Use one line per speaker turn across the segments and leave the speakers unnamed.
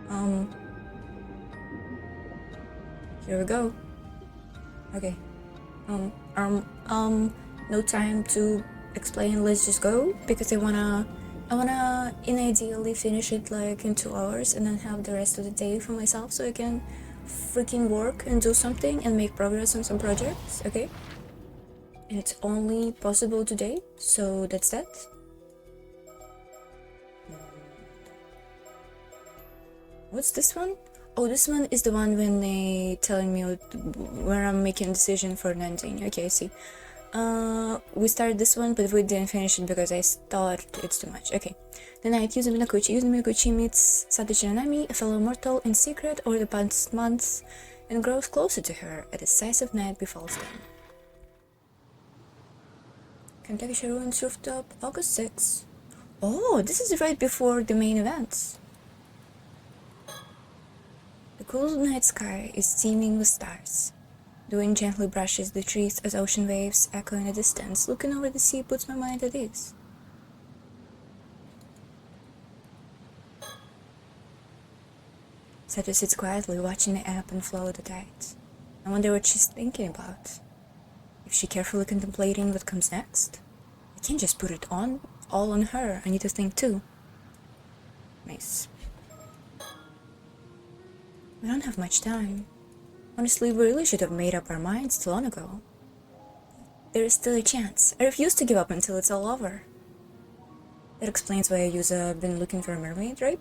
Um, here we go. Okay. Um, um, no time to explain. Let's just go because I wanna, ideally finish it like in 2 hours and then have the rest of the day for myself so I can freaking work and do something and make progress on some projects. Okay. And it's only possible today, so that's that. What's this one? Oh, this one is the one when they telling me where I'm making a decision for an ending. Okay, I see. We started this one, but we didn't finish it because I thought it's too much. Okay. The night Yuzu Minakuchi meets Satoshi Nanami, a fellow mortal, in secret over the past months, and grows closer to her. A decisive night befalls them. Kentucky Ruins Rooftop, August 6th. Oh, this is right before the main events. The cool night sky is teeming with stars. The wind gently brushes the trees as ocean waves echo in the distance. Looking over the sea puts my mind at ease. Sato sits quietly, watching the ebb and flow of the tides. I wonder what she's thinking about. Is she carefully contemplating what comes next? I can't just put it all on her. I need to think too. Nice. We don't have much time. Honestly, we really should have made up our minds too long ago. There is still a chance. I refuse to give up until it's all over. That explains why Yuza been looking for a mermaid, right?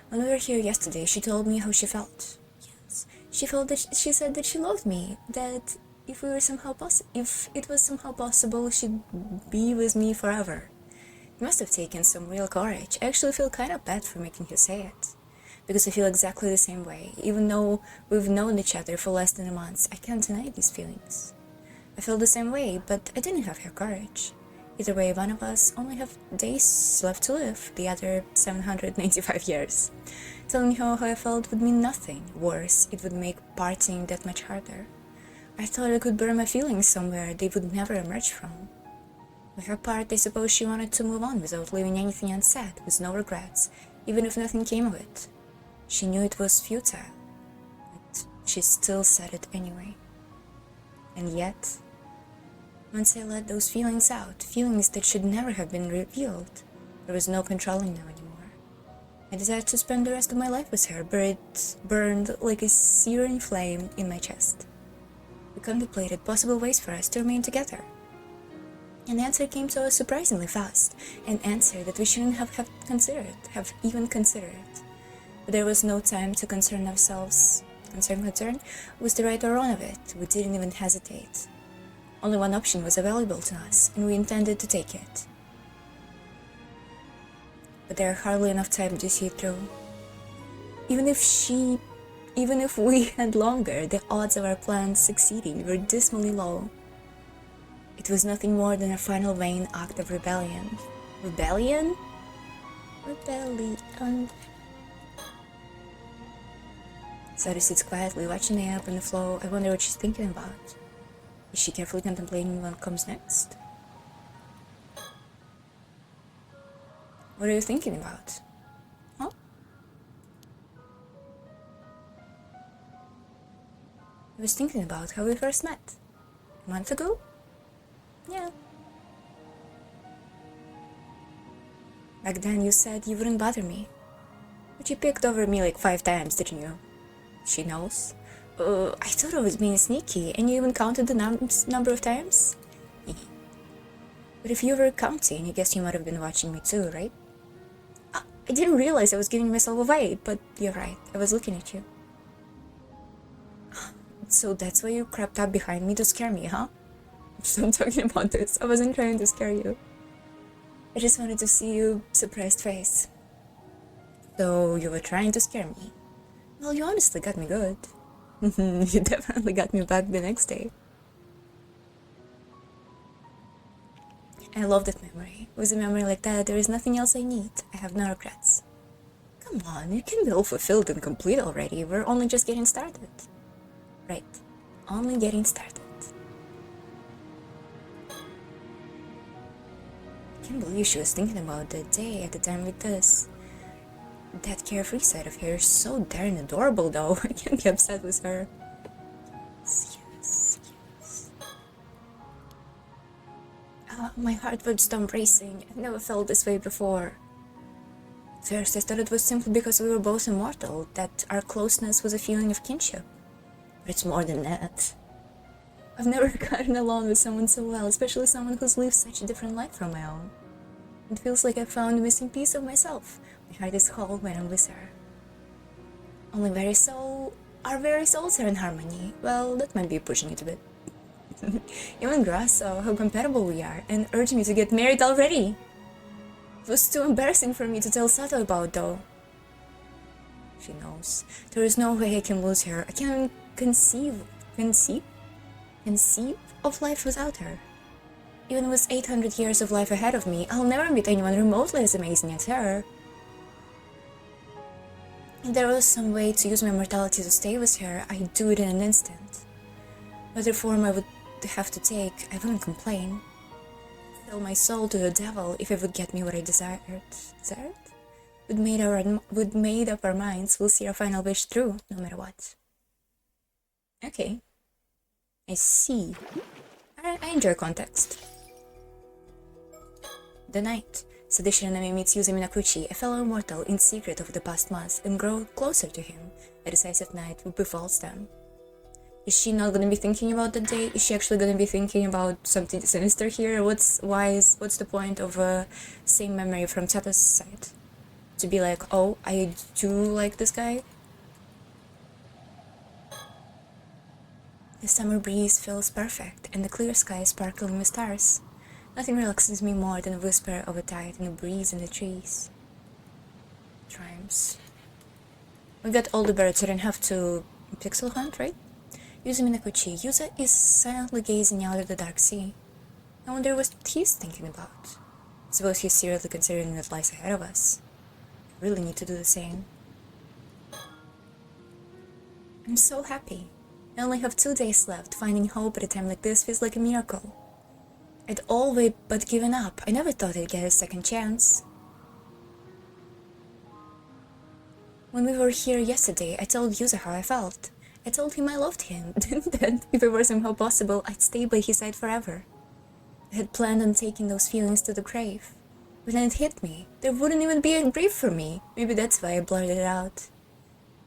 When we were here yesterday, she told me how she felt. Yes, she said that she loved me. That if it was somehow possible, she'd be with me forever. It must have taken some real courage. I actually feel kind of bad for making her say it. Because I feel exactly the same way. Even though we've known each other for less than a month, I can't deny these feelings. I feel the same way, but I didn't have her courage. Either way, one of us only have days left to live, the other 795 years. Telling her how I felt would mean nothing. Worse, it would make parting that much harder. I thought I could bury my feelings somewhere they would never emerge from. With her part, I suppose she wanted to move on without leaving anything unsaid, with no regrets, even if nothing came of it. She knew it was futile, but she still said it anyway. And yet, once I let those feelings out, feelings that should never have been revealed, there was no controlling them anymore. I decided to spend the rest of my life with her, burned like a searing flame in my chest. We contemplated possible ways for us to remain together. An answer came to us surprisingly fast, an answer that we shouldn't have even considered. But there was no time to concern ourselves. Concern was the right or wrong of it. We didn't even hesitate. Only one option was available to us, and we intended to take it. But there are hardly enough time to see it through. Even if we had longer, the odds of our plans succeeding were dismally low. It was nothing more than a final vain act of rebellion. Rebellion? Rebellion. Sato sits quietly, watching the ebb and the flow. I wonder what she's thinking about. Is she carefully contemplating what comes next? What are you thinking about? Huh? I was thinking about how we first met. A month ago? Yeah. Back then you said you wouldn't bother me. But you picked over me like 5 times, didn't you? She knows. I thought I was being sneaky, and you even counted the number of times? But if you were counting, I guess you might have been watching me too, right? I didn't realize I was giving myself away, but you're right, I was looking at you. So that's why you crept up behind me to scare me, huh? Stop talking about this, I wasn't trying to scare you. I just wanted to see your surprised face. So you were trying to scare me. Well, you honestly got me good. You definitely got me back the next day. I love that memory. With a memory like that, there is nothing else I need. I have no regrets. Come on, you can be all fulfilled and complete already. We're only just getting started. Right, only getting started. I can't believe she was thinking about that day at the time like this. that carefree side of her is so darn adorable, though. I can't be upset with her. Yes. My heart would stop racing. I've never felt this way before. First, I thought it was simply because we were both immortal, that our closeness was a feeling of kinship. But it's more than that. I've never gotten along with someone so well, especially someone who's lived such a different life from my own. It feels like I found a missing piece of myself. My heart is whole when I'm with her. Only our very souls are in harmony. Well, that might be pushing it a bit. Even Grass saw how compatible we are and urged me to get married already. It was too embarrassing for me to tell Sato about, though. She knows. There is no way I can lose her. I can't conceive of life without her. Even with 800 years of life ahead of me, I'll never meet anyone remotely as amazing as her. If there was some way to use my mortality to stay with her, I'd do it in an instant. Whatever form I would have to take, I wouldn't complain. Sell my soul to the devil if it would get me what I desired. We'd made up our minds, we'll see our final wish through, no matter what. Okay. I see. I enjoy context. The night. Sadish Ranami meets Yuza Minakuchi, a fellow mortal, in secret over the past month, and grow closer to him. A decisive night befalls them. Is she not gonna be thinking about the day? Is she actually gonna be thinking about something sinister here? What's the point of same memory from Sato's side? To be like, oh, I do like this guy? The summer breeze feels perfect, and the clear sky is sparkling with stars. Nothing relaxes me more than a whisper of a tide and a breeze in the trees. Triumphs. We got all the birds, so I didn't have to pixel hunt, right? Yuza Minakuchi. Yuza is silently gazing out at the dark sea. I wonder what he's thinking about. I suppose he's seriously considering what lies ahead of us. I really need to do the same. I'm so happy. I only have 2 days left. Finding hope at a time like this feels like a miracle. I'd all but given up. I never thought I'd get a second chance. When we were here yesterday, I told Yuza how I felt. I told him I loved him, that if it were somehow possible, I'd stay by his side forever. I had planned on taking those feelings to the grave. But then it hit me. There wouldn't even be a grave for me. Maybe that's why I blurted it out.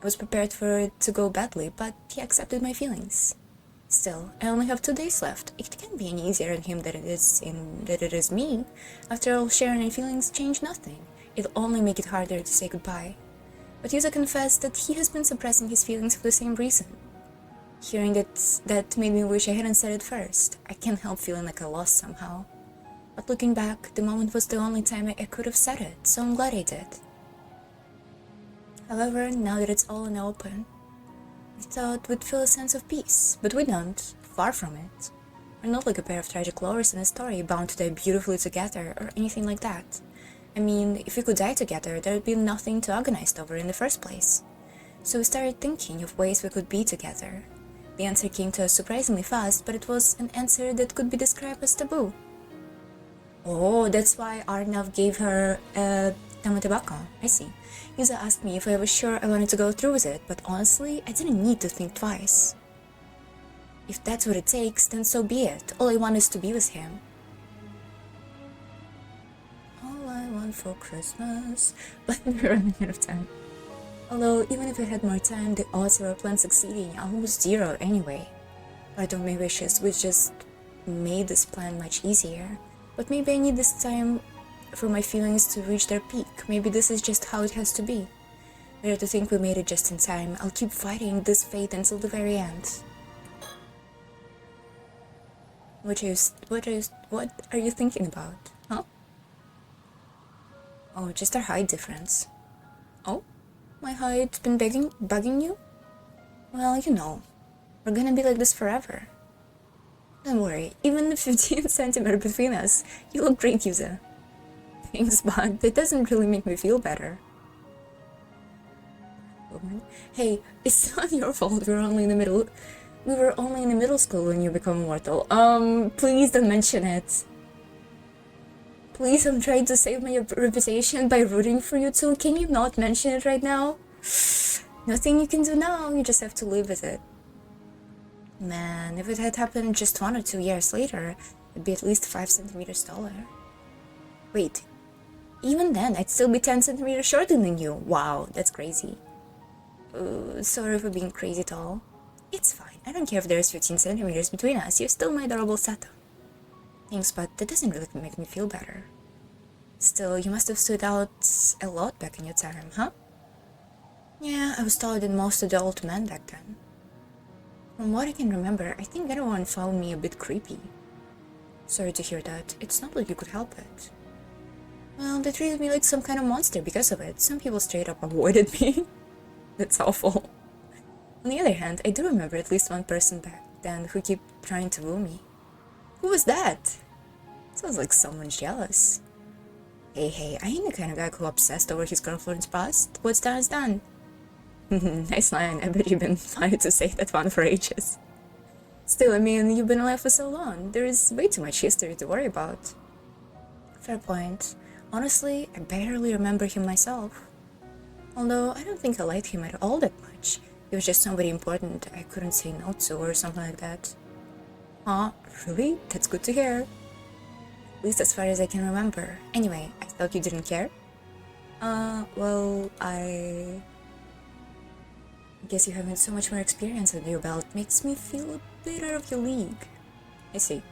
I was prepared for it to go badly, but he accepted my feelings. Still, I only have 2 days left. It can't be any easier on him than it is me. After all, sharing my feelings change nothing. It'll only make it harder to say goodbye. But Yuza confessed that he has been suppressing his feelings for the same reason. Hearing that made me wish I hadn't said it first. I can't help feeling like I lost somehow. But looking back, the moment was the only time I could have said it, so I'm glad I did. However, now that it's all in the open, I thought we'd feel a sense of peace, but we don't. Far from it. We're not like a pair of tragic lovers in a story bound to die beautifully together or anything like that. I mean, if we could die together, there'd be nothing to agonize over in the first place. So we started thinking of ways we could be together. The answer came to us surprisingly fast, but it was an answer that could be described as taboo. Oh, that's why Arnav gave her a tamatebaka. I see. Yuza asked me if I was sure I wanted to go through with it, but honestly, I didn't need to think twice. If that's what it takes, then so be it. All I want is to be with him. All I want for Christmas. But we're running out of time. Although, even if I had more time, the odds of our plan succeeding are almost zero anyway. Part of my wishes which just made this plan much easier. But maybe I need this time for my feelings to reach their peak. Maybe this is just how it has to be. Better to think we made it just in time. I'll keep fighting this fate until the very end. What are you thinking about? Huh? Oh, just our height difference. Oh? My height's been bugging you? Well, you know, we're gonna be like this forever. Don't worry, even the 15 centimeter between us, you look great, Yuza. Thanks, but that doesn't really make me feel better. Hey, it's not your fault we were only in the middle school when you become immortal. Please don't mention it. Please, I'm trying to save my reputation by rooting for you two. Can you not mention it right now? Nothing you can do now, you just have to live with it. Man, if it had happened just 1 or 2 years later, I'd be at least 5 centimeters taller. Wait, even then, I'd still be 10 centimeters shorter than you. Wow, that's crazy. Sorry for being crazy tall. It's fine, I don't care if there's 15 centimeters between us, you're still my adorable Sato. Thanks, but that doesn't really make me feel better. Still, you must have stood out a lot back in your time, huh? Yeah, I was taller than most adult men back then. From what I can remember, I think everyone found me a bit creepy. Sorry to hear that, it's not like you could help it. Well, they treated me like some kind of monster because of it. Some people straight up avoided me. That's awful. On the other hand, I do remember at least one person back then who kept trying to woo me. Who was that? Sounds like someone's jealous. Hey, I ain't the kind of guy who obsessed over his girlfriend's past. What's done is done. Nice line, I bet you've been planning to say that one for ages. Still, I mean, you've been alive for so long. There is way too much history to worry about. Fair point. Honestly, I barely remember him myself. Although, I don't think I liked him at all that much. He was just somebody important I couldn't say no to or something like that. Huh? Really? That's good to hear. At least as far as I can remember. Anyway, I thought you didn't care? Well, I guess you having so much more experience under your belt makes me feel a bit out of your league. I see.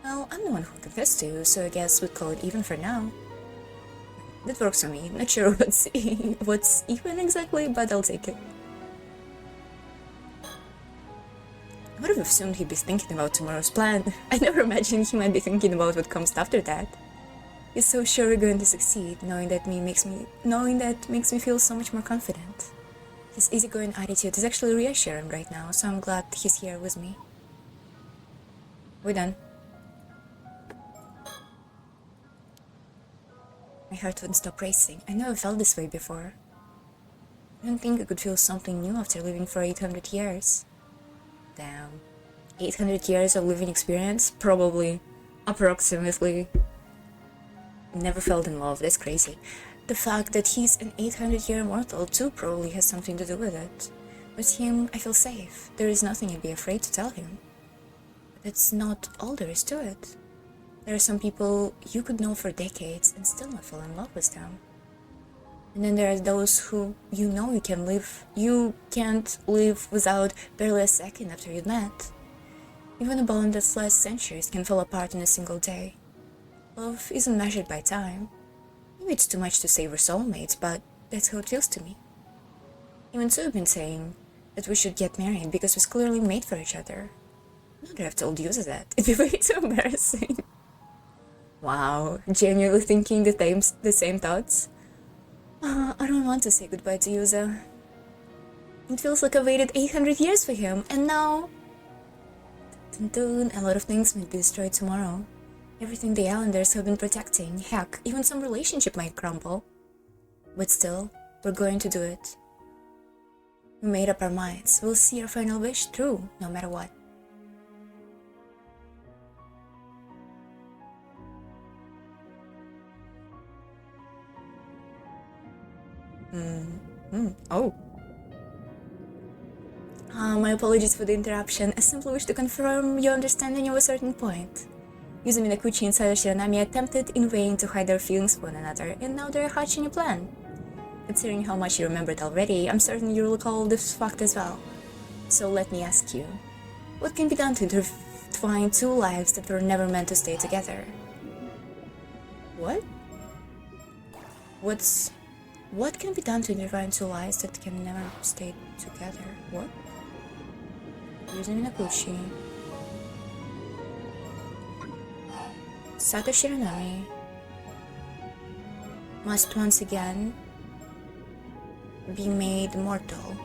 Well, I'm the one who confessed to you, so I guess we'd call it even for now. That works for me. Not sure what's even exactly, but I'll take it. I would have assumed he'd be thinking about tomorrow's plan. I never imagined he might be thinking about what comes after that. He's so sure we're going to succeed, knowing that makes me feel so much more confident. His easygoing attitude is actually reassuring right now, so I'm glad he's here with me. We're done. My heart wouldn't stop racing. I never felt this way before. I don't think I could feel something new after living for 800 years. Damn. 800 years of living experience? Probably. Approximately. Never felt in love, that's crazy. The fact that he's an 800-year mortal too probably has something to do with it. With him, I feel safe. There is nothing I'd be afraid to tell him. But that's not all there is to it. There are some people you could know for decades and still not fall in love with them. And then there are those who you can't live without barely a second after you've met. Even a bond that lasts centuries can fall apart in a single day. Love isn't measured by time. Maybe it's too much to say we're soulmates, but that's how it feels to me. Even so, I've been saying that we should get married because we're clearly made for each other. Not that I've told you that. It'd be way too embarrassing. Wow, genuinely thinking the same thoughts? I don't want to say goodbye to Yuza. It feels like I waited 800 years for him, and now... a lot of things might be destroyed tomorrow. Everything the Islanders have been protecting, heck, even some relationship might crumble. But still, we're going to do it. We made up our minds. We'll see our final wish through, no matter what. Oh. My apologies for the interruption. I simply wish to confirm your understanding of a certain point. Yuzu Minakuchi and Sato Shiranami attempted in vain to hide their feelings for one another, and now they're hatching a plan. Considering how much you remembered already, I'm certain you'll recall this fact as well. So let me ask you, what can be done to intertwine two lives that were never meant to stay together? What? What can be done to intertwine two lives that can never stay together? What? Yuzu Minakuchi. Sato Shiranami must once again be made mortal.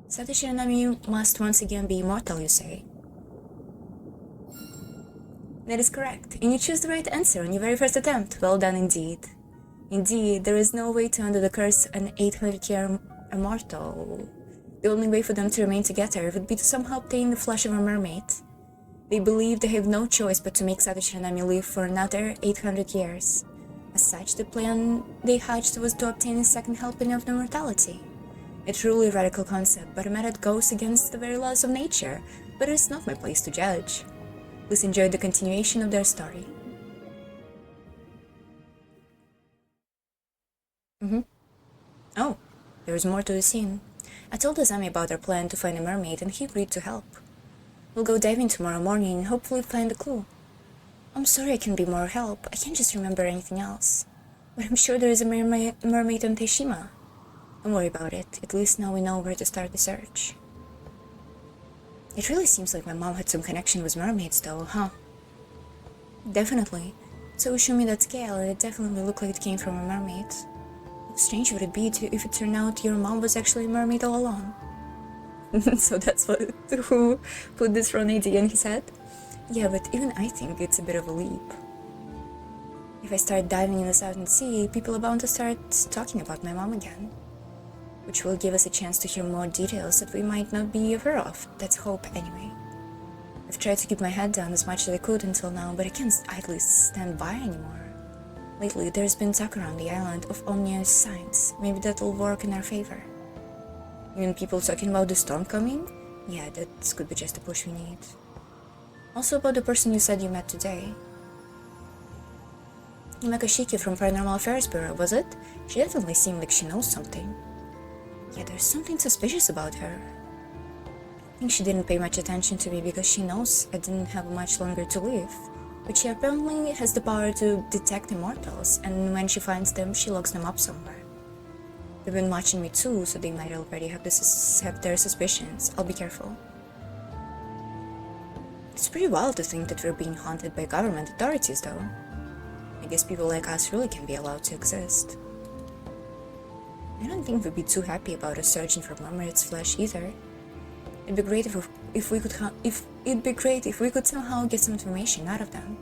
Sato Shiranami must once again be immortal, you say? That is correct, and you choose the right answer on your very first attempt. Well done indeed. Indeed, there is no way to undo the curse an 800-year immortal. The only way for them to remain together would be to somehow obtain the flesh of a mermaid. They believe they have no choice but to make Sato Shiranami live for another 800 years. As such, the plan they hatched was to obtain a second helping of immortality. A truly radical concept, but a method goes against the very laws of nature, but it's not my place to judge. Please enjoy the continuation of their story. Oh, there is more to the scene. I told Azami about our plan to find a mermaid and he agreed to help. We'll go diving tomorrow morning and hopefully find a clue. I'm sorry I can't be more help, I can't just remember anything else. But I'm sure there is a mermaid on Teishima. Don't worry about it, at least now we know where to start the search. It really seems like my mom had some connection with mermaids though, huh? Definitely. So show me that scale, and it definitely looked like it came from a mermaid. How strange would it be if it turned out your mom was actually a mermaid all along? So that's who put this wrong idea in his head? Yeah, but even I think it's a bit of a leap. If I start diving in the Southern Sea, people are bound to start talking about my mom again. Which will give us a chance to hear more details that we might not be aware of. That's hope, anyway. I've tried to keep my head down as much as I could until now, but I can't idly stand by anymore. Lately, there's been talk around the island of ominous signs. Maybe that'll work in our favor. Even people talking about the storm coming? Yeah, that could be just the push we need. Also about the person you said you met today. Imakashiki from Paranormal Affairs Bureau, was it? She definitely seemed like she knows something. Yeah, there's something suspicious about her. I think she didn't pay much attention to me because she knows I didn't have much longer to live. But she apparently has the power to detect immortals, and when she finds them, she locks them up somewhere. They've been watching me too, so they might already have their suspicions. I'll be careful. It's pretty wild to think that we're being haunted by government authorities, though. I guess people like us really can be allowed to exist. I don't think we'd be too happy about us searching for mermaid's flesh either. It'd be great if we could somehow get some information out of them.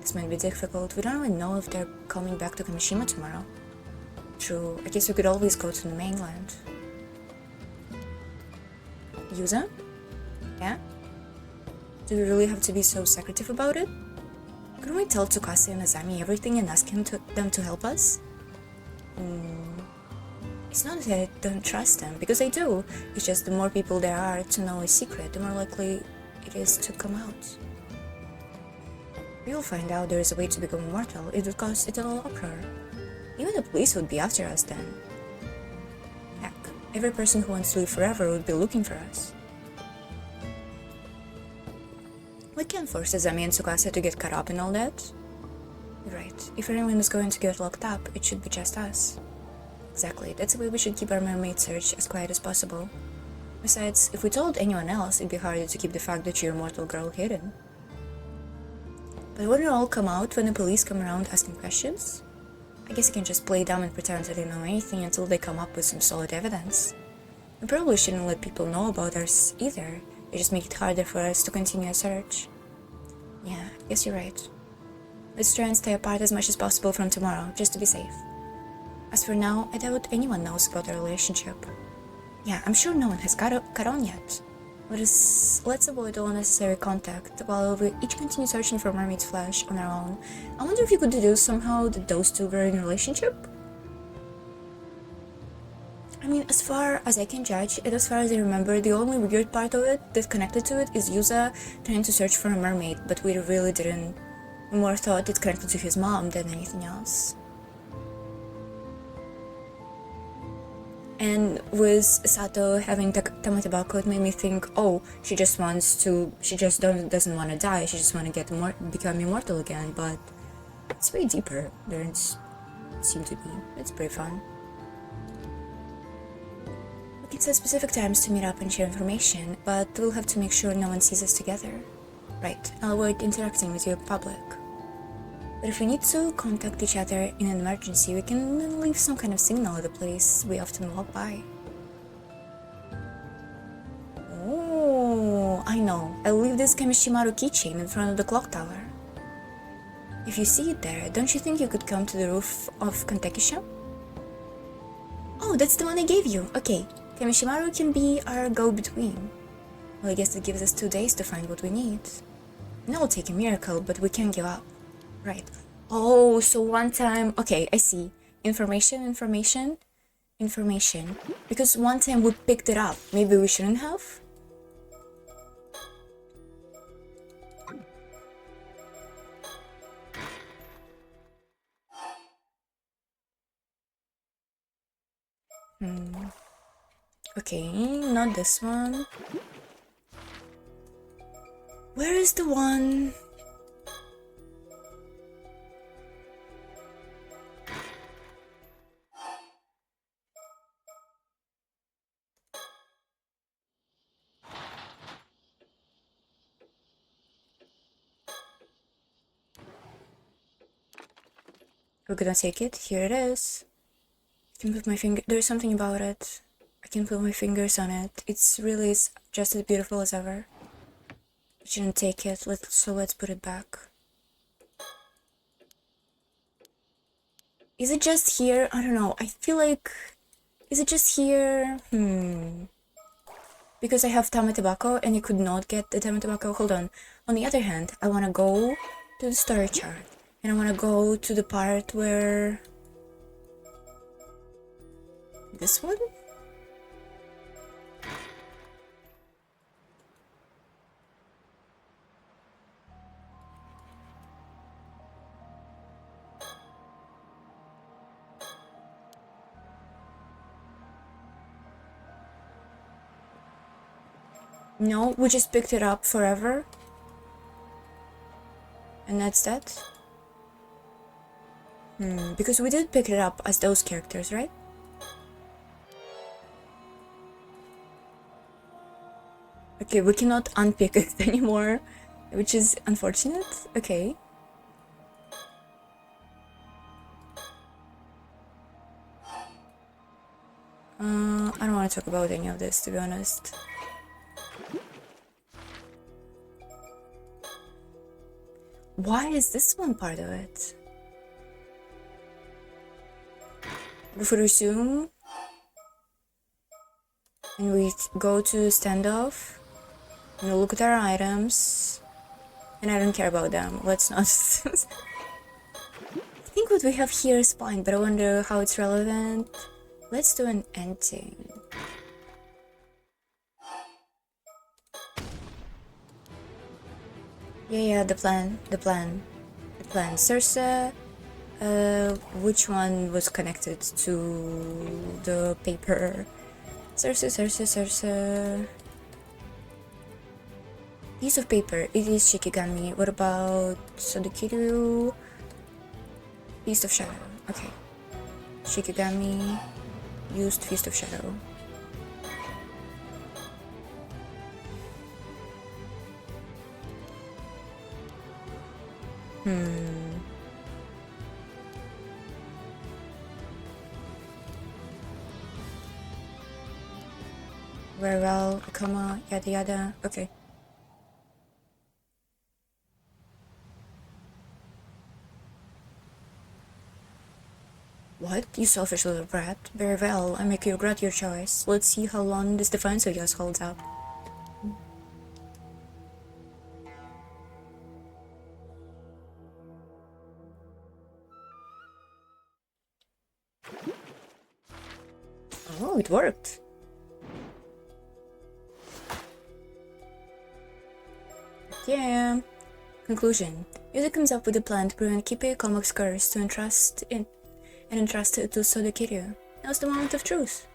This might be difficult. We don't really know if they're coming back to Kamishima tomorrow. True, I guess we could always go to the mainland. Yuza? Yeah? Do we really have to be so secretive about it? Couldn't we tell Tsukasa and Azami everything and ask them to help us? It's not that I don't trust them, because I do. It's just the more people there are to know a secret, the more likely it is to come out. We will find out there is a way to become immortal. It would cause eternal uproar. Even the police would be after us then. Heck, every person who wants to live forever would be looking for us. We can't force Azami and Tsukasa to get caught up in all that. You're right, if anyone is going to get locked up, it should be just us. Exactly, that's why we should keep our mermaid search as quiet as possible. Besides, if we told anyone else, it'd be harder to keep the fact that you're a mortal girl hidden. But wouldn't it all come out when the police come around asking questions? I guess I can just play dumb and pretend I didn't know anything until they come up with some solid evidence. We probably shouldn't let people know about us either. It just makes it harder for us to continue a search. Yeah, I guess you're right. Let's try and stay apart as much as possible from tomorrow, just to be safe. As for now, I doubt anyone knows about our relationship. Yeah, I'm sure no one has caught on yet. Let's avoid all unnecessary contact while we each continue searching for mermaid's flesh on our own. I wonder if you could deduce somehow that those two were in a relationship? I mean, as far as I can judge, and as far as I remember, the only weird part of it that's connected to it is Yuza trying to search for a mermaid, but we really didn't. We more thought it's connected to his mom than anything else. And with Sato having Tamatabako, it made me think, oh, she just doesn't want to die, she just want to become immortal again, but it's way deeper than it seemed to be. It's pretty fun. We can set specific times to meet up and share information, but we'll have to make sure no one sees us together. Right, I'll avoid interacting with you in public. But if we need to contact each other in an emergency, we can leave some kind of signal at the place we often walk by. Oh, I know. I'll leave this Kamishimaru keychain in front of the clock tower. If you see it there, don't you think you could come to the roof of Kantekisha? Oh, that's the one I gave you. Okay, Kamishimaru can be our go-between. Well, I guess that gives us 2 days to find what we need. it'll take a miracle, but we can't give up. Right. Oh, so one time... Okay, I see. Information. Because one time we picked it up. Maybe we shouldn't have? Okay, not this one. Where is the one? We're gonna take it. Here it is. I can put my finger. There's something about it. I can put my fingers on it. It's really just as beautiful as ever. I shouldn't take it. Let's put it back. Is it just here? I don't know. I feel like... Is it just here? Because I have Tama Tobacco and you could not get the Tama Tobacco. Hold on. On the other hand, I want to go to the story chart. And I want to go to the part where... This one? No, we just picked it up forever. And that's that? Because we did pick it up as those characters, right? Okay, we cannot unpick it anymore, which is unfortunate. Okay. I don't want to talk about any of this, to be honest. Why is this one part of it? If we resume and we go to standoff and look at our items, and I don't care about them. Let's not. I think what we have here is fine, but I wonder how it's relevant. Let's do an ending. Yeah, the plan. Circe, which one was connected to the paper? Circe. Piece of paper. It is Shikigami. What about Sodokiryu? Feast of Shadow. Okay. Shikigami. Used Feast of Shadow. Very well, Akama, yada yada. Okay. What? You selfish little brat. Very well, I make you regret your choice. Let's see how long this defiance of yours holds up. Oh, it worked. Yeah. Conclusion. Yuzu comes up with a plan to prevent Kippe Komak's curse to entrust it to Sodokiryu. Now's the moment of truth.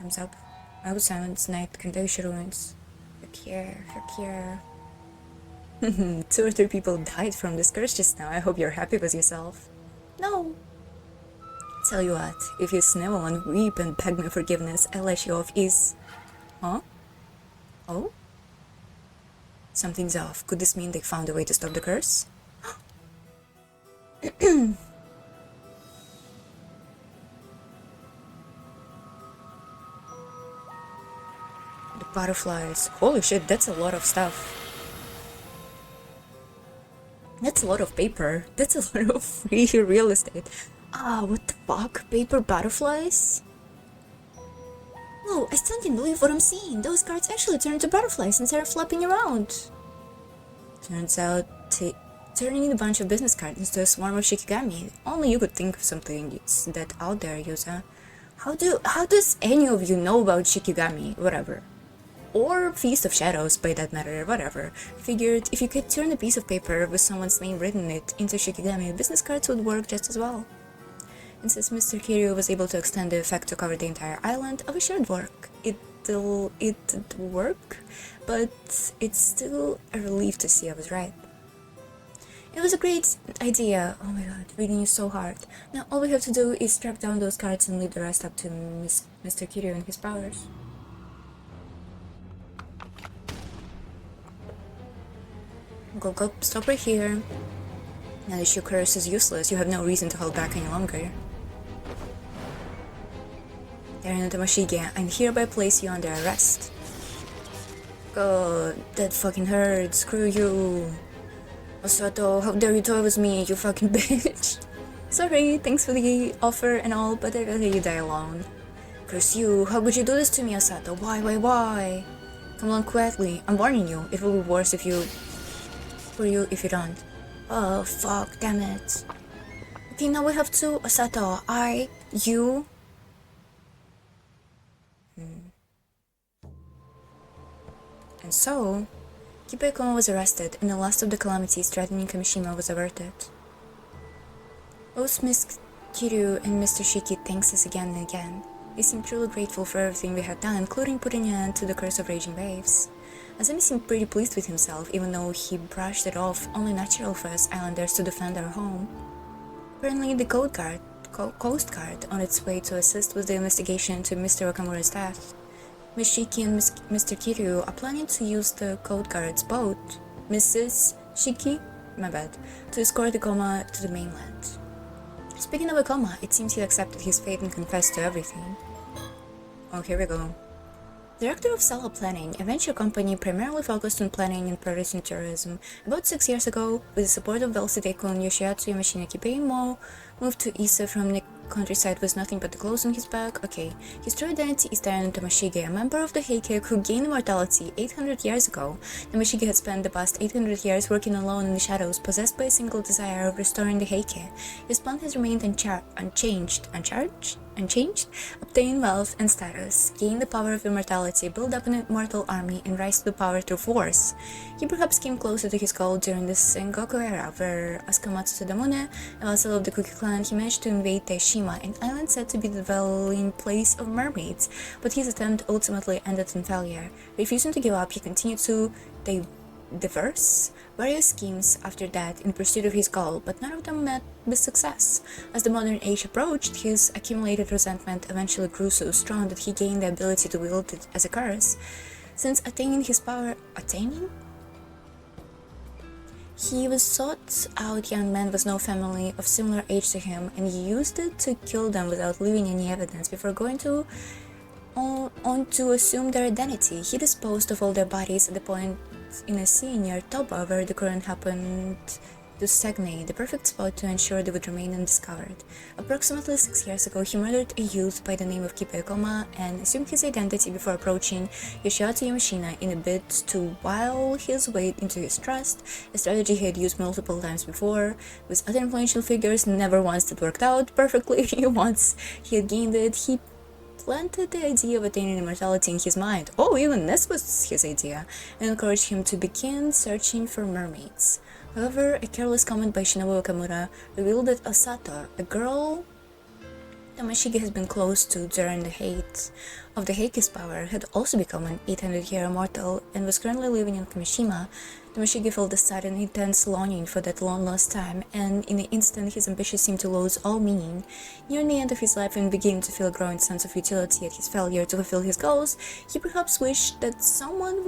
Thumbs up. I was silence night Kandaisha ruins. Heck yeah. 2 or 3 people died from this curse just now. I hope you're happy with yourself. No. Tell you what, if you snivel and weep and beg me forgiveness, I'll let you off easy. Huh? Oh? Something's off. Could this mean they found a way to stop the curse? The butterflies. Holy shit, that's a lot of stuff. That's a lot of paper. That's a lot of free real estate. Ah, what the fuck? Paper butterflies? No, I still can't believe what I'm seeing. Those cards actually turn into butterflies and start flapping around. Turns out, turning a bunch of business cards into a swarm of shikigami. Only you could think of something that out there, Yuza. How does any of you know about shikigami? Whatever. Or Feast of Shadows, by that matter, whatever. Figured if you could turn a piece of paper with someone's name written in it into shikigami, business cards would work just as well. And since Mr. Kiryu was able to extend the effect to cover the entire island, I was sure it'd work. It'd work, but it's still a relief to see I was right. It was a great idea. Oh my god, reading is so hard. Now all we have to do is track down those cards and leave the rest up to Mr. Kiryu and his powers. Go, stop right here. Now that your curse is useless, you have no reason to hold back any longer. Aaron Tamashige, I hereby place you under arrest. God, that fucking hurts. Screw you. Osato, how dare you toy with me, you fucking bitch. Sorry, thanks for the offer and all, but I'd rather you die alone. Curse you, how could you do this to me, Osato? Why? Come along quietly, I'm warning you, it will be worse for you if you don't. Oh, fuck, damn it. Okay, now we have to, Osato, you. And so, Kibe was arrested, and the last of the calamities threatening Kamishima was averted. Both Miss Kiryu and Mr. Shiki thanks us again and again. They seemed truly grateful for everything we had done, including putting an end to the curse of raging waves. Asami seemed pretty pleased with himself, even though he brushed it off, only natural for us islanders to defend our home. Apparently, the Coast Guard on its way to assist with the investigation into Mr. Okamura's death. Miss Shiki and Mr. Kiryu are planning to use the Coast Guard's boat, Mrs. Shiki, my bad, to escort Ikoma to the mainland. Speaking of Ikoma, it seems he accepted his fate and confessed to everything. Oh, here we go. Director of Sala Planning, a venture company primarily focused on planning and producing tourism. About 6 years ago, with the support of Welsideko and Yoshiatsu Yamashina Kibeimo, moved to Ise from the countryside with nothing but the clothes on his back. Okay, his true identity is Taran Tamashige, a member of the Heike who gained immortality 800 years ago. Tamashige had spent the past 800 years working alone in the shadows, possessed by a single desire of restoring the Heike. His plan has remained unchanged, obtain wealth and status, gain the power of immortality, build up an immortal army, and rise to the power through force. He perhaps came closer to his goal during the Sengoku era, where as Komatsu Tadamune, a vassal of the Kuki clan, he managed to invade Taishima, an island said to be the dwelling place of mermaids, but his attempt ultimately ended in failure. Refusing to give up, he continued to diverse various schemes after that in pursuit of his goal, but none of them met with success. As the modern age approached, his accumulated resentment eventually grew so strong that he gained the ability to wield it as a curse. Since attaining his power, he was sought out young men with no family of similar age to him, and he used it to kill them without leaving any evidence before going on to assume their identity. He disposed of all their bodies at the point in a sea near Toba, where the current happened to stagnate, the perfect spot to ensure they would remain undiscovered. Approximately 6 years ago, he murdered a youth by the name of Kibe Ikoma and assumed his identity before approaching Yoshiatsu Yamashina in a bid to wile his way into his trust, a strategy he had used multiple times before. With other influential figures, never once it worked out perfectly. Once he had gained it, he planted the idea of attaining immortality in his mind. Oh, even this was his idea, and encouraged him to begin searching for mermaids. However, a careless comment by Shinobu Okamura revealed that Osato, a girl Tamashige has been close to during the height of the Heike's power, had also become an 800-year immortal and was currently living in Kamishima. Tamashige felt a sudden intense longing for that long-lost time, and in an instant his ambitions seemed to lose all meaning. Near the end of his life and beginning to feel a growing sense of futility at his failure to fulfill his goals, he perhaps wished that someone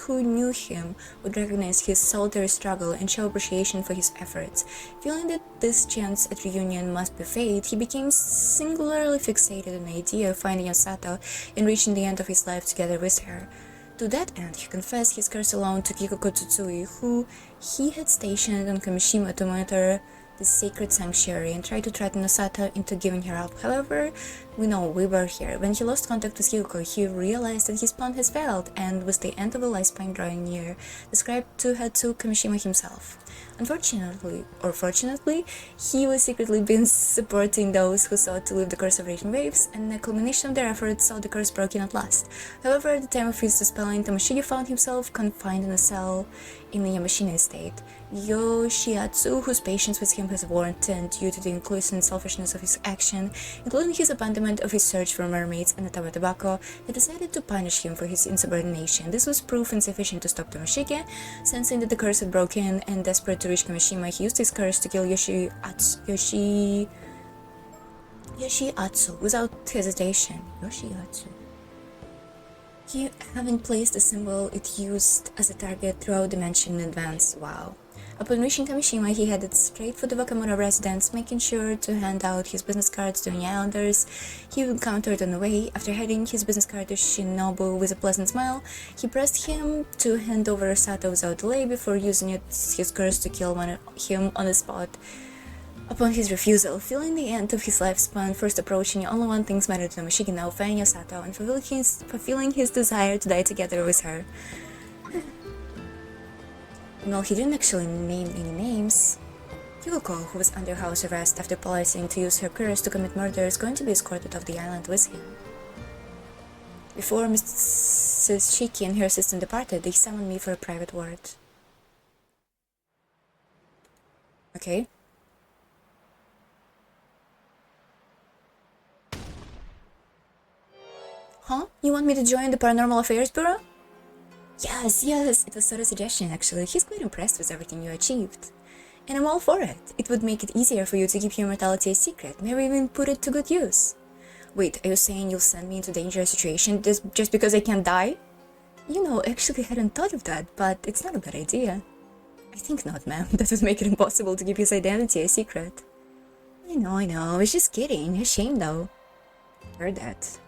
who knew him would recognize his solitary struggle and show appreciation for his efforts. Feeling that this chance at reunion must be fate, he became singularly fixated on the idea of finding Osato and reaching the end of his life together with her. To that end, he confessed his curse alone to Kikoko Tsutsui, who he had stationed on Kamishima to monitor the sacred sanctuary and tried to threaten Osato into giving her up. However, we were here. When he lost contact with Hyuko, he realized that his plan has failed and was the end of a lifespan drawing near, described to Hatsu Kamishima himself. Unfortunately, or fortunately, he was secretly been supporting those who sought to live the curse of raging waves, and the culmination of their efforts saw the curse broken at last. However, at the time of his dispelling, Tomoshige found himself confined in a cell in the Yamashina estate. Yoshiatsu, whose patience with him has worn thin due to the inclusive selfishness of his action, including his abandonment of his search for mermaids and the Tawa tobacco, had decided to punish him for his insubordination. This was proof insufficient to stop Tomoshige. Sensing that the curse had broken and desperate to reach Kamishima, he used his curse to kill Yoshiatsu without hesitation. Yoshiatsu. He having placed the symbol it used as a target throughout the mansion in advance. Wow. Upon reaching Kamishima, he headed straight for the Wakamura residence, making sure to hand out his business cards to any islanders he encountered on the way. After handing his business card to Shinobu with a pleasant smile, he pressed him to hand over Sato without delay before using his curse to kill him on the spot. Upon his refusal, feeling the end of his lifespan first approaching, only one thing mattered to Tomoshige now, finding Sato and fulfilling his desire to die together with her. Well, he didn't actually name any names. Hyuko, who was under house arrest after promising to use her curse to commit murder, is going to be escorted off the island with him. Before Mrs. Shiki and her assistant departed, they summoned me for a private word. Okay. Huh? You want me to join the Paranormal Affairs Bureau? Yes, it was sort of a suggestion actually. He's quite impressed with everything you achieved. And I'm all for it. It would make it easier for you to keep your immortality a secret, maybe even put it to good use. Wait, are you saying you'll send me into dangerous situation just because I can't die? Actually I hadn't thought of that, but it's not a bad idea. I think not, ma'am. That would make it impossible to keep his identity a secret. I know, I was just kidding. A shame though. Heard that.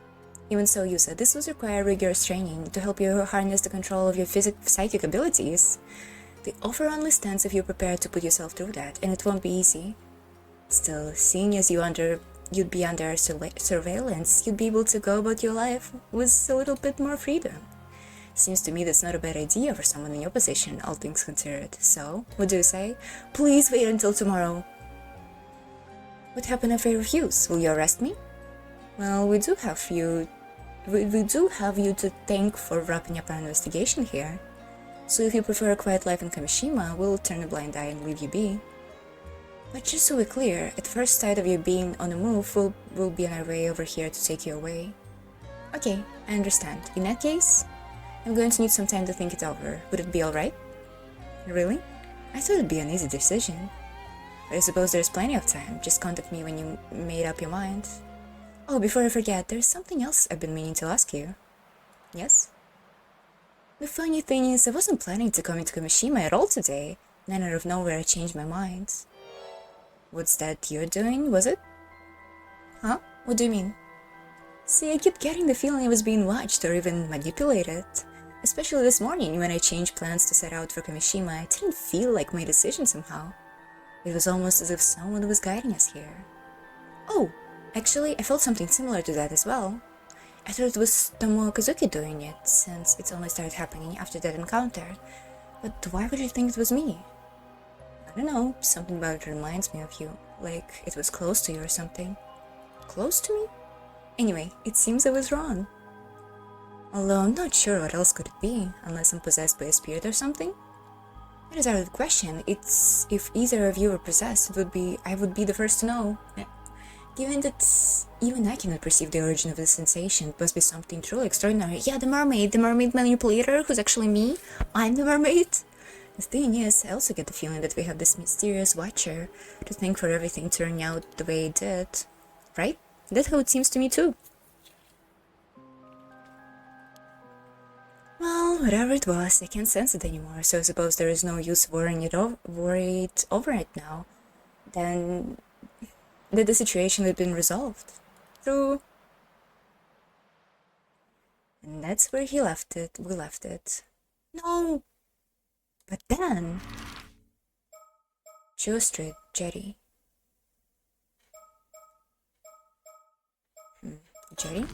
Even so, Yusa, this will require rigorous training to help you harness the control of your psychic abilities. The offer only stands if you're prepared to put yourself through that, and it won't be easy. Still, seeing as you'd be under surveillance, you'd be able to go about your life with a little bit more freedom. Seems to me that's not a bad idea for someone in your position, all things considered. So, what do you say? Please wait until tomorrow. What happened if I refuse? Will you arrest me? Well, we do have you to thank for wrapping up our investigation here. So if you prefer a quiet life in Kamishima, we'll turn a blind eye and leave you be. But just so we're clear, at first sight of you being on the move, we'll be on our way over here to take you away. Okay, I understand. In that case, I'm going to need some time to think it over. Would it be alright? Really? I thought it'd be an easy decision. But I suppose there's plenty of time. Just contact me when you made up your mind. Oh, before I forget, there's something else I've been meaning to ask you. Yes? The funny thing is, I wasn't planning to come into Kamishima at all today, and out of nowhere I changed my mind. What's that you're doing, was it? Huh? What do you mean? See, I kept getting the feeling I was being watched or even manipulated. Especially this morning when I changed plans to set out for Kamishima, I didn't feel like my decision somehow. It was almost as if someone was guiding us here. Oh! Actually, I felt something similar to that as well. I thought it was Tomo Kazuki doing it, since it only started happening after that encounter. But why would you think it was me? I don't know, something about it reminds me of you, like it was close to you or something. Close to me? Anyway, it seems I was wrong. Although I'm not sure what else could it be, unless I'm possessed by a spirit or something. That is out of the question. It's if either of you were possessed, I would be the first to know. Given that even I cannot perceive the origin of this sensation, it must be something truly extraordinary. Yeah, the mermaid manipulator, who's actually me. I'm the mermaid. The thing is, I also get the feeling that we have this mysterious watcher to thank for everything turning out the way it did. Right? That's how it seems to me too. Well, whatever it was, I can't sense it anymore, so I suppose there is no use worried over it now. Then that the situation had been resolved. True. And that's where we left it. No! But then... Joe Street Jetty. Jerry?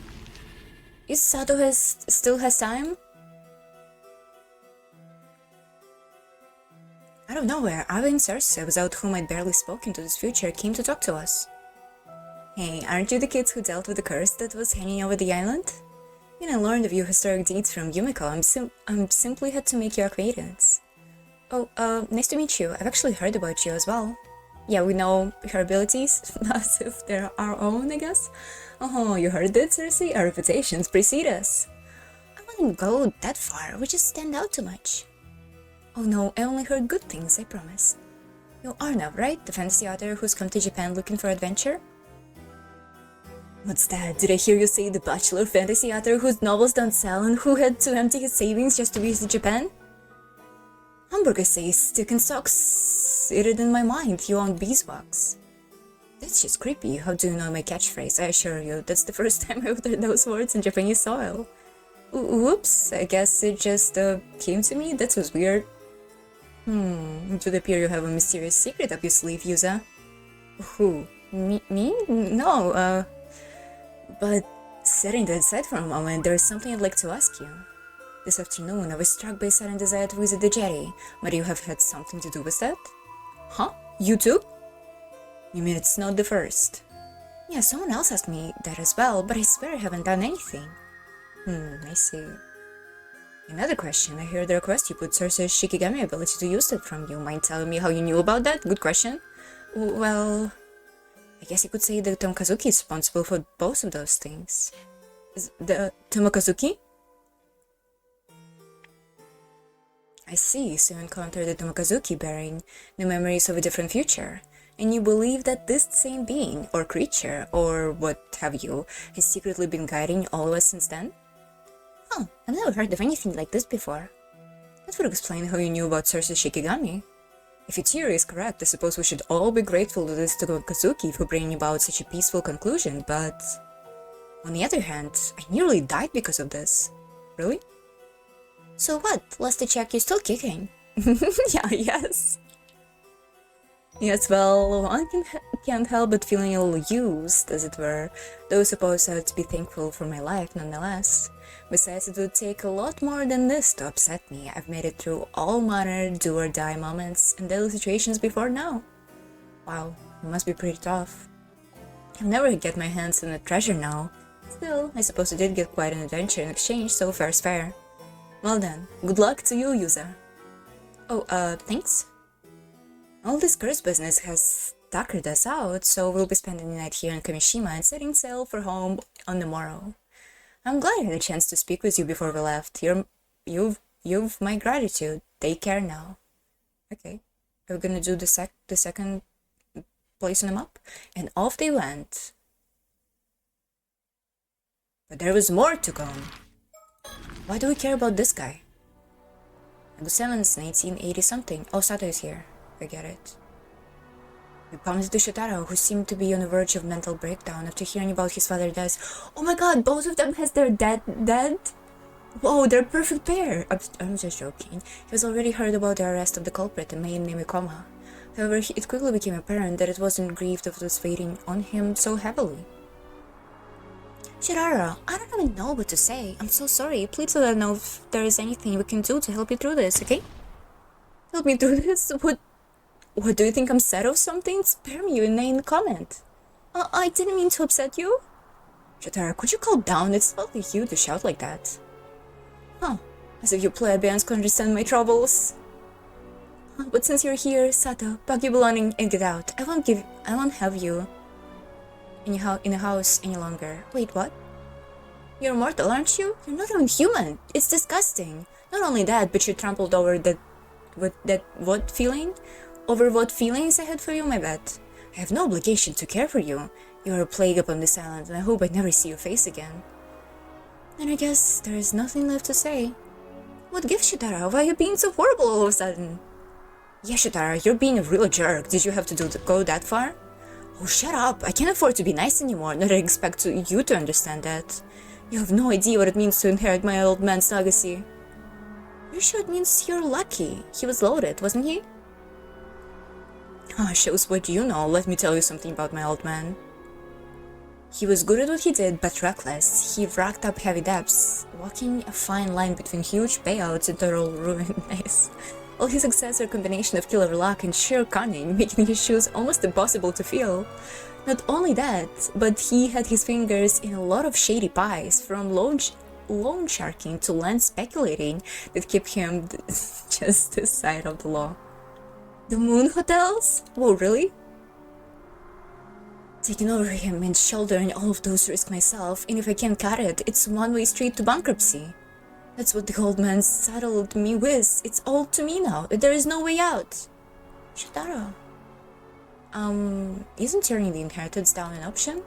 Is Sato still has time? Out of nowhere, Ava and Cersei, without whom I'd barely spoken to this future, came to talk to us. Hey, aren't you the kids who dealt with the curse that was hanging over the island? When I learned of your historic deeds from Yumiko, I'm simply had to make your acquaintance. Oh, nice to meet you. I've actually heard about you as well. Yeah, we know her abilities, as if they're our own, I guess. Oh, you heard it, Cersei? Our reputations precede us. I wouldn't go that far, we just stand out too much. Oh no, I only heard good things, I promise. You're Arnav, right? The fantasy author who's come to Japan looking for adventure? What's that? Did I hear you say the bachelor fantasy author whose novels don't sell and who had to empty his savings just to visit Japan? Hamburger says stick and stocks seated in my mind, you own beeswax. That's just creepy. How do you know my catchphrase? I assure you, that's the first time I uttered those words in Japanese soil. Whoops, I guess it just came to me? That was weird. It would appear you have a mysterious secret up your sleeve, Yuza. Who? Me? No, but setting that aside for a moment, there is something I'd like to ask you. This afternoon, I was struck by a sudden desire to visit the jetty. Might you have had something to do with that? Huh? You too? You mean it's not the first? Yeah, someone else asked me that as well, but I swear I haven't done anything. I see. Another question. I heard the request you put Cersei's Shikigami ability to use that from you. Mind telling me how you knew about that? Good question. Well, I guess you could say that Tomokazuki is responsible for both of those things. The Tomokazuki? I see, so you encountered the Tomokazuki bearing the memories of a different future. And you believe that this same being, or creature, or what have you, has secretly been guiding all of us since then? Oh, I've never heard of anything like this before. That would explain how you knew about Cersei's Shikigami. If your theory is correct, I suppose we should all be grateful to this Tomokazuki for bringing about such a peaceful conclusion, but... On the other hand, I nearly died because of this. Really? So what? Last I checked, you're still kicking. Yes. Yes, well, one can't help but feeling a little used, as it were, though I suppose I have to be thankful for my life nonetheless. Besides, it would take a lot more than this to upset me. I've made it through all manner do-or-die moments and deadly situations before now. Wow, it must be pretty tough. I've never get my hands on a treasure now. Still, I suppose I did get quite an adventure in exchange, so fair's fair. Well then, good luck to you, Yuza. Oh, thanks? All this curse business has tuckered us out, so we'll be spending the night here in Kamishima and setting sail for home on the morrow. I'm glad I had a chance to speak with you before we left. You've my gratitude. Take care now. Okay, we're gonna do the second place on the map, and off they went. But there was more to come. Why do we care about this guy? August 7th, 1980 something. Oh, Sato is here. I get it. We bumped into Shotaro, who seemed to be on the verge of mental breakdown after hearing about his father's death. Oh my god, both of them has their dead? Whoa, they're a perfect pair! I'm just joking. He has already heard about the arrest of the culprit, the maid named Mikoma. However, it quickly became apparent that it wasn't grief that was weighing on him so heavily. Shirara, I don't even know what to say. I'm so sorry. Please let us know if there is anything we can do to help you through this, okay? Help me through this? What, do you think I'm sad or something? Spare me, you inane comment. I didn't mean to upset you. Shotaro, could you calm down? It's not like you to shout like that. Huh, as if you plebeians could understand my troubles. But since you're here, Sato, pack your belongings and get out. I won't have you in a house any longer. Wait, what? You're mortal, aren't you? You're not even human. It's disgusting. Not only that, but you trampled over what feelings I had for you, my pet. I have no obligation to care for you. You're a plague upon this island, and I hope I never see your face again. Then I guess there is nothing left to say. What gives, Shotaro? Why are you being so horrible all of a sudden? Yeah, Shotaro, you're being a real jerk. Did you have to go that far? Oh, shut up! I can't afford to be nice anymore, nor I expect you to understand that. You have no idea what it means to inherit my old man's legacy. You're sure it means you're lucky. He was loaded, wasn't he? Shows what you know. Let me tell you something about my old man. He was good at what he did, but reckless. He racked up heavy debts, walking a fine line between huge payouts and total ruin. Nice. All his success are a combination of killer luck and sheer cunning, making his shoes almost impossible to fill. Not only that, but he had his fingers in a lot of shady pies, from loan sharking to land speculating, that kept him just this side of the law. The moon hotels? Whoa, really? Taking over him and shouldering all of those risks myself, and if I can't cut it, it's one-way street to bankruptcy. That's what the old man saddled me with. It's all to me now. There is no way out. Shitaro. Isn't turning the inheritance down an option?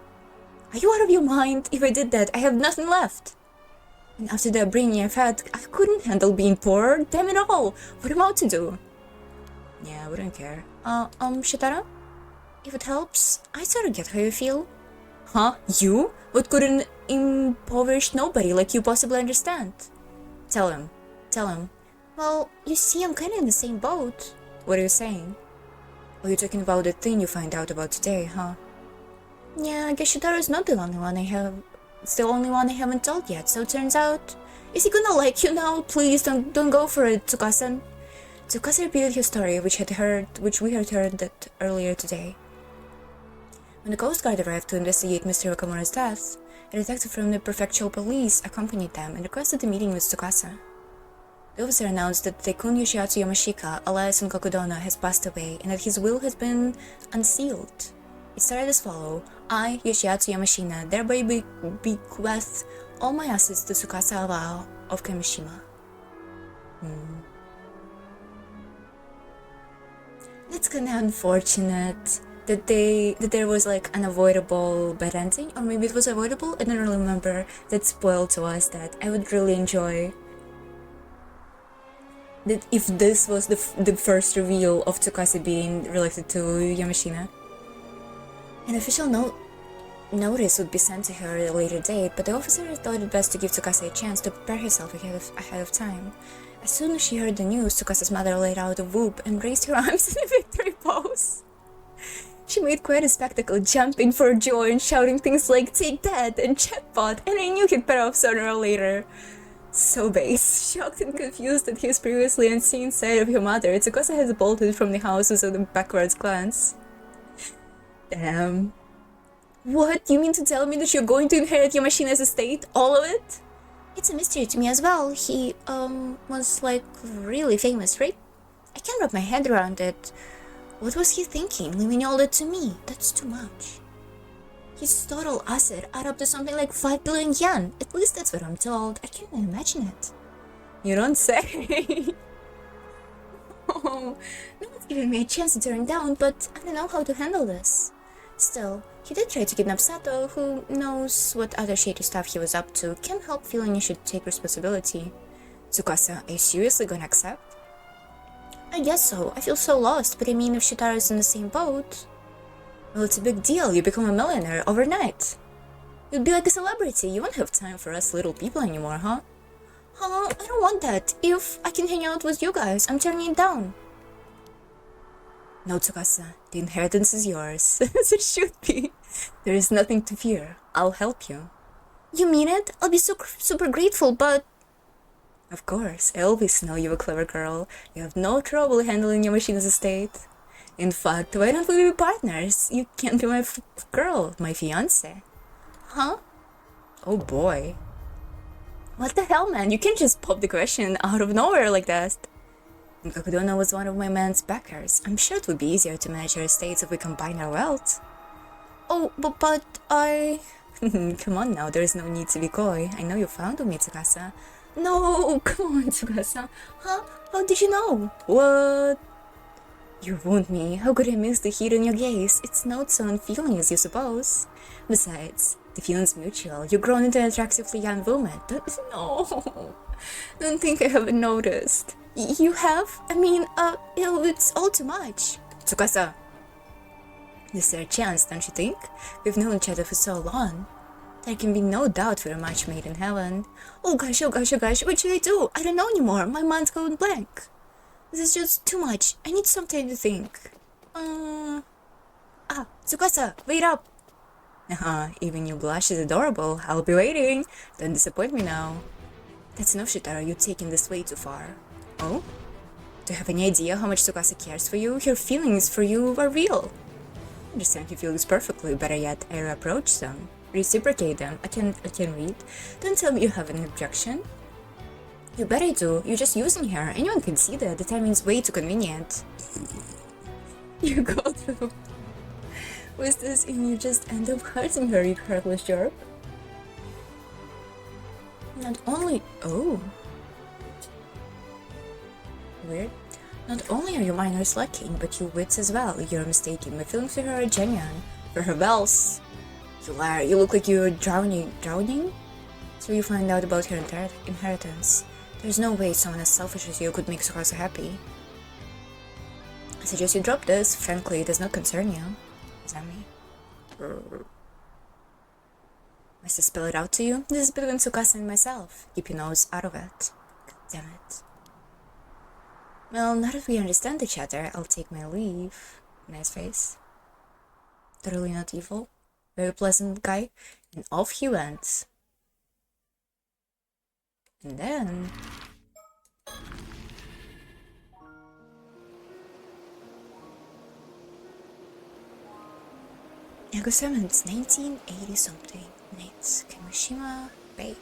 Are you out of your mind? If I did that, I have nothing left. And after the upbringing I've had, I couldn't handle being poor. Damn it all. What am I to do? Yeah, I wouldn't care. Shitaro? If it helps, I sort of get how you feel. Huh? You? What could an impoverished nobody like you possibly understand? Tell him. Well, you see, I'm kinda in the same boat. What are you saying? Oh, you're talking about the thing you find out about today, huh? Yeah, I guess Shitaro's not the only one I have. It's the only one I haven't told yet, so it turns out... Is he gonna like you now? Please, don't go for it, Tsukasa. Tsukasa repeated his story, which we had heard that earlier today. When the Coast Guard arrived to investigate Mr. Okamura's death, a detective from the prefectural police accompanied them and requested a meeting with Tsukasa. The officer announced that Taikun Yoshiatsu Yamashika, alias Sonkakudono, has passed away and that his will has been unsealed. It started as follows: I, Yoshiatsu Yamashina, thereby bequeath all my assets to Tsukasa Awa of Kamishima. That's kinda unfortunate that there was like an avoidable bad ending, or maybe it was avoidable. I don't really remember. That spoiled to us that I would really enjoy that if this was the first reveal of Tsukasa being related to Yamashina. An official notice would be sent to her at a later date, but the officer thought it best to give Tsukasa a chance to prepare herself ahead of time. As soon as she heard the news, Tsukasa's mother let out a whoop and raised her arms in a victory pose. She made quite a spectacle, jumping for joy and shouting things like "Take that" and "Jackpot," and I knew he'd pay off sooner or later. So base. Shocked and confused at his previously unseen side of her mother, Tsukasa has bolted from the house with a backwards glance. Damn. What? You mean to tell me that you're going to inherit Yamashina's estate? All of it? It's a mystery to me as well. He, was, like, really famous, right? I can't wrap my head around it. What was he thinking, leaving all that to me? That's too much. His total asset add up to something like 5 billion yen. At least that's what I'm told. I can't even imagine it. You don't say. Oh, no one's giving me a chance to turn down, but I don't know how to handle this. Still, he did try to kidnap Sato, who knows what other shady stuff he was up to. Can't help feeling you should take responsibility. Tsukasa, are you seriously gonna accept? I guess so. I feel so lost, but I mean, if Shitaro's in the same boat... Well, it's a big deal. You become a millionaire overnight. You'd be like a celebrity. You won't have time for us little people anymore, huh? I don't want that. If I can hang out with you guys, I'm turning it down. No, Tsukasa. The inheritance is yours. As it should be. There is nothing to fear. I'll help you. You mean it? I'll be super grateful, but... Of course. I always know you're a clever girl. You have no trouble handling Yamashina's estate. In fact, why don't we be partners? You can be my girl, my fiancé. Huh? Oh boy. What the hell, man? You can't just pop the question out of nowhere like that. Kakudono was one of my man's backers. I'm sure it would be easier to manage our estates if we combine our wealth. Oh, but I... Come on now, there's no need to be coy. I know you found me, Tsukasa. No, come on, Tsukasa. Huh? How did you know? What? You wound me. How could I miss the heat in your gaze? It's not its own feeling, as you suppose. Besides, the feeling's mutual. You've grown into an attractively young woman. No. Don't think I haven't noticed. You have? I mean, it's all too much. Tsukasa. Is there a chance, don't you think? We've known each other for so long. There can be no doubt we're a match made in heaven. Oh gosh, what should I do? I don't know anymore. My mind's going blank. This is just too much. I need some time to think. Tsukasa, wait up! Even your blush is adorable. I'll be waiting. Don't disappoint me now. That's enough, Shitara. You're taking this way too far. Oh? Do you have any idea how much Tsukasa cares for you? Her feelings for you are real. I understand your feelings perfectly. Better yet, I approach them. Reciprocate them. I can read. Don't tell me you have an objection. You bet I do. You're just using her. Anyone can see that. The timing's way too convenient. You go through with this and you just end up hurting her, you heartless jerk. Not only... Oh. Weird. Not only are your manners lacking, but your wits as well. You're mistaken. My feelings for her are genuine. For her bells. You liar. You look like you're drowning. Drowning? So you find out about her inheritance. There's no way someone as selfish as you could make Tsukasa happy. I suggest you drop this. Frankly, it does not concern you. Is that me? Must I spell it out to you? This is between Tsukasa and myself. Keep your nose out of it. God damn it. Well, now that we understand each other, I'll take my leave. Nice face. Totally not evil. Very pleasant guy. And off he went. And then... Yago 7, it's 1980 something. It's Kamishima Bay.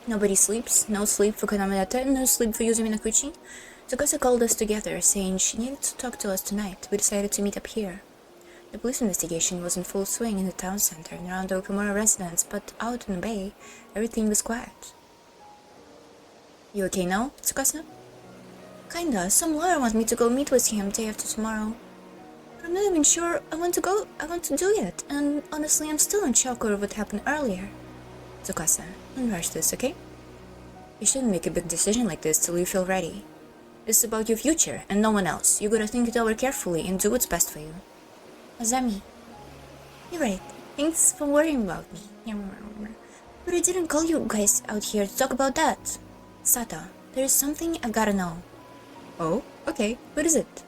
Nobody sleeps. No sleep for Kanaminata, no sleep for Yuzumi Nakuchi. Tsukasa called us together, saying she needed to talk to us tonight. We decided to meet up here. The police investigation was in full swing in the town center and around the Okamura residence, but out in the bay, everything was quiet. You okay now, Tsukasa? Kinda. Some lawyer wants me to go meet with him day after tomorrow. But I'm not even sure I want to do it, and honestly I'm still in shock over what happened earlier. Tsukasa, don't rush this, okay? You shouldn't make a big decision like this till you feel ready. This is about your future, and no one else. You gotta think it over carefully and do what's best for you. Azami. You're right. Thanks for worrying about me. But I didn't call you guys out here to talk about that. Sato, there is something I gotta know. Oh? Okay. What is it?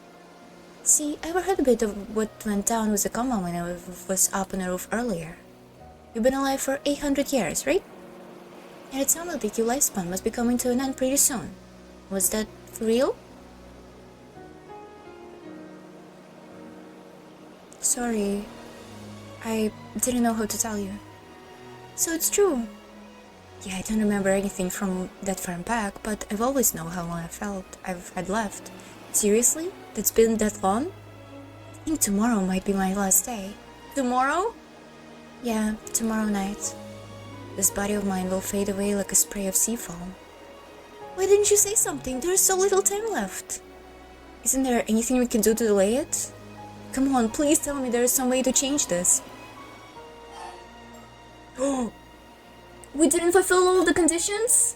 See, I overheard a bit of what went down with the Kama when I was up on the roof earlier. You've been alive for 800 years, right? And it sounded like your lifespan must be coming to an end pretty soon. Was that for real? Sorry. I didn't know how to tell you. So it's true. Yeah, I don't remember anything from that far back, but I've always known how long I've had left. Seriously? That's been that long? I think tomorrow might be my last day. Tomorrow? Yeah, tomorrow night. This body of mine will fade away like a spray of sea foam. Why didn't you say something? There is so little time left. Isn't there anything we can do to delay it? Come on, please tell me there is some way to change this. Oh! We didn't fulfill all the conditions?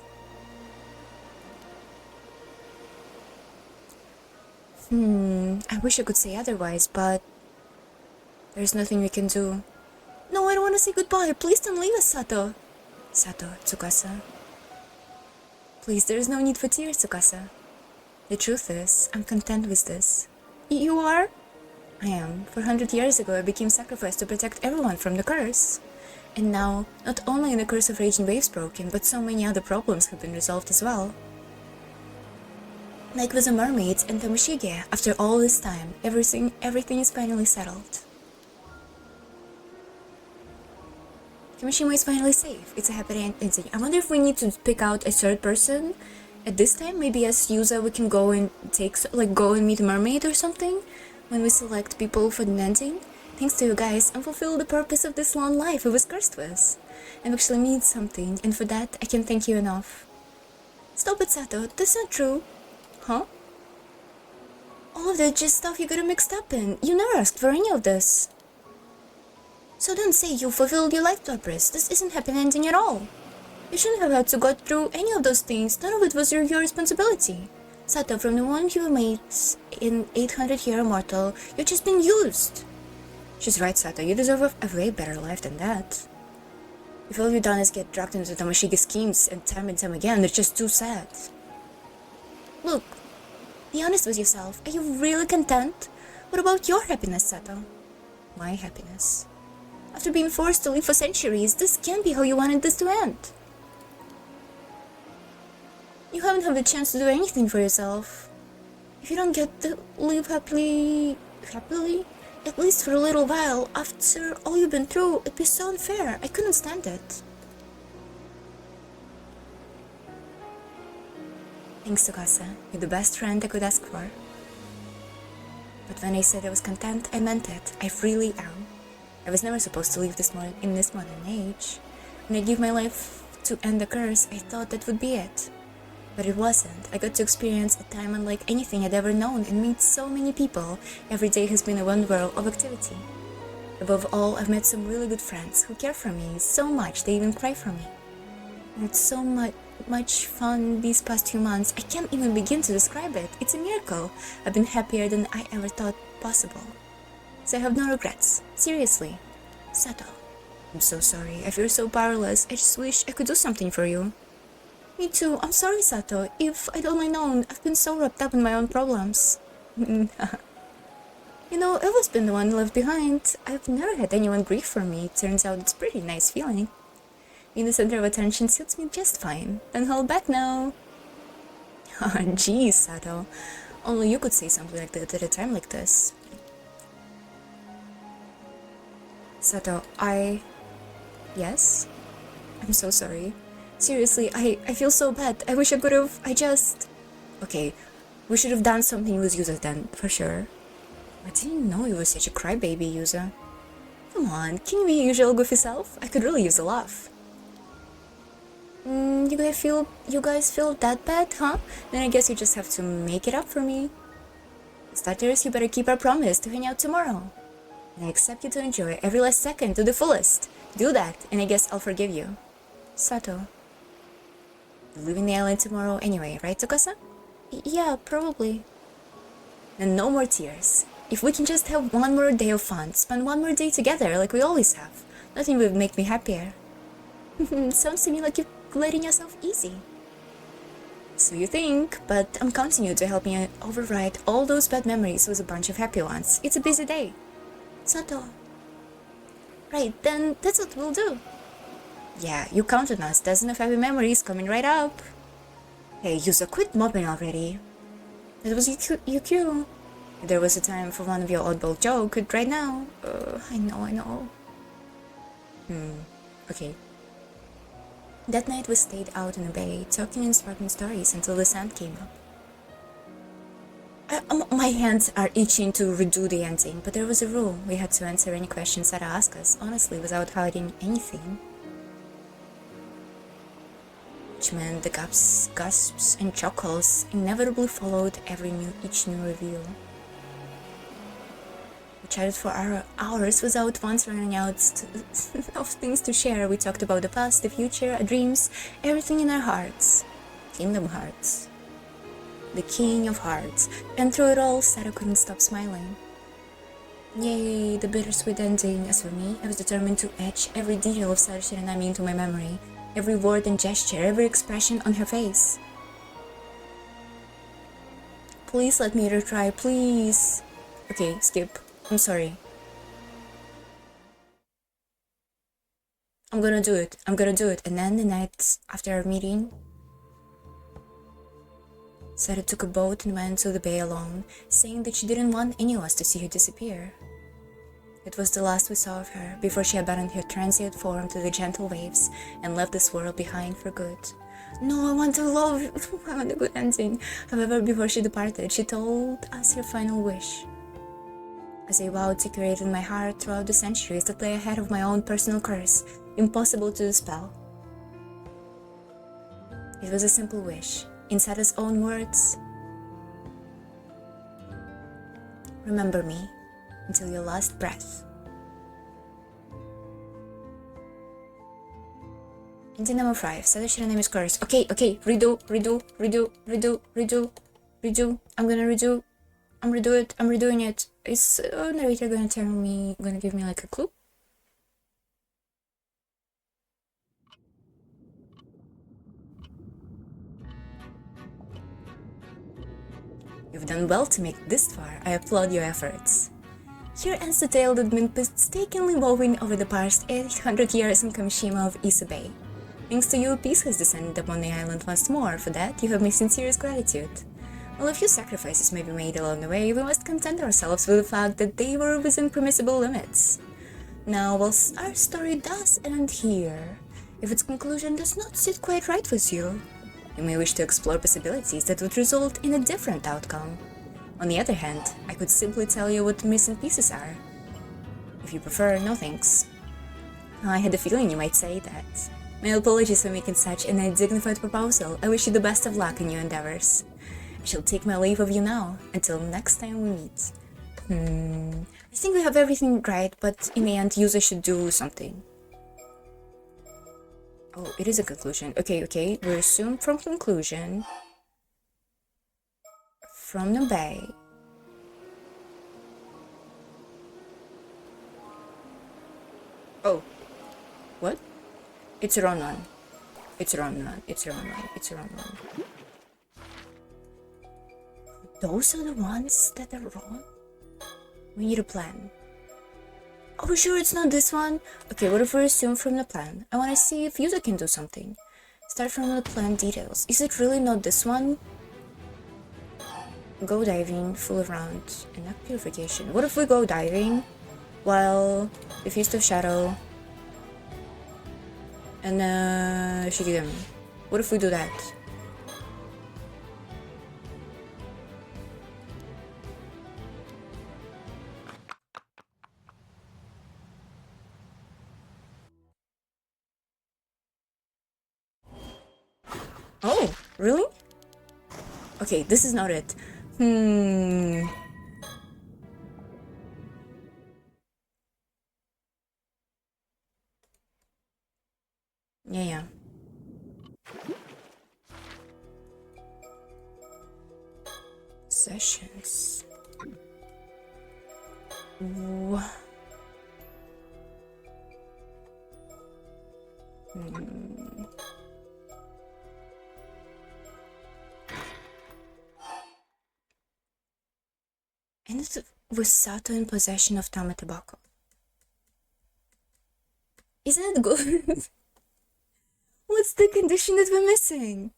I wish I could say otherwise, but there's nothing we can do. No, I don't want to say goodbye. Please don't leave us, Sato. Sato, Tsukasa. Please, there is no need for tears, Tsukasa. The truth is, I'm content with this. You are? I am. 400 years ago, I became sacrificed to protect everyone from the curse. And now, not only the curse of raging waves broken, but so many other problems have been resolved as well. Like with the mermaids and Tamashige, after all this time, everything is finally settled. Kamishima is finally safe. It's a happy ending. I wonder if we need to pick out a third person at this time. Maybe as Yuza we can go and go and meet a mermaid or something when we select people for the ending. Thanks to you guys, I fulfilled the purpose of this long life I was cursed with. I actually mean something, and for that I can't thank you enough. Stop it, Sato. That's not true. Huh? All of that just stuff you got mixed up in. You never asked for any of this. So don't say you fulfilled your life purpose. This isn't happy ending at all. You shouldn't have had to go through any of those things. None of it was your responsibility. Sato, from the one you were made in 800-year immortal, you've just been used. She's right, Sato. You deserve a way better life than that. If all you've done is get dragged into Tamashige's schemes and time again, it's just too sad. Look, Be honest with yourself. Are you really content? What about your happiness, Sato? My happiness. After being forced to live for centuries, this can't be how you wanted this to end. You haven't had the chance to do anything for yourself. If you don't get to live happily, at least for a little while, after all you've been through, it'd be so unfair. I couldn't stand it. Thanks, Tsukasa. You're the best friend I could ask for. But when I said I was content, I meant it. I really am. I was never supposed to live in this modern age. When I gave my life to end the curse, I thought that would be it. But it wasn't. I got to experience a time unlike anything I'd ever known and meet so many people. Every day has been a wonder of activity. Above all, I've met some really good friends who care for me so much they even cry for me. And it's so much fun these past few months. I can't even begin to describe it. It's a miracle. I've been happier than I ever thought possible. So I have no regrets. Seriously. Sato. I'm so sorry. I feel so powerless. I just wish I could do something for you. Me too. I'm sorry, Sato. If I'd only known, I've been so wrapped up in my own problems. You know, I've always been the one left behind. I've never had anyone grieve for me. Turns out it's a pretty nice feeling. Being the center of attention suits me just fine. Don't hold back now. Oh, geez, Sato. Only you could say something like that at a time like this. Sato, Yes? I'm so sorry. Seriously, I feel so bad. I wish I could've... Okay, we should have done something with Yuza then, for sure. I didn't know you were such a crybaby, Yuza. Come on, can you be your usual goofy self? I could really use a laugh. You guys feel that bad, huh? Then I guess you just have to make it up for me. Starters, you better keep our promise to hang out tomorrow. And I accept you to enjoy every last second to the fullest. Do that, and I guess I'll forgive you. Sato. You're leaving the island tomorrow anyway, right, Tsukasa? Yeah, probably. And no more tears. If we can just have one more day of fun, spend one more day together like we always have, nothing would make me happier. Sounds to me like you're letting yourself easy. So you think, but I'm counting you to help me override all those bad memories with a bunch of happy ones. It's a busy day. Sato. Right, then that's what we'll do. Yeah, you count on us. Dozen of happy memories coming right up. Hey, Yusa, quit mopping already. That was you. There was a time for one of your oddball joke, right now. I know. Okay. That night we stayed out in the bay, talking and sparking stories until the sun came up. My hands are itching to redo the ending, but there was a rule. We had to answer any questions that asked us, honestly, without hiding anything. Which meant the gasps and chuckles inevitably followed each new reveal. We chatted for hours without once running out of things to share. We talked about the past, the future, our dreams, everything in our hearts. Kingdom Hearts. The King of Hearts. And through it all, Sato couldn't stop smiling. Yay, the bittersweet ending. As for me, I was determined to etch every detail of Sato Shiranami into my memory. Every word and gesture, every expression on her face. Please let me retry, please. Okay, skip. I'm sorry. I'm gonna do it. And then the night after our meeting, Sato took a boat and went to the bay alone, saying that she didn't want any of us to see her disappear. It was the last we saw of her, before she abandoned her transient form to the gentle waves and left this world behind for good. No, I want a good ending. However, before she departed, she told us her final wish. As I vowed to curate in my heart throughout the centuries that lay ahead of my own personal curse, impossible to dispel. It was a simple wish. In Sato's own words, remember me until your last breath. Ending number 5. Sato Shiranami's curse. Okay, redo. I'm redoing it. Is narrator gonna give me like a clue? You've done well to make this far. I applaud your efforts. Here ends the tale that been painstakingly woven over the past 800 years in Kamishima of Issa Bay. Thanks to you, peace has descended upon the island once more. For that, you have my sincerest gratitude. While a few sacrifices may be made along the way, we must content ourselves with the fact that they were within permissible limits. Now, whilst our story does end here, if its conclusion does not sit quite right with you, you may wish to explore possibilities that would result in a different outcome. On the other hand, I could simply tell you what the missing pieces are. If you prefer, no thanks. I had a feeling you might say that. My apologies for making such an undignified proposal. I wish you the best of luck in your endeavors. I shall take my leave of you now, until next time we meet. I think we have everything right, but in the end, user should do something. Oh, it is a conclusion. Okay. We assume from conclusion. From the bay. Oh. What? It's a wrong one. It's a wrong one. It's a wrong one. It's a wrong one. Those are the ones that are wrong? We need a plan. Are we sure it's not this one? Okay, what if we assume from the plan? I want to see if user can do something. Start from the plan details. Is it really not this one? Go diving, fool around, and not purification. What if we go diving while the Feast of Shadow and Shikigami? What if we do that? Oh, really? Okay, this is not it. Yeah. Sessions. And it was Sato in possession of Tamatobako. Isn't it good? What's the condition that we're missing?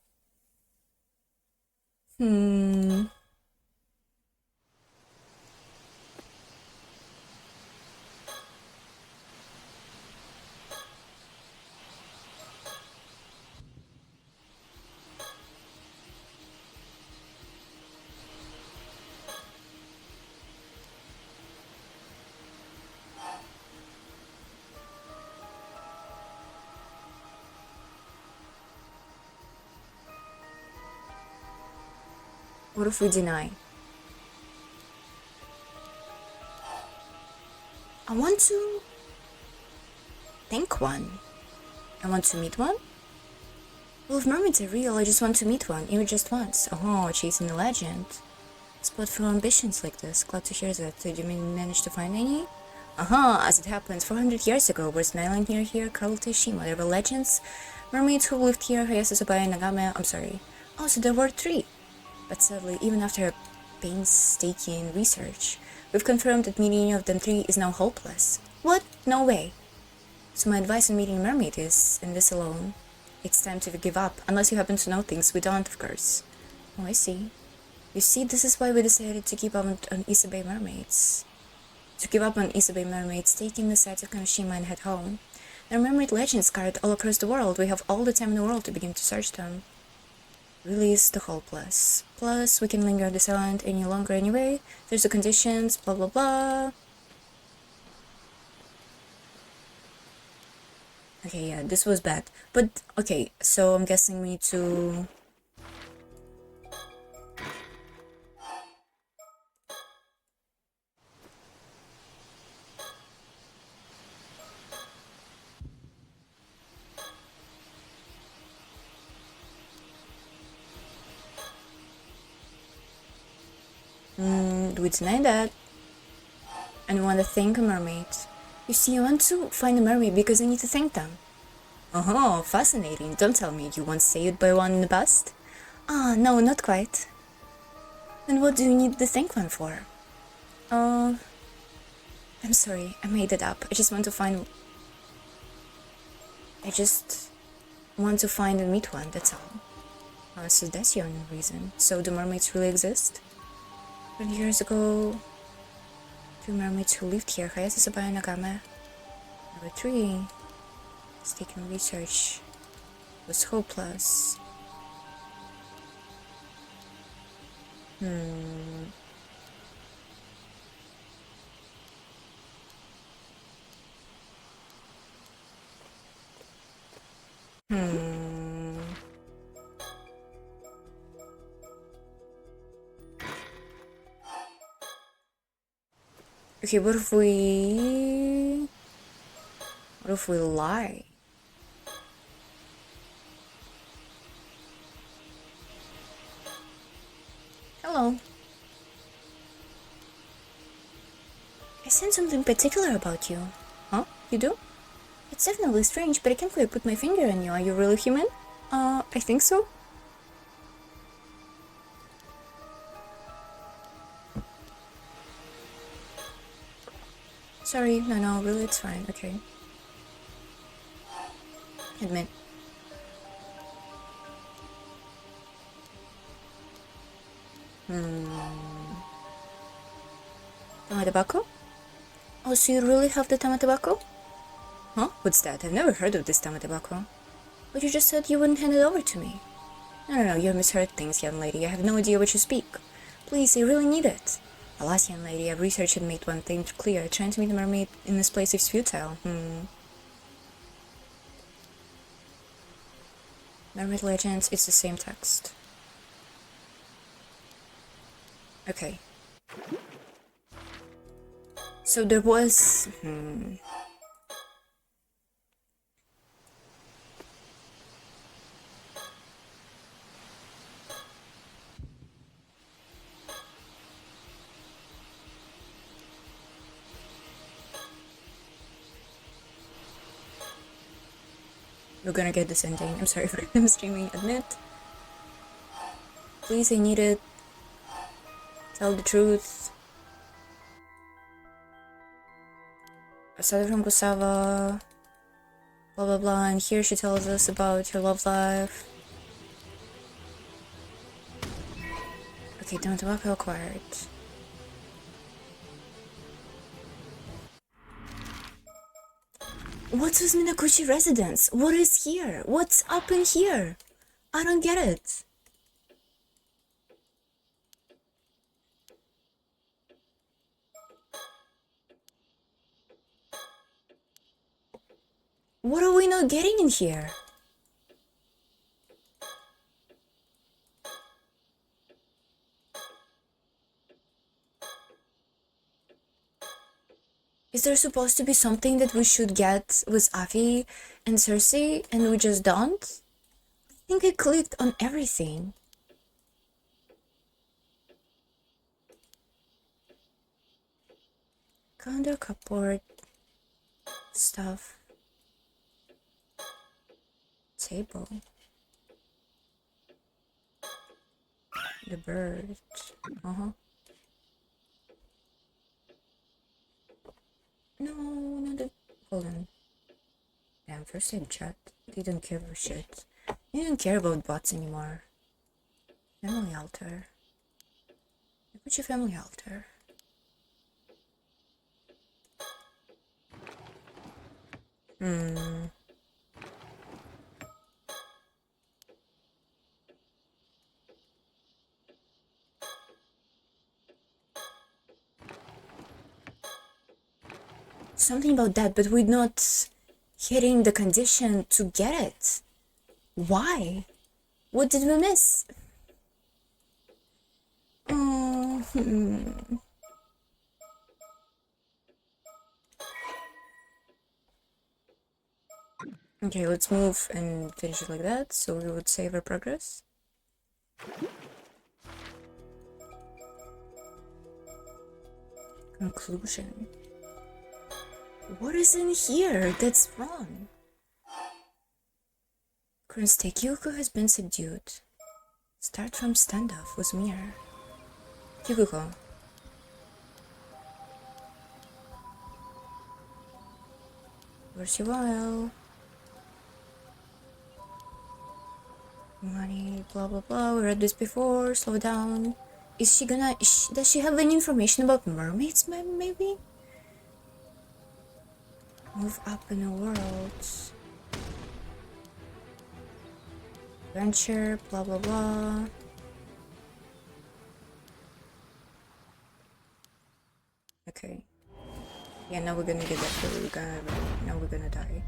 What if we deny? I want to think one. I want to meet one? Well, if mermaids are real, I just want to meet one, even just once. Oh, chasing the legend. Spot for ambitions like this. Glad to hear that. Did you manage to find any? As it happens, 400 years ago, was an island near here called Teshima. There were legends. Mermaids who lived here, Hayasusubaya and Nagame. I'm sorry. Oh, so there were 3. But sadly, even after a painstaking research, we've confirmed that meeting any of them 3 is now hopeless. What? No way. So my advice on meeting a mermaid is, in this alone, it's time to give up, unless you happen to know things we don't, of course. Oh, I see. You see, this is why we decided to give up on Issa Bay mermaids. To give up on Issa Bay mermaids, taking the sides of Kamishima and head home. There are mermaid legends scattered all across the world. We have all the time in the world to begin to search them. Release the hopeless. Plus, we can linger on this island any longer anyway. There's the conditions, blah blah blah. Okay, yeah, this was bad. But, okay, so I'm guessing we need to... do we deny that? And we want to thank a mermaid. You see, I want to find a mermaid because I need to thank them. Oh, fascinating. Don't tell me you once saved by one in the past? Ah, no, not quite. The And what do you need the thank one for? I'm sorry, I made it up. I just want to find and meet one, that's all. Oh, so that's your only reason. So do mermaids really exist? 20 years ago, 2 mermaids who lived here, Hayase Sabaya Nagame. Number 3, taking research was hopeless. Okay, what if we lie? Hello. I sense something particular about you. Huh? You do? It's definitely strange, but I can't quite put my finger on you. Are you really human? I think so. Sorry, no, really, it's fine, okay. Admit. Tamatobacco? Oh, so you really have the tamatobacco? Huh? What's that? I've never heard of this tamatobacco. But you just said you wouldn't hand it over to me. No, you have misheard things, young lady. I have no idea what you speak. Please, I really need it. Alas, young lady, I've researched and made one thing clear. Trying to meet a mermaid in this place is futile. Mermaid legends, it's the same text. Okay. So there was... We're gonna get this ending. I'm sorry for him streaming, admit. Please, I need it. Tell the truth. Aside from Kusawa, blah blah blah, and here she tells us about her love life. Okay, Tamatobacco acquired. What's with Minakuchi residence? What is here? What's up in here? I don't get it. What are we not getting in here? Is there supposed to be something that we should get with Avi and Cersei and we just don't? I think I clicked on everything. Calendar, cupboard, stuff, table, the bird, No, not the... Hold on. Damn, first aid chat. They don't care for shit. They don't care about bots anymore. Family altar. What's your family altar? Something about that, but we're not hitting the condition to get it. Why? What did we miss? Okay, let's move and finish it like that, so we would save our progress. Conclusion. What is in here that's wrong? Prince Takyoko has been subdued. Start from standoff with mirror. Kikuko. Where's your while? Money, blah blah blah. We read this before. Slow down. Is she gonna? Does she have any information about mermaids? Maybe. Move up in the world. Adventure. Blah blah blah. Okay. Yeah, now we're gonna get that. Now we're gonna die.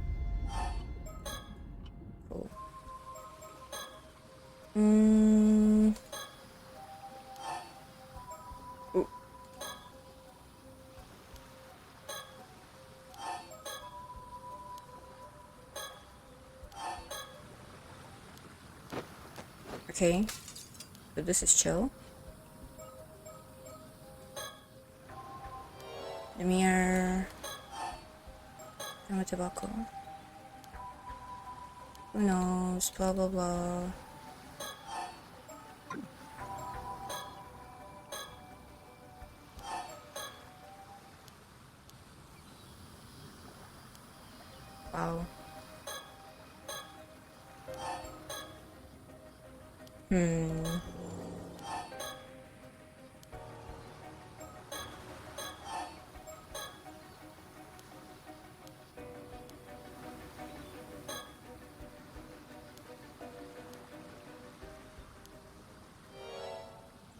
Cool. Ooh. Okay. But this is chill. The mirror. Tobacco. Who knows? Blah blah blah. Wow.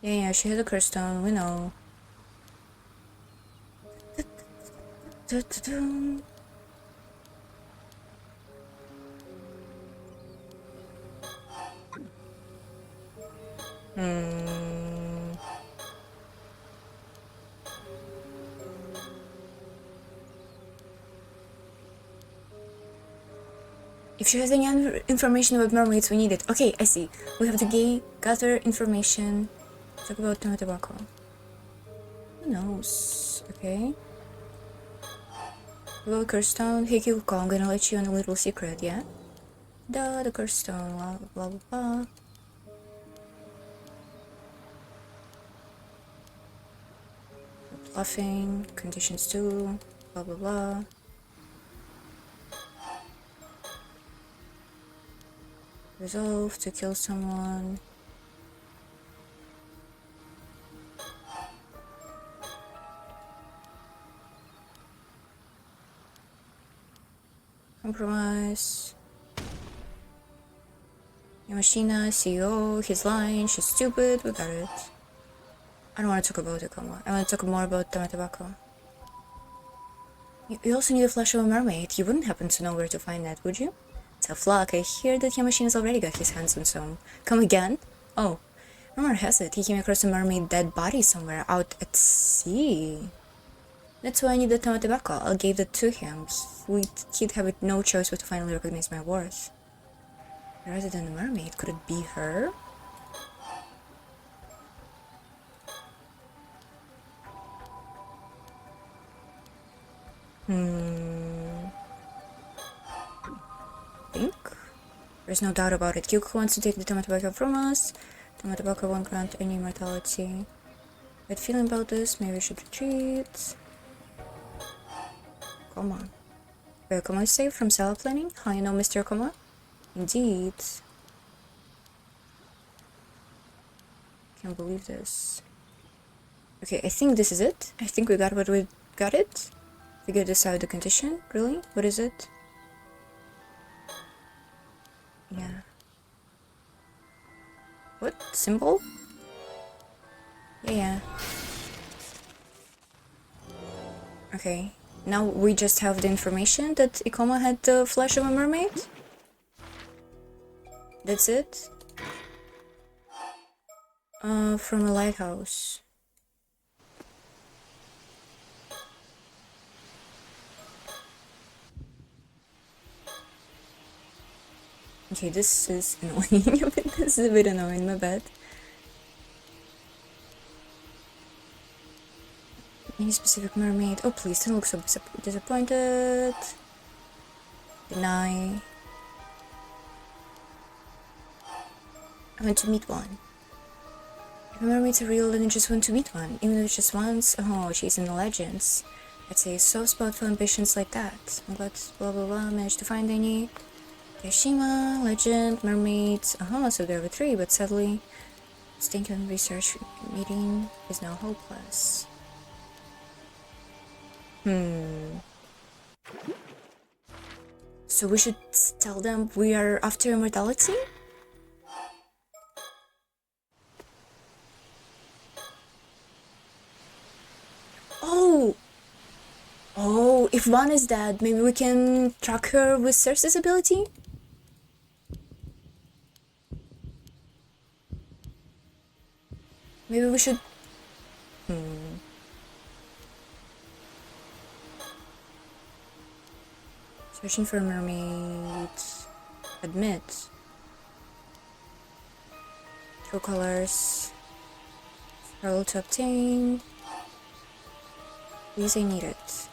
Yeah, she has a curse stone, we know. If she has any information about mermaids, we need it. Okay, I see. We have to gather information. Talk about tobacco. Who knows? Okay. Well, curse stone. Hey, Kikuko, I'm gonna let you in a little secret, yeah? The curse stone. Blah blah blah blah. Bluffing. Conditions too. Blah blah blah. Resolve to kill someone. Compromise. Yamashina, CEO, he's lying, she's stupid, we got it. I don't want to talk about it, Koma. I want to talk more about tobacco. You also need a flash of a mermaid. You wouldn't happen to know where to find that, would you? Tough luck, I hear that Yamashina's already got his hands on some. Come again? Oh, rumor has it, he came across a mermaid dead body somewhere out at sea. That's why I need the tobacco. I'll give that to him. He'd have no choice but to finally recognize my worth. Rather than a mermaid, could it be her? Think? There's no doubt about it. Kyuko wants to take the tobacco from us. Tobacco won't grant any immortality. Bad feeling about this, maybe we should retreat. Koma. Where Koma is safe from salad planning? How you know, Mr. Koma? Indeed. Can't believe this. Okay, I think this is it. I think we got what we got it. Figure this out, the condition. Really? What is it? Yeah. What? Symbol? Yeah. Okay. Now we just have the information that Ikoma had the flesh of a mermaid? That's it? From a lighthouse. Okay, this is annoying. This is a bit annoying, my bad. Any specific mermaid? Oh, please, don't look so disappointed. Deny. I want to meet one. If mermaids are real, then I just want to meet one. Even if it's just once, oh, she's in the legends. I'd say soft spot for ambitions like that. I'm glad blah blah blah managed to find any. Kashima, legend, mermaids, so there were 3, but sadly, stinking research meeting is now hopeless. So we should tell them we are after immortality? Oh! Oh, if one is dead, maybe we can track her with Cersei's ability? Maybe we should... Searching for mermaids. Admit. True colors. Scroll to obtain. Please, I need it.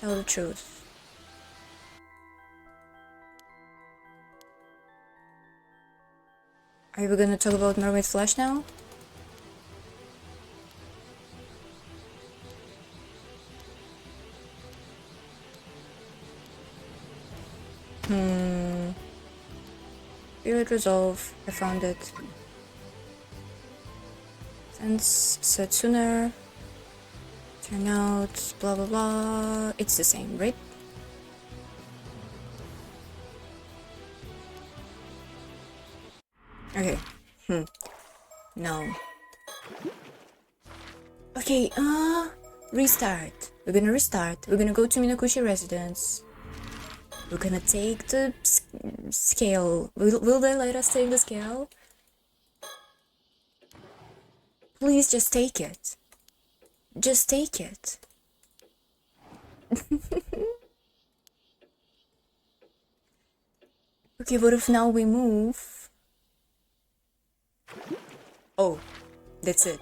Tell the truth. Are we gonna talk about mermaid flesh now? Spirit resolve. I found it. Sense said sooner. Turn out. Blah blah blah. It's the same, right? Okay. No. Okay, restart. We're gonna restart. We're gonna go to Minakuchi residence. We're gonna take the scale. Will they let us take the scale? Please just take it. Just take it. Okay, what if now we move? Oh, that's it.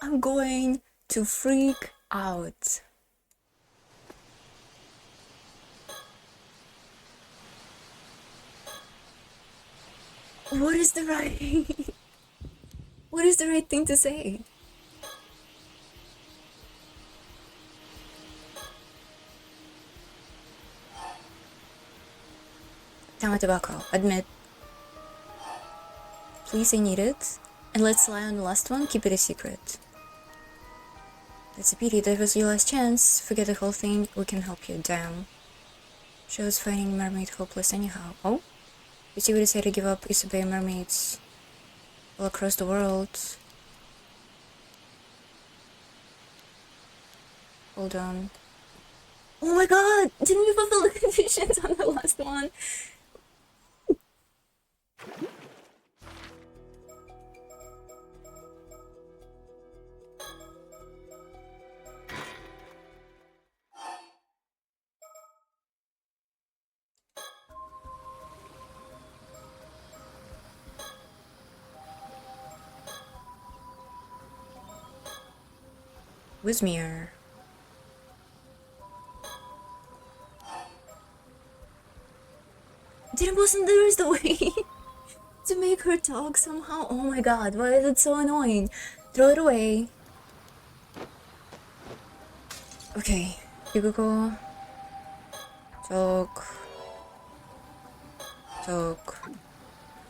I'm going to freak out. What is the right... What is the right thing to say? Tamatabako, admit. Please, I need it. And let's lie on the last one, keep it a secret. That's a pity, that was your last chance. Forget the whole thing, we can help you, damn. Shows finding mermaid hopeless anyhow. Oh? You see, we decided to give up Isabey mermaids all across the world. Hold on. Oh my god! Didn't we fulfill the conditions on the last one? Wismere. Wasn't there the way to make her talk somehow? Oh my god, why is it so annoying? Throw it away. Okay, Yugo. Talk.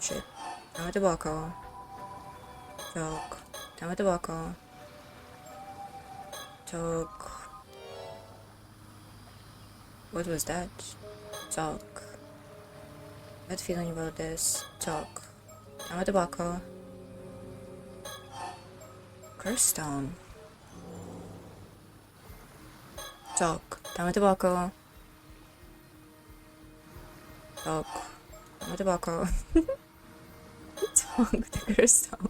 Shit. Tamatobako. Talk. Tamatobako. Talk. What was that? Talk. Bad feeling about this. Talk. Tamatobako. Curse stone. Talk. Tamatobako. Talk. Tamatobako. Talk. The curse stone.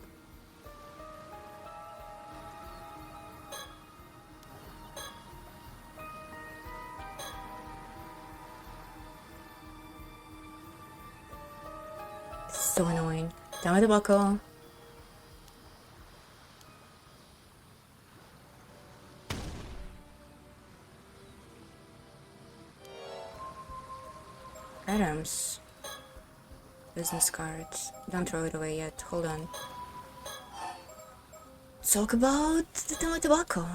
So annoying. Tamatobako. items. Business cards. Don't throw it away yet. Hold on. Let's talk about the tobacco.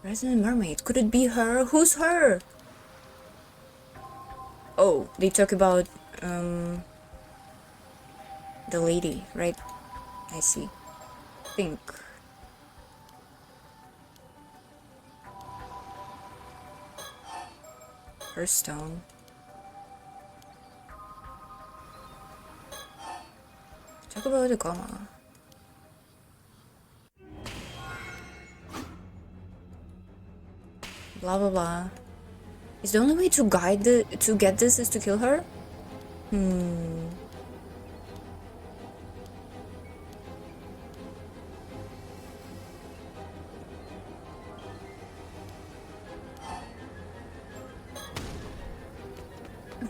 Resident mermaid. Could it be her? Who's her? Oh, they talk about the lady, right? I see. Pink. Her stone. Talk about the coma. Blah blah blah. Is the only way to get this is to kill her?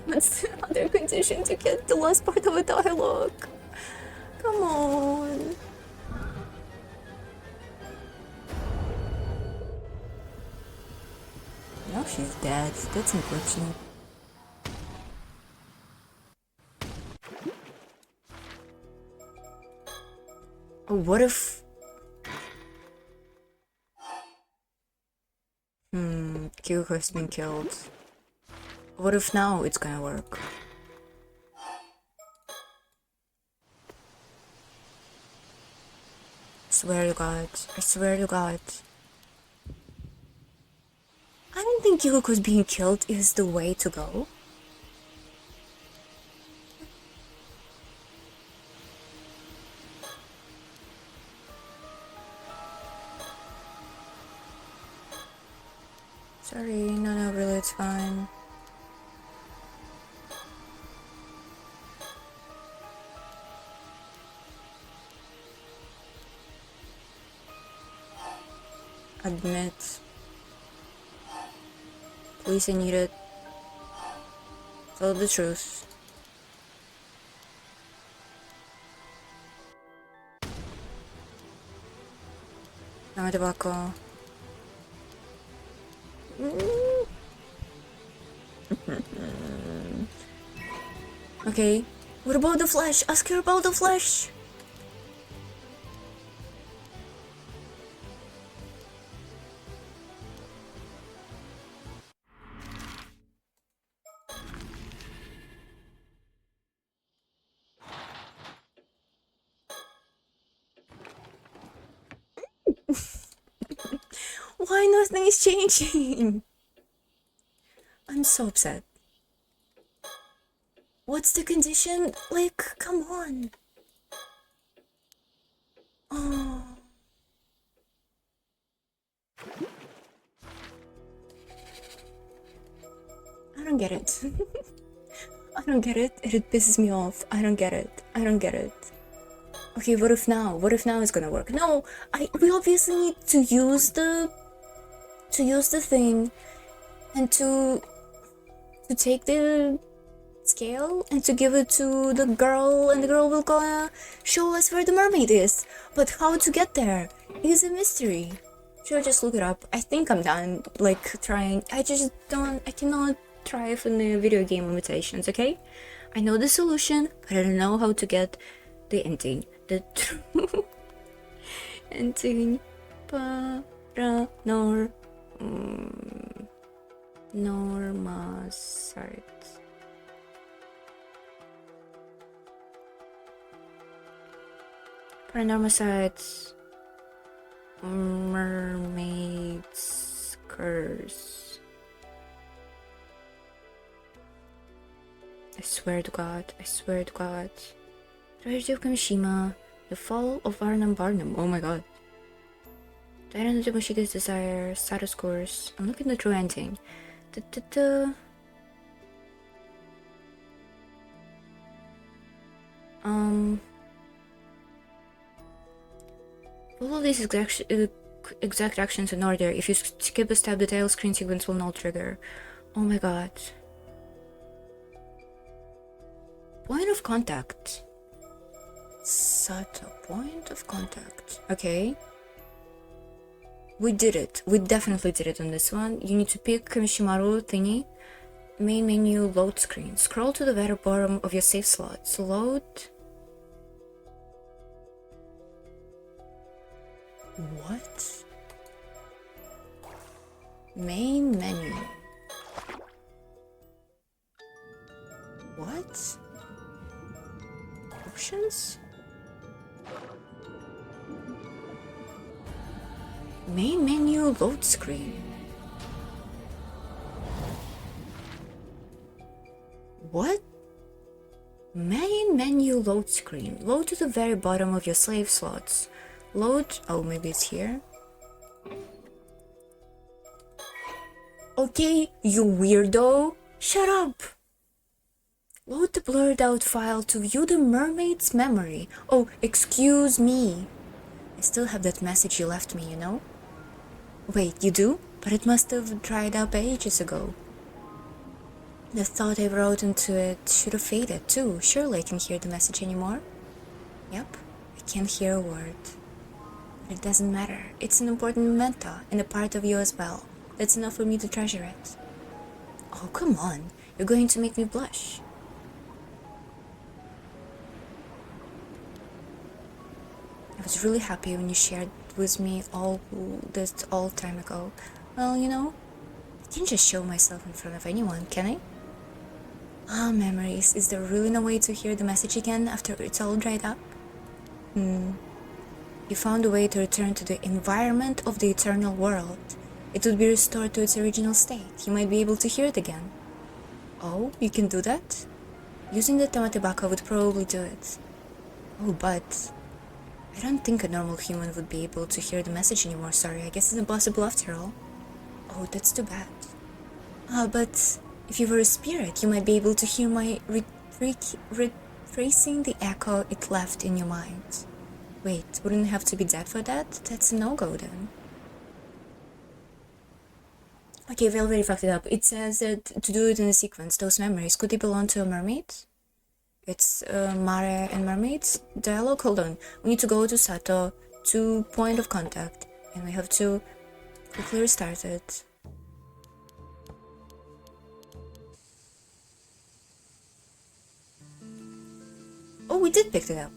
What's the other condition to get the last part of a dialogue? Come on. Now she's dead. That's unfortunate. Oh, what if... Kyoko has been killed. What if now it's gonna work? I swear to God. I swear to God. I don't think Kyuko's being killed is the way to go. Sorry, no, really, it's fine. Admit. Please, I need it. Tell the truth. Dame tobacco. Okay. What about the flesh? Ask her about the flesh. Why nothing is changing? I'm so upset. What's the condition? Like, come on. Oh. I don't get it. I don't get it. It pisses me off. I don't get it. I don't get it. Okay, what if now? What if now it's gonna work? No, we obviously need to use the thing and to take the scale and to give it to the girl, and the girl will gonna show us where the mermaid is. But how to get there is a mystery. Should I just look it up? I think I'm done, like, trying. I cannot thrive in the video game limitations, okay? I know the solution, but I don't know how to get the ending. The true ending. Paranormasight. Paranormasight. Mermaid's curse. I swear to God. I swear to God. Tragedy of Kamishima. The fall of Arnhem Barnum. Oh my God. Titan of Tomoshika's desire. Status course. I'm looking at the true ending. Follow these exact actions in order. If you skip a step, the title screen sequence will not trigger. Oh my God. Point of contact. Such a point of contact. Okay. We did it. We definitely did it on this one. You need to pick Mishimaru thingy. Main menu load screen. Scroll to the very bottom of your save slots. Load. What? Main menu. What? Options? Main menu load screen. What? Main menu load screen. Load to the very bottom of your slave slots. Load. Oh, maybe it's here. Okay, you weirdo. Shut up. Load the blurred out file to view the mermaid's memory. Oh, excuse me. I still have that message you left me, you know? Wait, you do? But it must have dried up ages ago. The thought I wrote into it should have faded too. Surely I can hear the message anymore. Yep, I can't hear a word. But it doesn't matter. It's an important memento and a part of you as well. That's enough for me to treasure it. Oh, come on. You're going to make me blush. I was really happy when you shared with me all time ago. Well, you know, I can't just show myself in front of anyone, can I? Ah, memories. Is there really no way to hear the message again after it's all dried up? You found a way to return to the environment of the eternal world. It would be restored to its original state. You might be able to hear it again. Oh, you can do that? Using the Tamatebaka would probably do it. Oh, but I don't think a normal human would be able to hear the message anymore. Sorry, I guess it's impossible after all. Oh, that's too bad. But if you were a spirit, you might be able to hear my retracing the echo it left in your mind. Wait, wouldn't have to be dead for that? That's a no-go then. Okay, we already fucked it up. It says that to do it in a sequence, those memories, could they belong to a mermaid? It's Mare and mermaids. Dialogue, hold on. We need to go to Sato, to point of contact, and we have to quickly restart it. Oh, we did pick it up.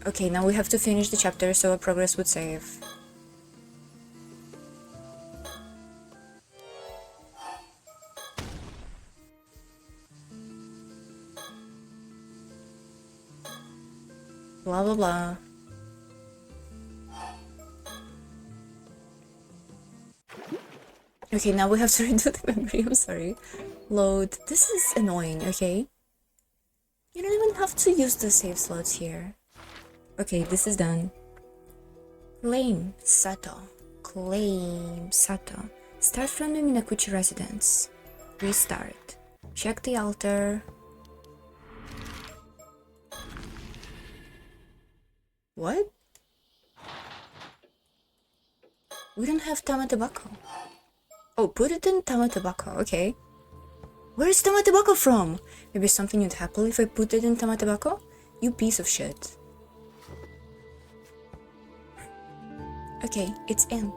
Okay, now we have to finish the chapter so our progress would save. Blah blah blah. Okay, now we have to redo the memory, I'm sorry. Load. This is annoying, okay? You don't even have to use the save slots here. Okay, this is done. Claim Sato. Claim Sato. Start from the Minakuchi residence. Restart. Check the altar. What? We don't have Tamatebako. Oh, put it in Tamatebako, okay. Where's Tamatebako from? Maybe something would happen if I put it in Tamatebako? You piece of shit. Okay, it's in.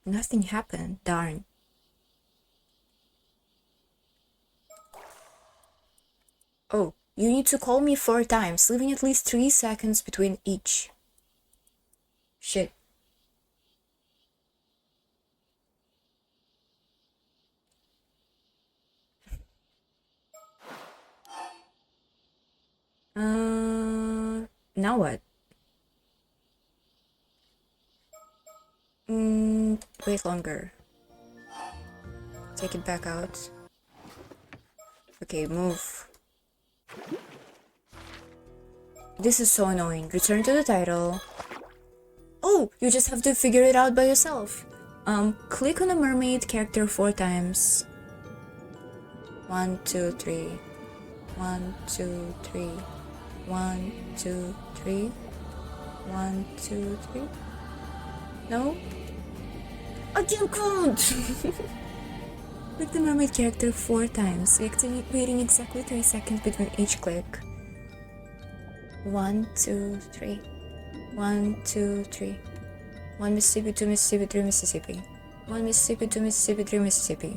Nothing happened, darn. Oh, you need to call me 4 times, leaving at least 3 seconds between each. Shit. Now what? Wait longer. Take it back out. Okay, move. This is so annoying. Return to the title. Oh, you just have to figure it out by yourself. Click on the mermaid character 4 times. 1, 2, 3. 1, 2, 3. 1, 2, 3. 1, 2, 3. No? I can't count! Click the mermaid character 4 times, waiting exactly 3 seconds between each click. 1, 2, 3. 1, 2, 3. 1 Mississippi, 2 Mississippi, 3 Mississippi. 1 Mississippi, 2 Mississippi, 3 Mississippi.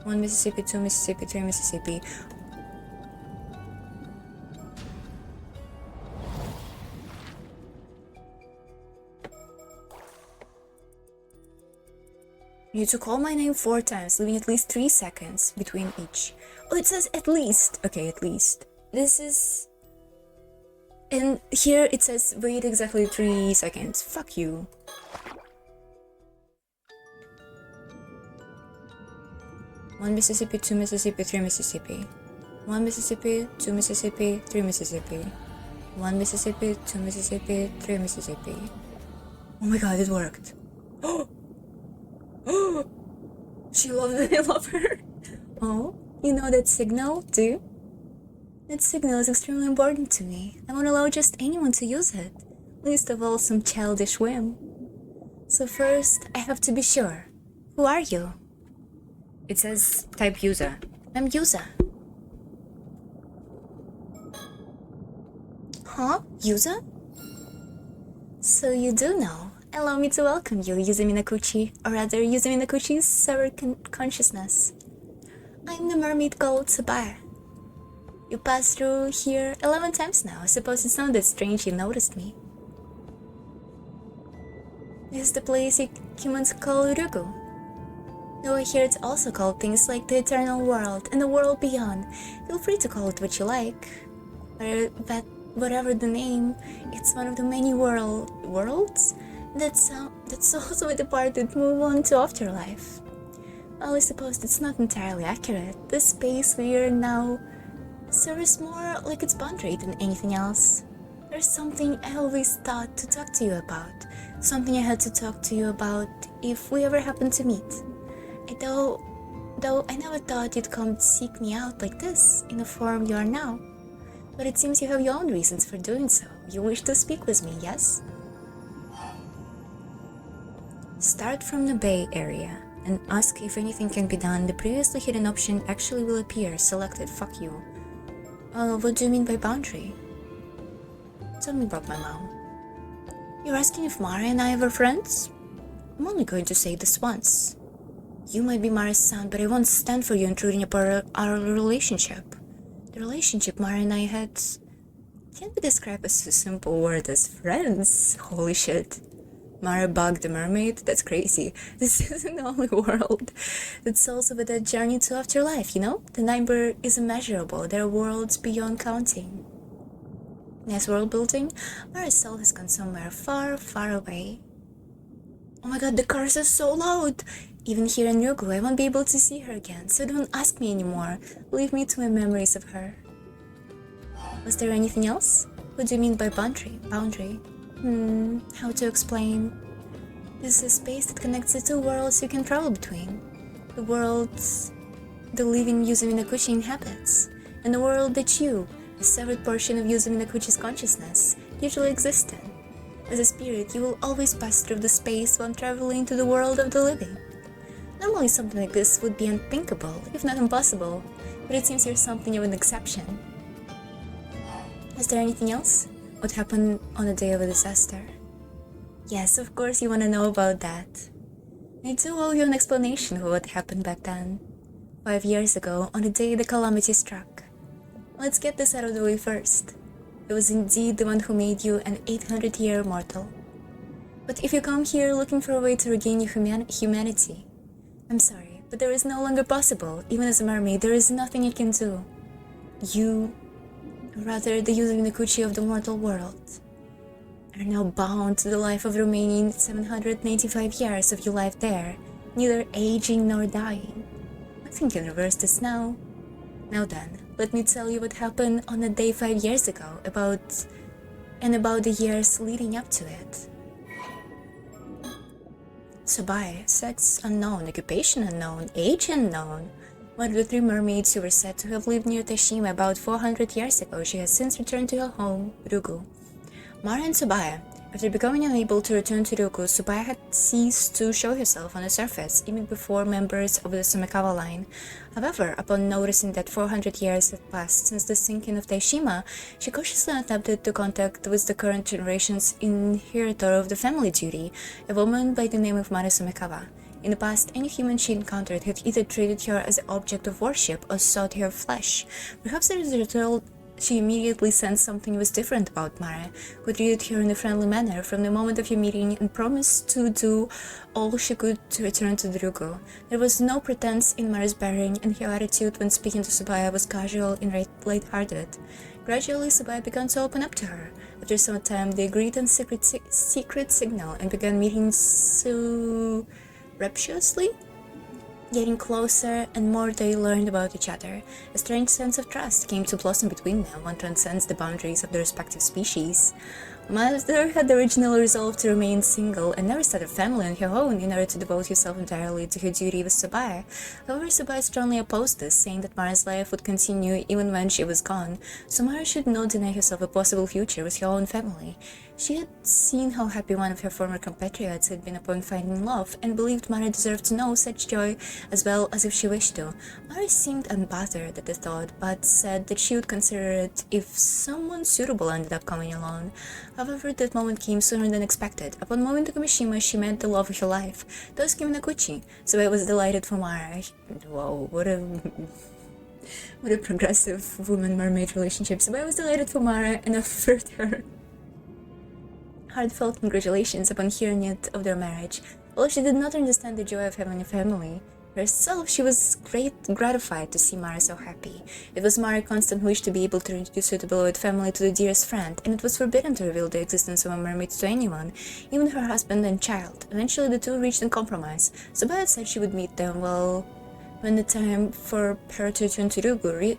1 Mississippi, 2 Mississippi, 3 Mississippi. You to call my name 4 times, leaving at least 3 seconds between each. Oh, it says at least. Okay, at least. This is... And here it says wait exactly 3 seconds. Fuck you. One Mississippi, 2 Mississippi, 3 Mississippi. 1 Mississippi, 2 Mississippi, 3 Mississippi. 1 Mississippi, 2 Mississippi, 3 Mississippi. Oh my god, it worked. Oh! She loved it, I love her. Oh, you know that signal, too? That signal is extremely important to me. I won't allow just anyone to use it. Least of all some childish whim. So first, I have to be sure. Who are you? It says type user. I'm user. Huh? User? So you do know. Allow me to welcome you, Yuzu Minakuchi, or rather Yuzu Minakuchi's severed consciousness. I'm the mermaid called Tsubaya. You passed through here 11 times now. I suppose it's not that strange you noticed me. This is the place humans call Urugu. Though I hear it's also called things like the eternal world and the world beyond. Feel free to call it what you like. But whatever the name, it's one of the many worlds that's also a departed move on to afterlife. Well, I suppose it's not entirely accurate. This space we are now serves more like its boundary than anything else. There's something I always thought to talk to you about. Something I had to talk to you about if we ever happened to meet. Though I never thought you'd come seek me out like this, in the form you are now. But it seems you have your own reasons for doing so. You wish to speak with me, yes? Start from the Bay Area and ask if anything can be done. The previously hidden option actually will appear. Selected. Fuck you. What do you mean by boundary? Tell me about my mom. You're asking if Mara and I were friends? I'm only going to say this once. You might be Mara's son, but I won't stand for you intruding upon our relationship. The relationship Mara and I had can't be described as a simple word as friends. Holy shit. Mara bugged the mermaid? That's crazy. This isn't the only world. That's also with that journey to afterlife, you know? The number is immeasurable. There are worlds beyond counting. Nice world building? Mara's soul has gone somewhere far, far away. Oh my god, the cars are so loud! Even here in Ryugu, I won't be able to see her again, so don't ask me anymore. Leave me to my memories of her. Was there anything else? What do you mean by boundary? How to explain? This is a space that connects the two worlds you can travel between. The worlds the living Yuzu Minakuchi inhabits, and the world that you, a severed portion of Yuzu Minakuchi's consciousness, usually exist in. As a spirit, you will always pass through the space while traveling to the world of the living. Normally something like this would be unthinkable, if not impossible, but it seems you're something of an exception. Is there anything else? What happened on the day of a disaster? Yes, of course you want to know about that. I do owe you an explanation of what happened back then. 5 years ago, on the day the calamity struck. Let's get this out of the way first. It was indeed the one who made you an 800-year mortal. But if you come here looking for a way to regain your humanity, I'm sorry, but there is no longer possible. Even as a mermaid, there is nothing you can do. You, rather the Yuzu Minakuchi of the mortal world, are now bound to the life of the remaining 795 years of your life there, neither aging nor dying. Nothing can reverse this now. Now then, let me tell you what happened on the day 5 years ago, about the years leading up to it. Tsubaya, sex unknown, occupation unknown, age unknown. One of the 3 mermaids who were said to have lived near Tashima about 400 years ago, she has since returned to her home, Ryugu. Mara and Tsubaya, After becoming unable to return to Ryukyu, Tsubaya had ceased to show herself on the surface, even before members of the Sumikawa line. However, upon noticing that 400 years had passed since the sinking of Taishima, she cautiously attempted to contact with the current generation's inheritor of the family duty, a woman by the name of Mare Sumikawa. In the past, any human she encountered had either treated her as an object of worship or sought her flesh. Perhaps as a result, she immediately sensed something was different about Mare, who treated her in a friendly manner from the moment of your meeting and promised to do all she could to return to the Ryukyu. There was no pretense in Mare's bearing, and her attitude when speaking to Tsubaya was casual and light-hearted. Gradually, Tsubaya began to open up to her. After some time, they agreed on secret signal and began meeting surreptitiously. Getting closer and more they learned about each other. A strange sense of trust came to blossom between them, one transcends the boundaries of the respective species. Mother had originally resolved to remain single and never start a family on her own in order to devote herself entirely to her duty with Tsubaya. However, Tsubaya strongly opposed this, saying that Mara's life would continue even when she was gone, so Mara should not deny herself a possible future with her own family. She had seen how happy one of her former compatriots had been upon finding love, and believed Mara deserved to know such joy as well as if she wished to. Mara seemed unbothered at the thought, but said that she would consider it if someone suitable ended up coming along. However, that moment came sooner than expected. Upon moving to Kamishima, she met the love of her life, Tosuke Minakuchi. Tsubaya was delighted for Mara. Whoa, what a progressive woman-mermaid relationship. Tsubaya was delighted for Mara and offered her heartfelt congratulations upon hearing it of their marriage. Although she did not understand the joy of having a family herself, she was gratified to see Mara so happy. It was Mara's constant wish to be able to introduce her beloved family to the dearest friend, and it was forbidden to reveal the existence of a mermaid to anyone, even her husband and child. Eventually, the two reached a compromise. Tsubaya said she would meet them when the time for her to return to Ryukyu,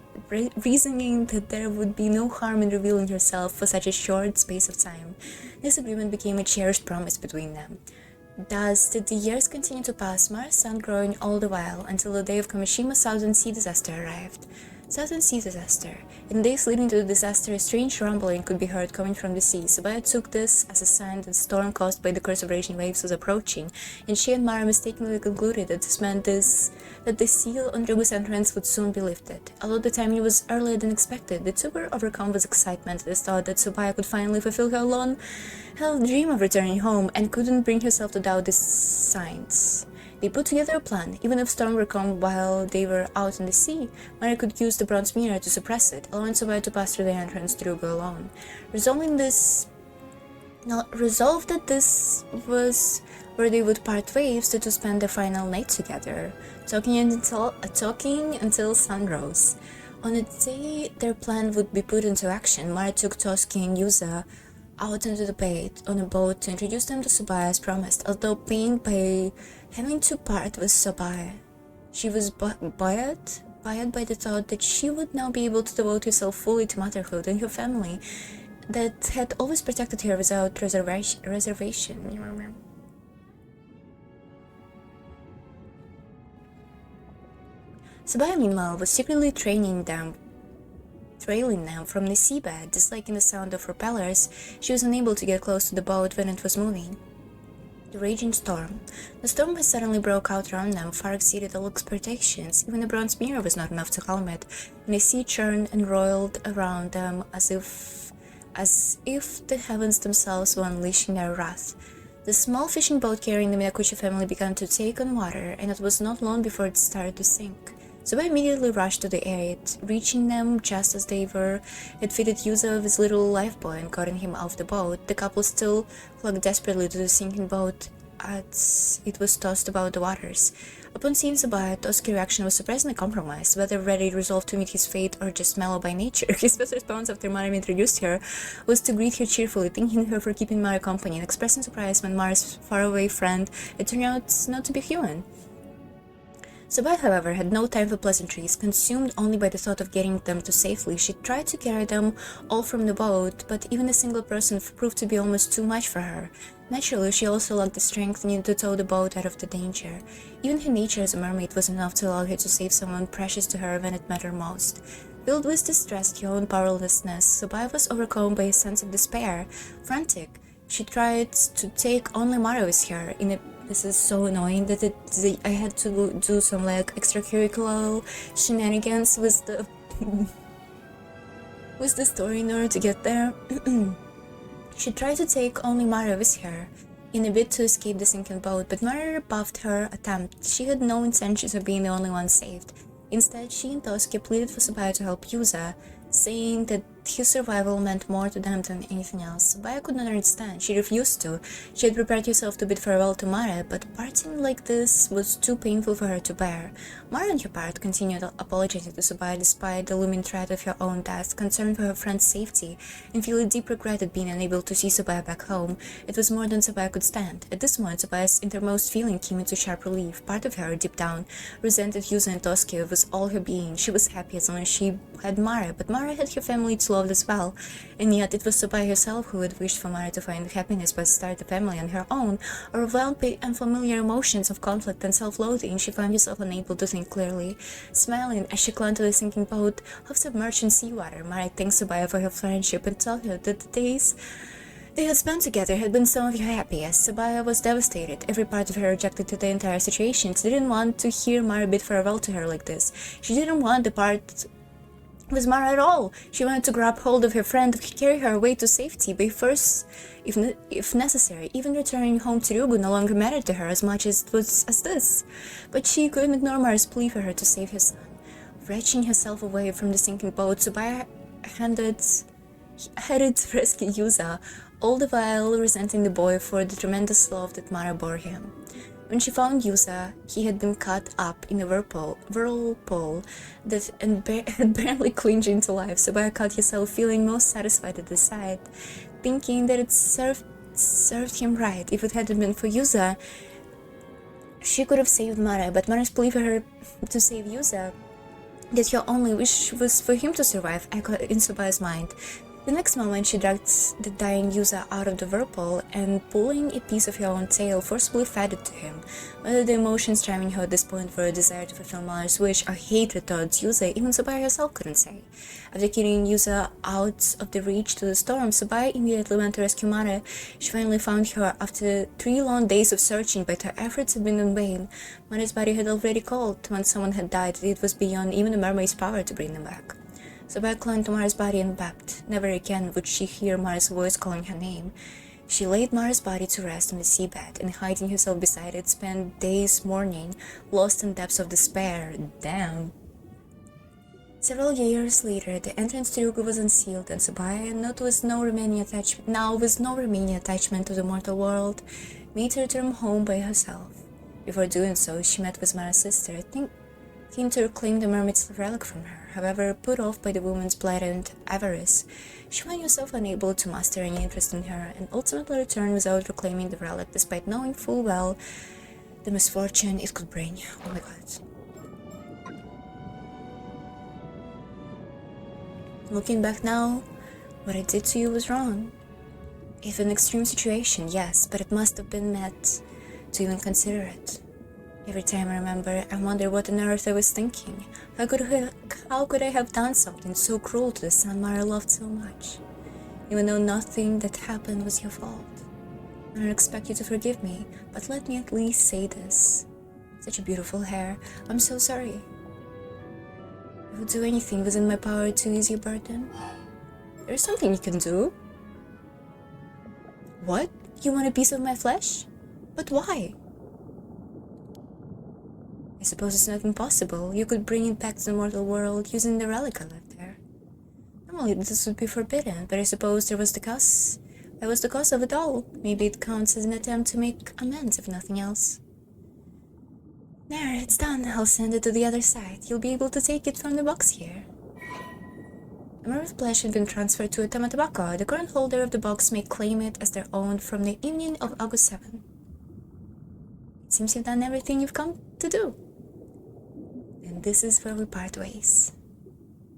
reasoning that there would be no harm in revealing herself for such a short space of time. This agreement became a cherished promise between them. Thus did the years continue to pass, Mara's son growing all the while, until the day of Kamishima Southern Sea disaster arrived. Southern Sea disaster. In the days leading to the disaster, a strange rumbling could be heard coming from the sea. Tsubaya took this as a sign that the storm caused by the curse of raging waves was approaching, and she and Mara mistakenly concluded that this meant that the seal on Ryugyu's entrance would soon be lifted. Although the timing was earlier than expected, the two were overcome with excitement at the thought that Tsubaya could finally fulfill her long-held dream of returning home, and couldn't bring herself to doubt the signs. They put together a plan. Even if storm were come while they were out in the sea, Mara could use the bronze mirror to suppress it, allowing Tsubaya to pass through the entrance to Ryukyu alone. Resolved that this was where they would part ways to spend their final night together, talking until sun rose. On the day their plan would be put into action, Mara took Tosuke and Yuza out into the bay on a boat to introduce them to Tsubaya as promised. Although pained by having to part with Tsubaya, she was buoyed by the thought that she would now be able to devote herself fully to motherhood and her family that had always protected her without reservation. Tsubaya, meanwhile, was secretly trailing them from the seabed. Disliking the sound of propellers, she was unable to get close to the boat when it was moving. The raging storm. The storm that suddenly broke out around them far exceeded all expectations. Even the bronze mirror was not enough to calm it, and the sea churned and roiled around them as if the heavens themselves were unleashing their wrath. The small fishing boat carrying the Minakuchi family began to take on water, and it was not long before it started to sink. Tsubaya immediately rushed to the aid, reaching them just as they had fitted Yuza of his little lifebuoy and gotten him off the boat. The couple still clung desperately to the sinking boat as it was tossed about the waters. Upon seeing Tsubaya, Tosuke's reaction was surprisingly compromised. Whether ready resolved to meet his fate or just mellow by nature, his first response after Mara introduced her was to greet her cheerfully, thanking her for keeping Mara company and expressing surprise when Mara's faraway friend had turned out not to be human. Tsubaya, however, had no time for pleasantries. Consumed only by the thought of getting them to safely, she tried to carry them all from the boat, but even a single person proved to be almost too much for her. Naturally, she also lacked the strength needed to tow the boat out of the danger. Even her nature as a mermaid was enough to allow her to save someone precious to her when it mattered most. Filled with distress at her own powerlessness, Tsubaya was overcome by a sense of despair. Frantic, She tried to take only Mara with her. This is so annoying that I had to do some like extracurricular shenanigans with the with the story in order to get there. She tried to take only Mara with her in a bid to escape the sinking boat, but Mara rebuffed her attempt. She had no intentions of being the only one saved. Instead, she and Tosuke pleaded for Tsubaya to help Yuza, saying that his survival meant more to them than anything else. Tsubaya could not understand. She refused to. She had prepared herself to bid farewell to Mara, but parting like this was too painful for her to bear. Mara, on her part, continued apologizing to Tsubaya despite the looming threat of her own death, concerned for her friend's safety, and feeling deep regret at being unable to see Tsubaya back home. It was more than Tsubaya could stand. At this moment, Tsubaya's innermost feeling came into sharp relief. Part of her, deep down, resented Yuza and Tosuke with all her being. She was happy as long as she had Mara, but Mara had her family to love as well, and yet it was Tsubaya herself who had wished for Mara to find happiness but start a family on her own. Overwhelmed by unfamiliar emotions of conflict and self-loathing, she found herself unable to think clearly. Smiling as she clung to the sinking boat, half submerged in seawater, Mara thanked Tsubaya for her friendship and told her that the days they had spent together had been some of her happiest. Tsubaya was devastated. Every part of her rejected the entire situation. She didn't want to hear Mara bid farewell to her like this. She didn't want the part with Mara at all. She wanted to grab hold of her friend and carry her away to safety by force, if necessary. Even returning home to Ryugu no longer mattered to her as much as this. But she couldn't ignore Mara's plea for her to save her son. Wrenching herself away from the sinking boat, Tsubaya headed to rescue Yuza, all the while resenting the boy for the tremendous love that Mara bore him. When she found Yuza, he had been caught up in a whirlpool that had barely clinged into life. Tsubaya caught herself feeling most satisfied at the sight, thinking that it served him right. If it hadn't been for Yuza, she could have saved Mara, but Mara's plea for her to save Yuza, that her only wish was for him to survive, echoed in Tsubaya's mind. The next moment, she dragged the dying Yuza out of the whirlpool and, pulling a piece of her own tail, forcibly fed it to him. Whether the emotions driving her at this point were a desire to fulfill Mara's wish or hatred towards Yuza, even Tsubaya herself couldn't say. After carrying Yuza out of the reach to the storm, Tsubaya immediately went to rescue Mara. She finally found her after 3 long days of searching, but her efforts had been in vain. Mara's body had already called. When someone had died, it was beyond even a mermaid's power to bring them back. Tsubaya clung to Mara's body and wept. Never again would she hear Mara's voice calling her name. She laid Mara's body to rest on the seabed, and hiding herself beside it, spent days mourning, lost in depths of despair. Damn. Several years later, the entrance to Ryugu was unsealed, and Tsubaya, now with no remaining attachment to the mortal world, made her return home by herself. Before doing so, she met with Mara's sister, came to reclaim the mermaid's relic from her. However, put off by the woman's blatant avarice, she found herself unable to muster any interest in her, and ultimately returned without reclaiming the relic, despite knowing full well the misfortune it could bring. Oh my god. Looking back now, what I did to you was wrong. If an extreme situation, yes, but it must have been met to even consider it. Every time I remember, I wonder what on earth I was thinking. How could I have done something so cruel to the son Mara loved so much? Even though nothing that happened was your fault. I don't expect you to forgive me, but let me at least say this. Such a beautiful hair. I'm so sorry. I would do anything within my power to ease your burden. There's something you can do. What? You want a piece of my flesh? But why? I suppose it's not impossible. You could bring it back to the mortal world using the relic I left there. Normally this would be forbidden, but I suppose I was the cause of it all. Maybe it counts as an attempt to make amends, if nothing else. There, it's done. I'll send it to the other side. You'll be able to take it from the box here. The mermaid's flesh had been transferred to Tamatabaka. The current holder of the box may claim it as their own from the evening of August 7. It seems you've done everything you've come to do. And this is where we part ways.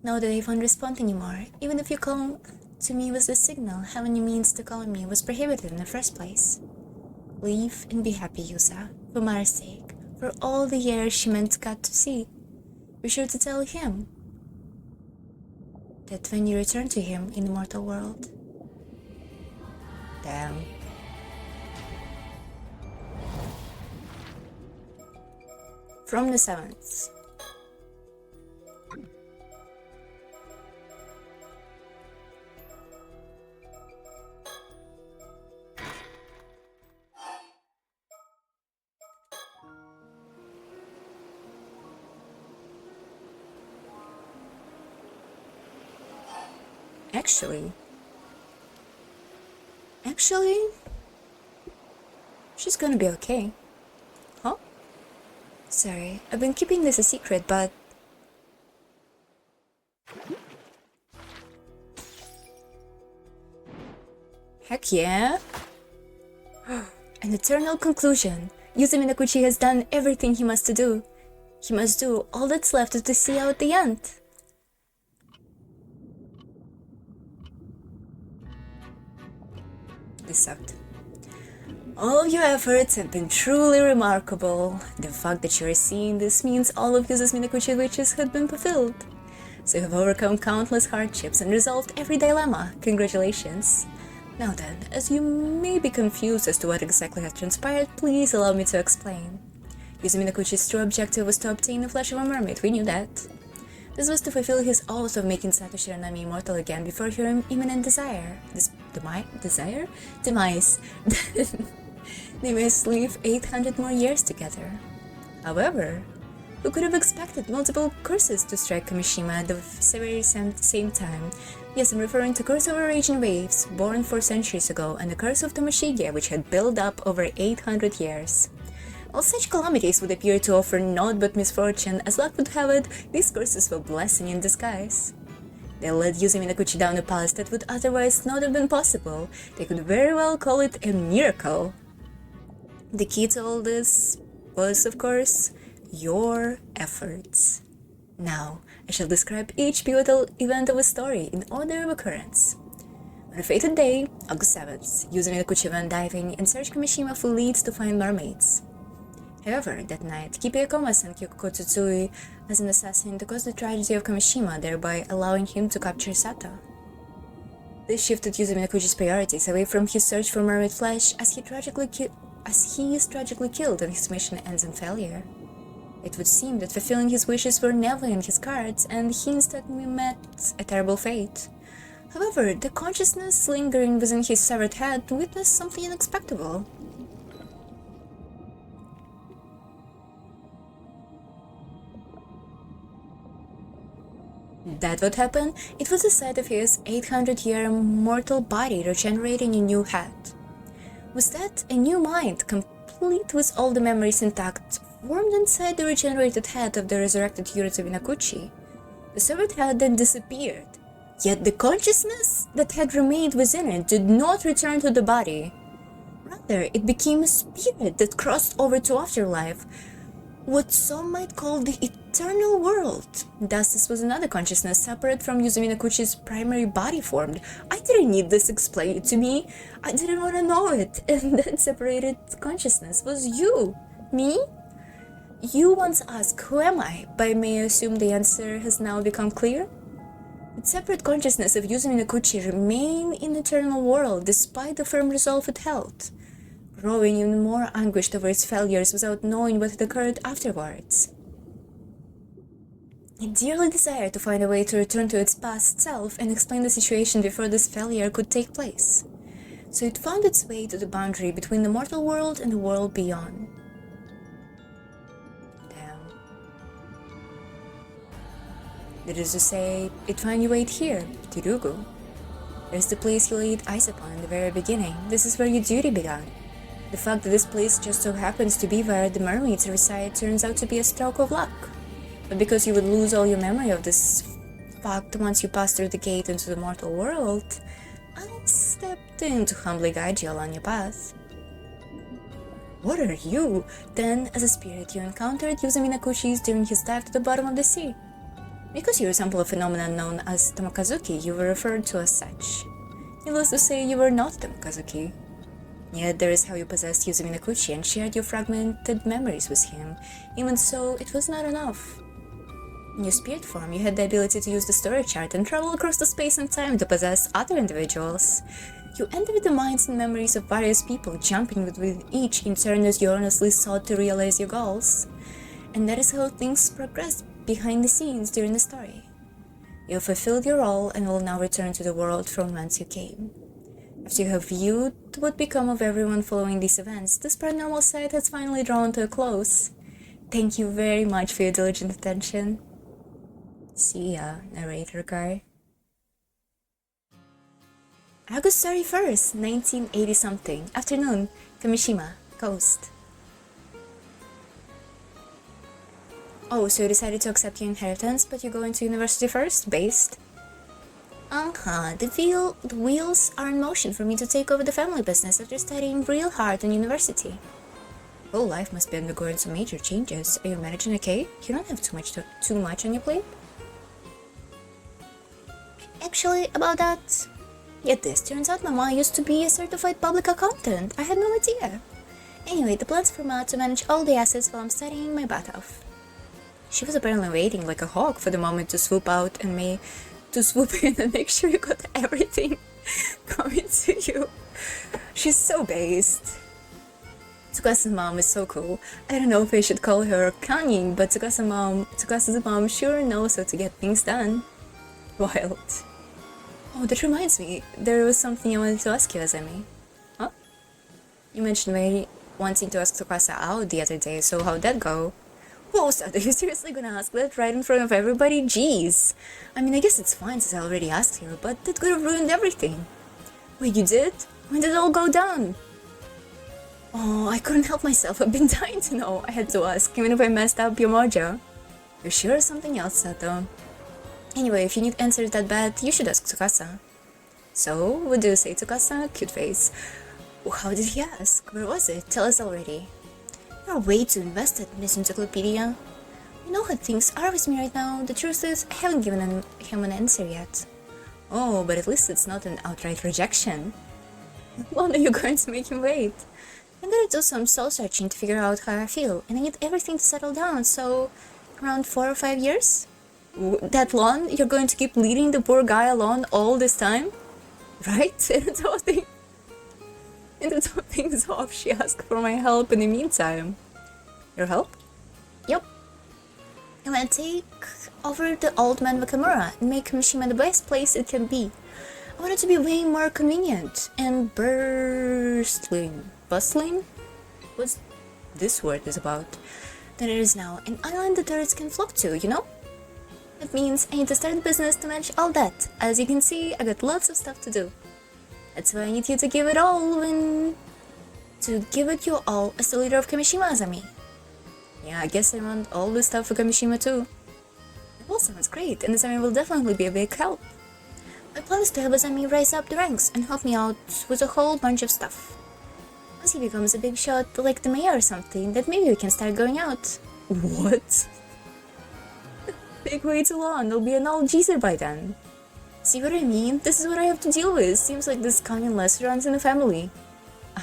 Know that I won't respond anymore. Even if you call to me with a signal, having any means to call me was prohibited in the first place. Leave and be happy, Yusa, for Mara's sake, for all the years she meant God to see. Be sure to tell him that when you return to him in the mortal world, Damn. From the seventh. Actually, she's gonna be okay. Huh? Sorry, I've been keeping this a secret, but... Heck yeah! An eternal conclusion. Yuzu Minakuchi has done everything he must do. He must do all that's left to see out the end. This sucked. All of your efforts have been truly remarkable. The fact that you are seeing this means all of Yuzu Minakuchi's wishes have been fulfilled. So you have overcome countless hardships and resolved every dilemma. Congratulations. Now then, as you may be confused as to what exactly has transpired, please allow me to explain. Yuzu Minakuchi's true objective was to obtain the flesh of a mermaid, we knew that. This was to fulfill his oath of making Sato Shiranami immortal again before her imminent demise. They must live 800 more years together. However, who could have expected multiple curses to strike Kamishima at the very same time? Yes, I'm referring to Curse of Raging Waves, born 4 centuries ago, and the Curse of Tomoshige, which had built up over 800 years. All such calamities would appear to offer naught but misfortune. As luck would have it, these curses were blessing in disguise. They led Yuzu Minakuchi down a path that would otherwise not have been possible. They could very well call it a miracle. The key to all this was, of course, your efforts. Now, I shall describe each pivotal event of a story in order of occurrence. On a fated day, August 7th, Yuzu Minakuchi went diving and searched Kamishima for leads to find mermaids. However, that night, Kipi sent Kyoko Tsutsui as an assassin to cause the tragedy of Kamishima, thereby allowing him to capture Sato. This shifted Yuzu Minakuchi's priorities away from his search for mermaid flesh as he is tragically killed and his mission ends in failure. It would seem that fulfilling his wishes were never in his cards, and he instead met a terrible fate. However, the consciousness lingering within his severed head witnessed something unexpected. That what happened? It was the sight of his 800-year mortal body regenerating a new head. Was that a new mind, complete with all the memories intact, formed inside the regenerated head of the resurrected Yuzu Minakuchi? The severed head then disappeared, yet the consciousness that had remained within it did not return to the body. Rather, it became a spirit that crossed over to afterlife, what some might call the eternal world. Thus, this was another consciousness separate from Yuzu Minakuchi's primary body formed. I didn't need this explained to me. I didn't want to know it. And that separated consciousness was you. Me? You once asked, who am I? But may I assume the answer has now become clear? The separate consciousness of Yuzu Minakuchi remained in the eternal world despite the firm resolve it held, growing even more anguished over its failures without knowing what had occurred afterwards. It dearly desired to find a way to return to its past self and explain the situation before this failure could take place. So it found its way to the boundary between the mortal world and the world beyond. Damn. That is to say, it found you wait here, Tirugu. There's the place you laid eyes upon in the very beginning. This is where your duty began. The fact that this place just so happens to be where the mermaids reside turns out to be a stroke of luck. But because you would lose all your memory of this fact once you pass through the gate into the mortal world, I stepped in to humbly guide you along your path. What are you? Then, as a spirit, you encountered Yuzu Minakuchi during his dive to the bottom of the sea. Because you resemble a phenomenon known as Tamakazuki, you were referred to as such. Needless to say, you were not Tamakazuki. Yet there is how you possessed Yuzu Minakuchi and shared your fragmented memories with him. Even so, it was not enough. In your spirit form, you had the ability to use the story chart and travel across the space and time to possess other individuals. You enter the minds and memories of various people, jumping with each in turn as you honestly sought to realize your goals. And that is how things progress behind the scenes during the story. You have fulfilled your role and will now return to the world from whence you came. After you have viewed what would become of everyone following these events, this paranormal site has finally drawn to a close. Thank you very much for your diligent attention. See ya, narrator guy. August 31st, 1980-something, afternoon, Kamishima, coast. Oh, so you decided to accept your inheritance, but you're going to university first? Based? The wheels are in motion for me to take over the family business after studying real hard in university. Whole life must be undergoing some major changes. Are you managing okay? You don't have too much on your plate? Actually, about that... Get this, turns out my mom used to be a certified public accountant. I had no idea. Anyway, the plans for Ma to manage all the assets while I'm studying my butt off. She was apparently waiting like a hawk for the moment to swoop out and me to swoop in and make sure you got everything coming to you. She's so based. Tsukasa's mom is so cool. I don't know if I should call her cunning, but Tsukasa's mom sure knows how to get things done. Wild. Oh, that reminds me, there was something I wanted to ask you, Azami. Huh? You mentioned me wanting to ask Tsukasa out the other day, so how'd that go? Whoa, Sada, are you seriously gonna ask that right in front of everybody? Jeez. I mean, I guess it's fine since I already asked her, but that could have ruined everything. Wait, you did? When did it all go down? Oh, I couldn't help myself. I've been dying to know. I had to ask, even if I messed up your mojo. You're sure something else, Sato? Anyway, if you need answers that bad, you should ask Tsukasa. So, what do you say, Tsukasa? Cute face. How did he ask? Where was it? Tell us already. You're way too invested, Miss Encyclopedia. You know how things are with me right now. The truth is, I haven't given him an answer yet. Oh, but at least it's not an outright rejection. When are you going to make him wait? I'm gonna do some soul-searching to figure out how I feel, and I need everything to settle down, so... around 4 or 5 years? That long? You're going to keep leading the poor guy alone all this time? Right? And to top things off, she asked for my help in the meantime. Your help? Yep. I'm gonna take over the old man Wakamura and make Mishima the best place it can be. I want it to be way more convenient and bustling. Bustling? What's this word is about? Than it is now. An island the tourists can flock to, you know? That means I need to start a business to manage all that. As you can see, I got lots of stuff to do. That's why I need you to give it all as the leader of Kamishima, Azami. Yeah, I guess I want all this stuff for Kamishima too. It all sounds great, and Azami will definitely be a big help. My plan is to have Azami rise up the ranks and help me out with a whole bunch of stuff. Once he becomes a big shot like the mayor or something, then maybe we can start going out. What? Big way too long, I'll be an old geezer by then. See what I mean? This is what I have to deal with. Seems like this common less runs in the family.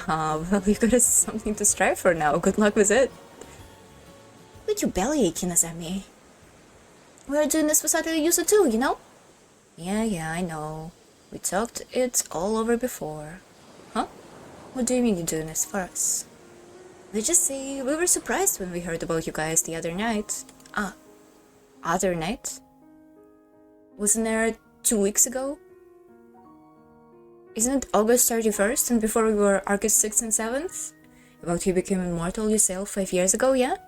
Well, you got something to strive for now. Good luck with it. But you belly aching, Azami. We are doing this with Saturday Yuzu too, you know? Yeah, I know. We talked it all over before. Huh? What do you mean you're doing this for us? Let's just say we were surprised when we heard about you guys the other night. Other night? Wasn't there 2 weeks ago? Isn't it August 31st and before we were August 6th and 7th? About you became immortal yourself 5 years ago, yeah?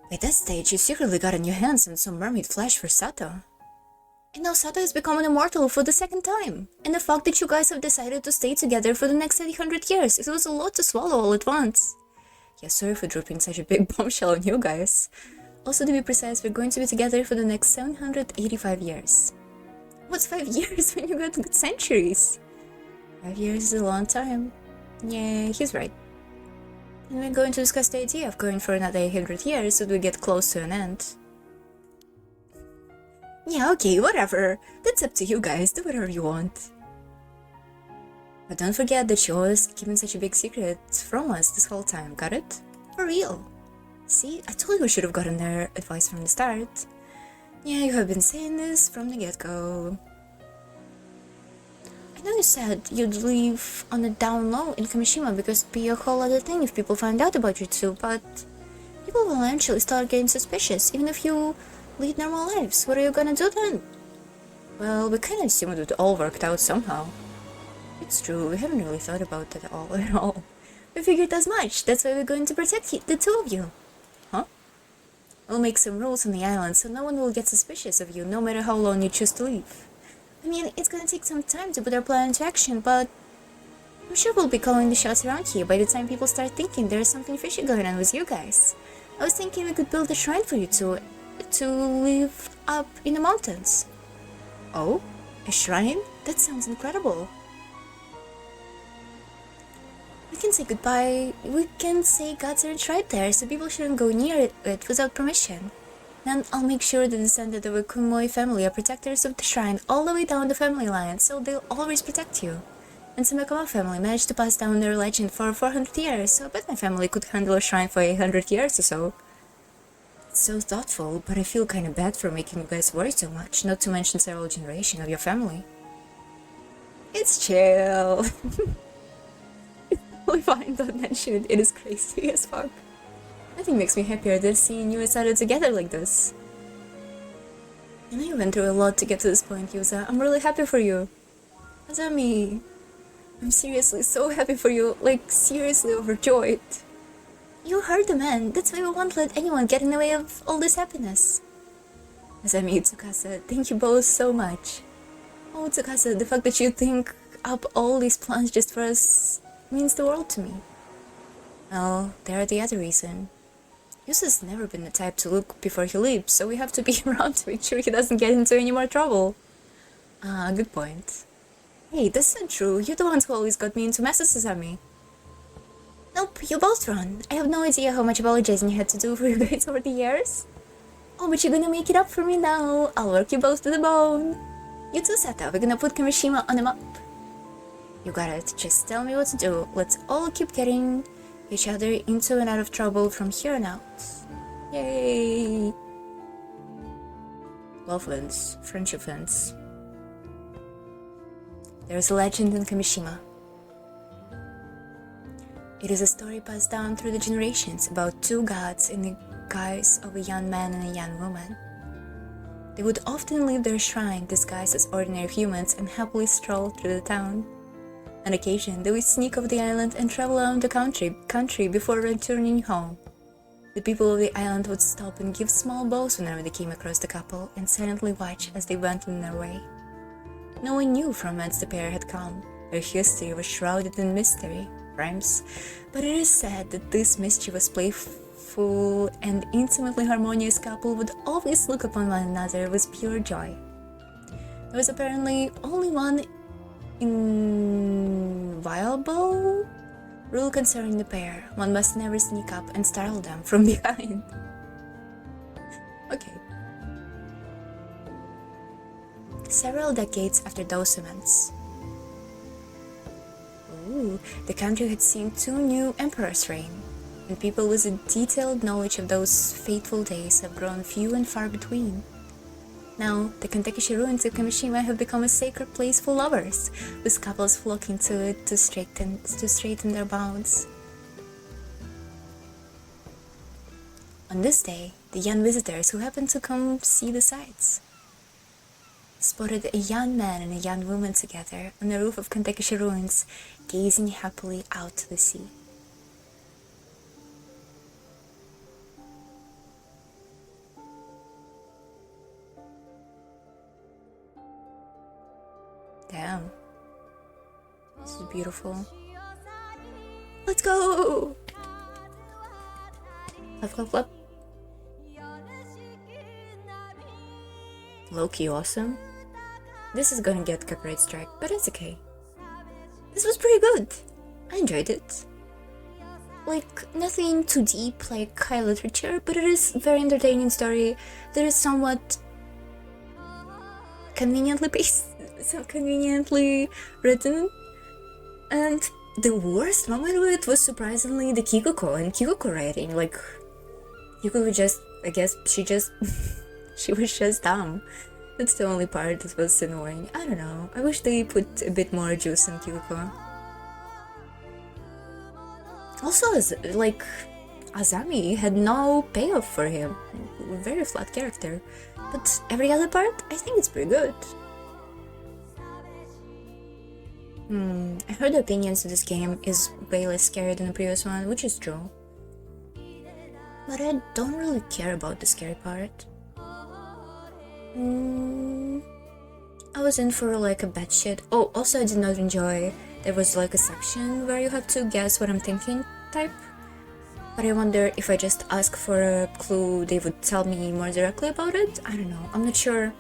By that stage, you secretly got on your hands on some mermaid flesh for Sato. And now Sato has become an immortal for the 2nd time. And the fact that you guys have decided to stay together for the next 800 years, it was a lot to swallow all at once. Yeah, sorry for dropping such a big bombshell on you guys. Also, to be precise, we're going to be together for the next 785 years. What's 5 years when you got good centuries? 5 years is a long time. Yeah, he's right. And we're going to discuss the idea of going for another 800 years so that we get close to an end. Yeah, okay, whatever. That's up to you guys, do whatever you want. But don't forget that you always keeping such a big secret from us this whole time, got it? For real. See, I told you we should have gotten their advice from the start. Yeah, you have been saying this from the get-go. I know you said you'd leave on a down low in Kamishima because it'd be a whole other thing if people find out about you too, but people will eventually start getting suspicious, even if you lead normal lives. What are you gonna do then? Well, we kind of assumed it all worked out somehow. It's true, we haven't really thought about that at all. We figured as much, that's why we're going to protect the two of you. Huh? We'll make some rules on the island so no one will get suspicious of you, no matter how long you choose to leave. I mean, it's gonna take some time to put our plan into action, but I'm sure we'll be calling the shots around here by the time people start thinking there's something fishy going on with you guys. I was thinking we could build a shrine for you to live up in the mountains. Oh? A shrine? That sounds incredible. We can say goodbye. We can say gods aren't right there, so people shouldn't go near it without permission. Then I'll make sure the descendants of the Kumoi family are protectors of the shrine all the way down the family line, so they'll always protect you. And the Sumekama family managed to pass down their legend for 400 years, so I bet my family could handle a shrine for 800 years or so. It's so thoughtful, but I feel kinda bad for making you guys worry so much, not to mention several generations of your family. It's chill. If I don't mention it, it is crazy as fuck. Nothing makes me happier than seeing you decided together like this. I know you went through a lot to get to this point, Yusa. I'm really happy for you. Azami, I'm seriously so happy for you, like seriously overjoyed. You heard the man, that's why we won't let anyone get in the way of all this happiness. Azami, Tsukasa, thank you both so much. Oh, Tsukasa, the fact that you think up all these plans just for us means the world to me. Well, there's the other reason. Yusa's never been the type to look before he leaps, so we have to be around to make sure he doesn't get into any more trouble. Ah, good point. Hey, that's not true. You're the ones who always got me into messes, Sasami. Nope, you both run. I have no idea how much apologizing you had to do for you guys over the years. Oh, but you're gonna make it up for me now. I'll work you both to the bone. You too, Sata. We're gonna put Kamishima on the map. You got it. Just tell me what to do. Let's all keep getting each other into and out of trouble from here on out. Yay! Love wins. Friendship wins. There is a legend in Kamishima. It is a story passed down through the generations about two gods in the guise of a young man and a young woman. They would often leave their shrine disguised as ordinary humans and happily stroll through the town. On occasion, they would sneak off the island and travel around the country before returning home. The people of the island would stop and give small bows whenever they came across the couple and silently watch as they went on their way. No one knew from whence the pair had come. Their history was shrouded in mystery, rhymes, but it is said that this mischievous, playful, and intimately harmonious couple would always look upon one another with pure joy. There was apparently only one inviolable rule concerning the pair: one must never sneak up and startle them from behind. Okay. Several decades after those events, the country had seen 2 new emperors reign, and people with a detailed knowledge of those fateful days have grown few and far between. Now, the Kantekishi ruins of Kamishima have become a sacred place for lovers, with couples flocking to it to straighten their bonds. On this day, the young visitors who happened to come see the sights spotted a young man and a young woman together on the roof of Kantekishi ruins, gazing happily out to the sea. Damn. This is beautiful. Let's go! Clap, clap, clap. Low-key awesome. This is gonna get copyright strike, but it's okay. This was pretty good. I enjoyed it. Like, nothing too deep like high literature, but it is a very entertaining story that is somewhat conveniently paced, so conveniently written. And the worst moment of it was surprisingly the Kikuko and Kikuko writing. Like, Kikuko just, I guess she was just dumb. That's the only part that was annoying. I don't know. I wish they put a bit more juice in Kyuko. Also, like, Azami had no payoff for him. Very flat character. But every other part, I think it's pretty good. I heard the opinions of this game is way less scary than the previous one, which is true. But I don't really care about the scary part. I was in for like a bad shit. Oh, also I did not enjoy. There was like a section where you have to guess what I'm thinking type. But I wonder if I just ask for a clue, they would tell me more directly about it? I don't know, I'm not sure.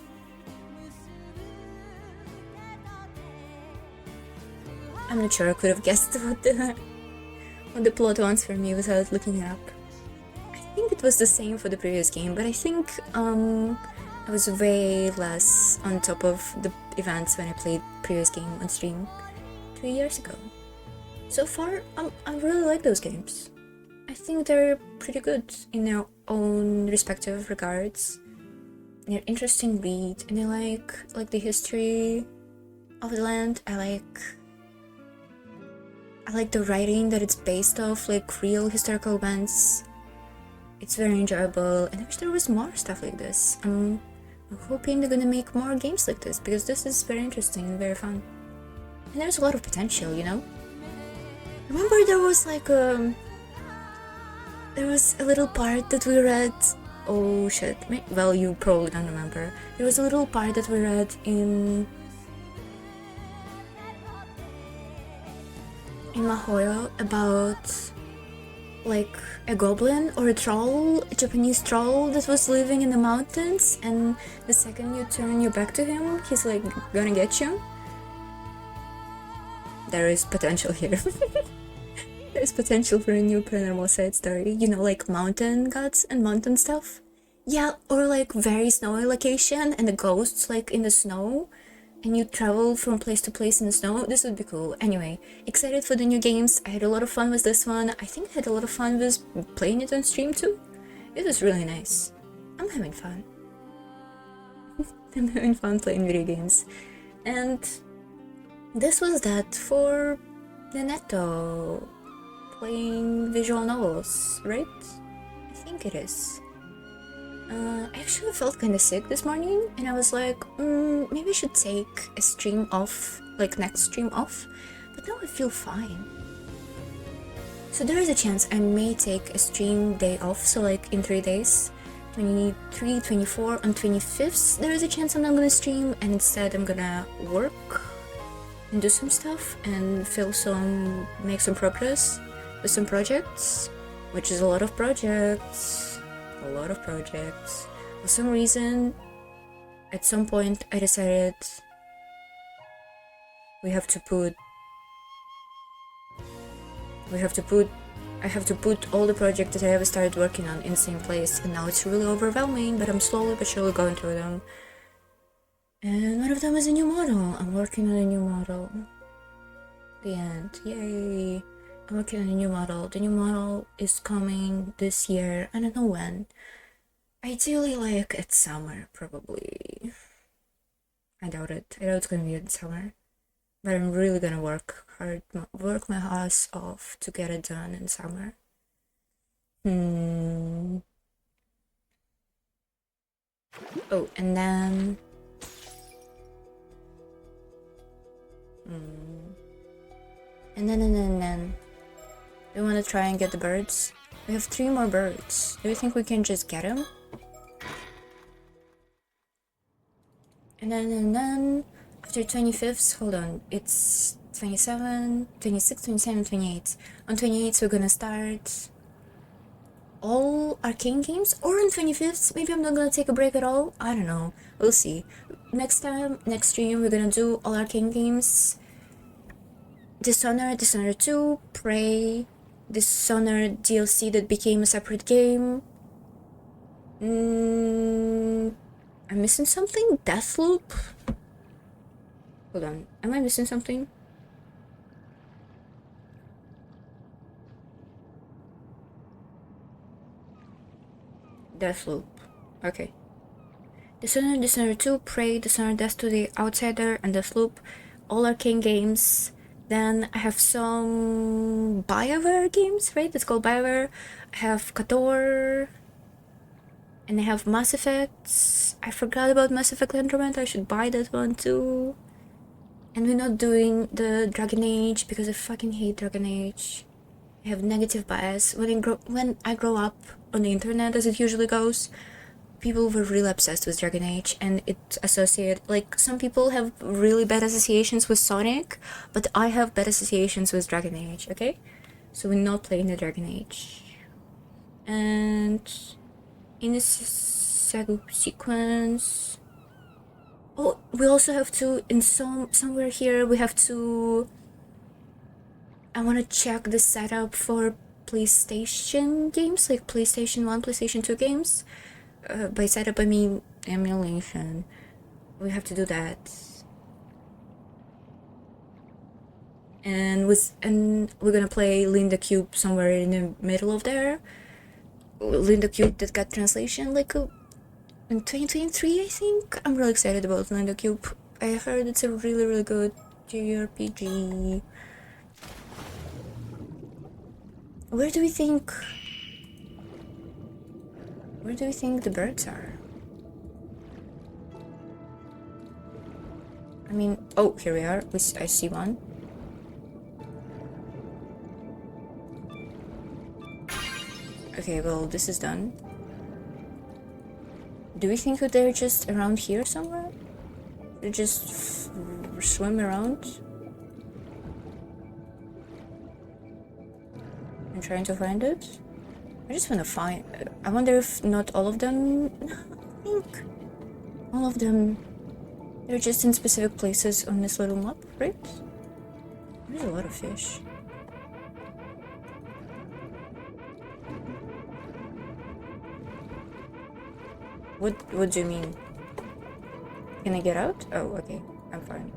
I'm not sure I could have guessed what the plot wants from me without looking it up. I think it was the same for the previous game, but I think I was way less on top of the events when I played previous game on stream 2 years ago. So far, I really like those games. I think they're pretty good in their own respective regards. They're interesting read, and I like the history of the land. I like the writing that it's based off like real historical events. It's very enjoyable, and I wish there was more stuff like this. I'm hoping they're gonna make more games like this, because this is very interesting and very fun. And there's a lot of potential, you know? Remember there was like there was a little part that we read. Oh shit, well, you probably don't remember. There was a little part that we read in Mahoyo about like a goblin or a troll, a Japanese troll that was living in the mountains, and the second you turn your back to him, he's like gonna get you. There is potential here. There's potential for a new paranormasight story, you know, like mountain gods and mountain stuff. Yeah, or like very snowy location and the ghosts like in the snow, and you travel from place to place in the snow. This would be cool. Anyway, excited for the new games. I had a lot of fun with this one. I think I had a lot of fun with playing it on stream too. It was really nice. I'm having fun. I'm having fun playing video games. And this was that for the Netto. Playing visual novels, right? I think it is. I actually felt kinda sick this morning, and I was like, maybe I should take a stream off, like next stream off, but now I feel fine. So there is a chance I may take a stream day off, so like in 3 days, 23, 24, on 25th, there is a chance I'm not gonna stream, and instead I'm gonna work and do some stuff and make some progress with some projects, which is a lot of projects. For some reason, at some point I decided I have to put all the projects that I ever started working on in the same place, and now it's really overwhelming, but I'm slowly but surely going through them. And one of them is a new model. I'm working on a new model. The end. Yay! I'm working on a new model. The new model is coming this year. I don't know when. Ideally, like at summer, probably. I doubt it. I doubt it's gonna be in summer. But I'm really gonna work my ass off to get it done in summer. Oh, and then... And then... We want to try and get the birds. We have 3 more birds. Do you think we can just get them? And then after 25th, hold on, it's 27, 26, 27, 28. On 28th we're gonna start all arcane games, or on 25th, maybe I'm not gonna take a break at all. I don't know, we'll see. Next stream, we're gonna do all arcane games. Dishonored 2, Prey, Dishonored DLC that became a separate game. I'm missing something? Deathloop? Hold on, am I missing something? Deathloop. Okay. Dishonored 2, Prey, Dishonored Death to the Outsider, and Deathloop, all Arcane games. Then I have some BioWare games, right? It's called BioWare. I have KOTOR, and I have Mass Effect. I forgot about Mass Effect Andromeda. I should buy that one too. And we're not doing the Dragon Age because I fucking hate Dragon Age. I have negative bias. When I grow up on the internet, as it usually goes, people were really obsessed with Dragon Age, and it associated, like, some people have really bad associations with Sonic, but I have bad associations with Dragon Age, okay? So we're not playing the Dragon Age. And in this sequence, oh, we also have to, in somewhere here, we have to, I want to check the setup for PlayStation games, like PlayStation 1, PlayStation 2 games. By setup I mean emulation. We have to do that. And we're gonna play Linda Cube somewhere in the middle of there. Linda Cube that got translation like in 2023, I think. I'm really excited about Linda Cube. I heard it's a really, really good JRPG. Where do we think the birds are? I mean, oh, here we are. I see one. Okay, well, this is done. Do we think that they're just around here somewhere? They just swim around? I'm trying to find it. I just want to find... I wonder if not all of them... I think all of them... They're just in specific places on this little map, right? There's a lot of fish. What do you mean? Can I get out? Oh, okay. I'm fine.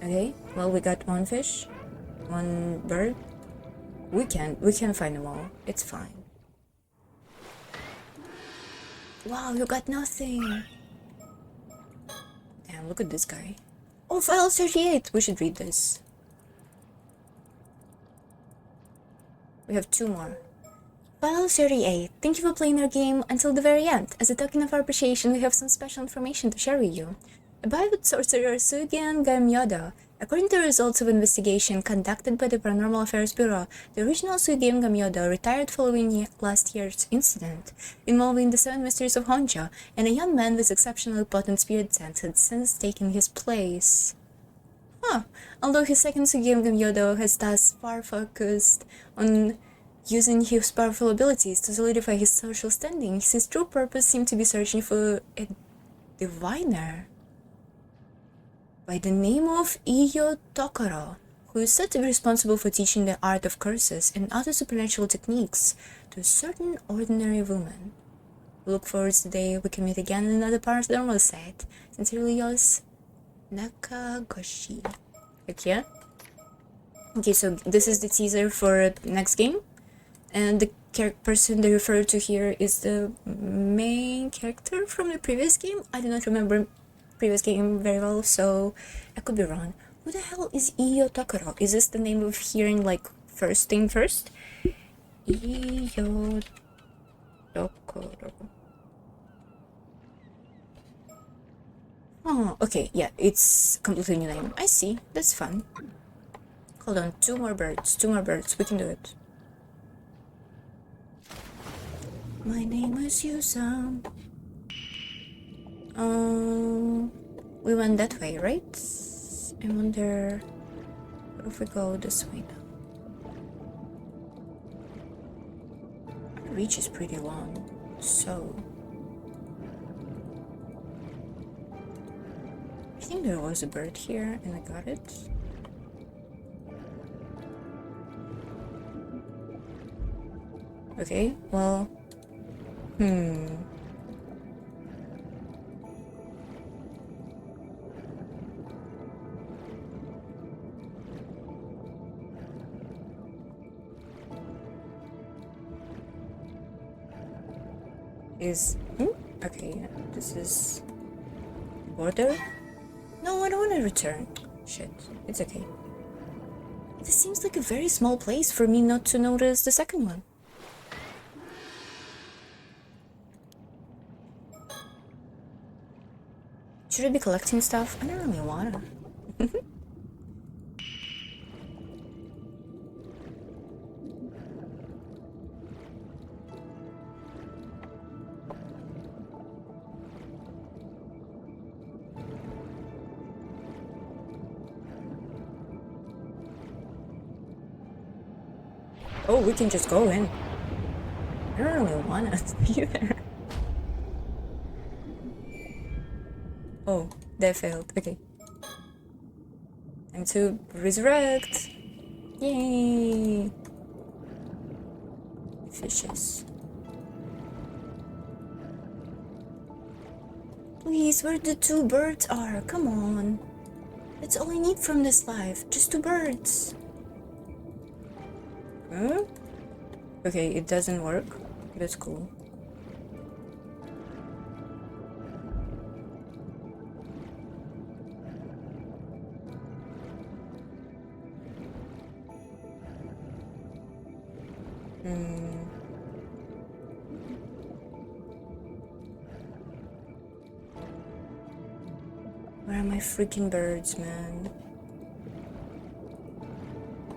Okay, well, we got one fish, one bird. We can find them all. It's fine. Wow, you got nothing. Damn, look at this guy. Oh, file 38. We should read this. We have two more. File 38. Thank you for playing our game until the very end. As a token of our appreciation, we have some special information to share with you. About sorcerer Suigen Gamyoda. According to the results of investigation conducted by the Paranormal Affairs Bureau, the original Suigen Gamyoda retired following last year's incident involving the 7 mysteries of Honjo, and a young man with exceptionally potent spirit sense had since taken his place. Although his second Suigen Gamyoda has thus far focused on using his powerful abilities to solidify his social standing, his true purpose seemed to be searching for a diviner by the name of Iyo Tokoro, who is said to be responsible for teaching the art of curses and other supernatural techniques to a certain ordinary woman. We look forward to the day we can meet again in another paranormasight. Sincerely yours, Nakagoshi. Okay. Okay, so this is the teaser for next game, and the person they refer to here is the main character from the previous game. I do not remember previous game very well, so I could be wrong. Who the hell is Iyo Tokoro? Is this the name of hearing, like, first thing first? Iyo Tokoro. Oh, okay, yeah, it's completely new name. I see, that's fun. Hold on, two more birds, we can do it. My name is Yusam. We went that way, right? I wonder what if we go this way now? Our reach is pretty long, so I think there was a bird here and I got it. Okay, well, is... Okay, yeah, this is... border? No, I don't want to return. Shit, it's okay. This seems like a very small place for me not to notice the second one. Should I be collecting stuff? I don't really wanna. Oh, we can just go in. I don't really wanna be there. Oh, that failed. Okay. Time to resurrect. Yay! Fishes. Please, where the 2 birds are? Come on. That's all I need from this life. Just 2 birds. Huh? Okay, it doesn't work. That's cool. Where are my freaking birds, man?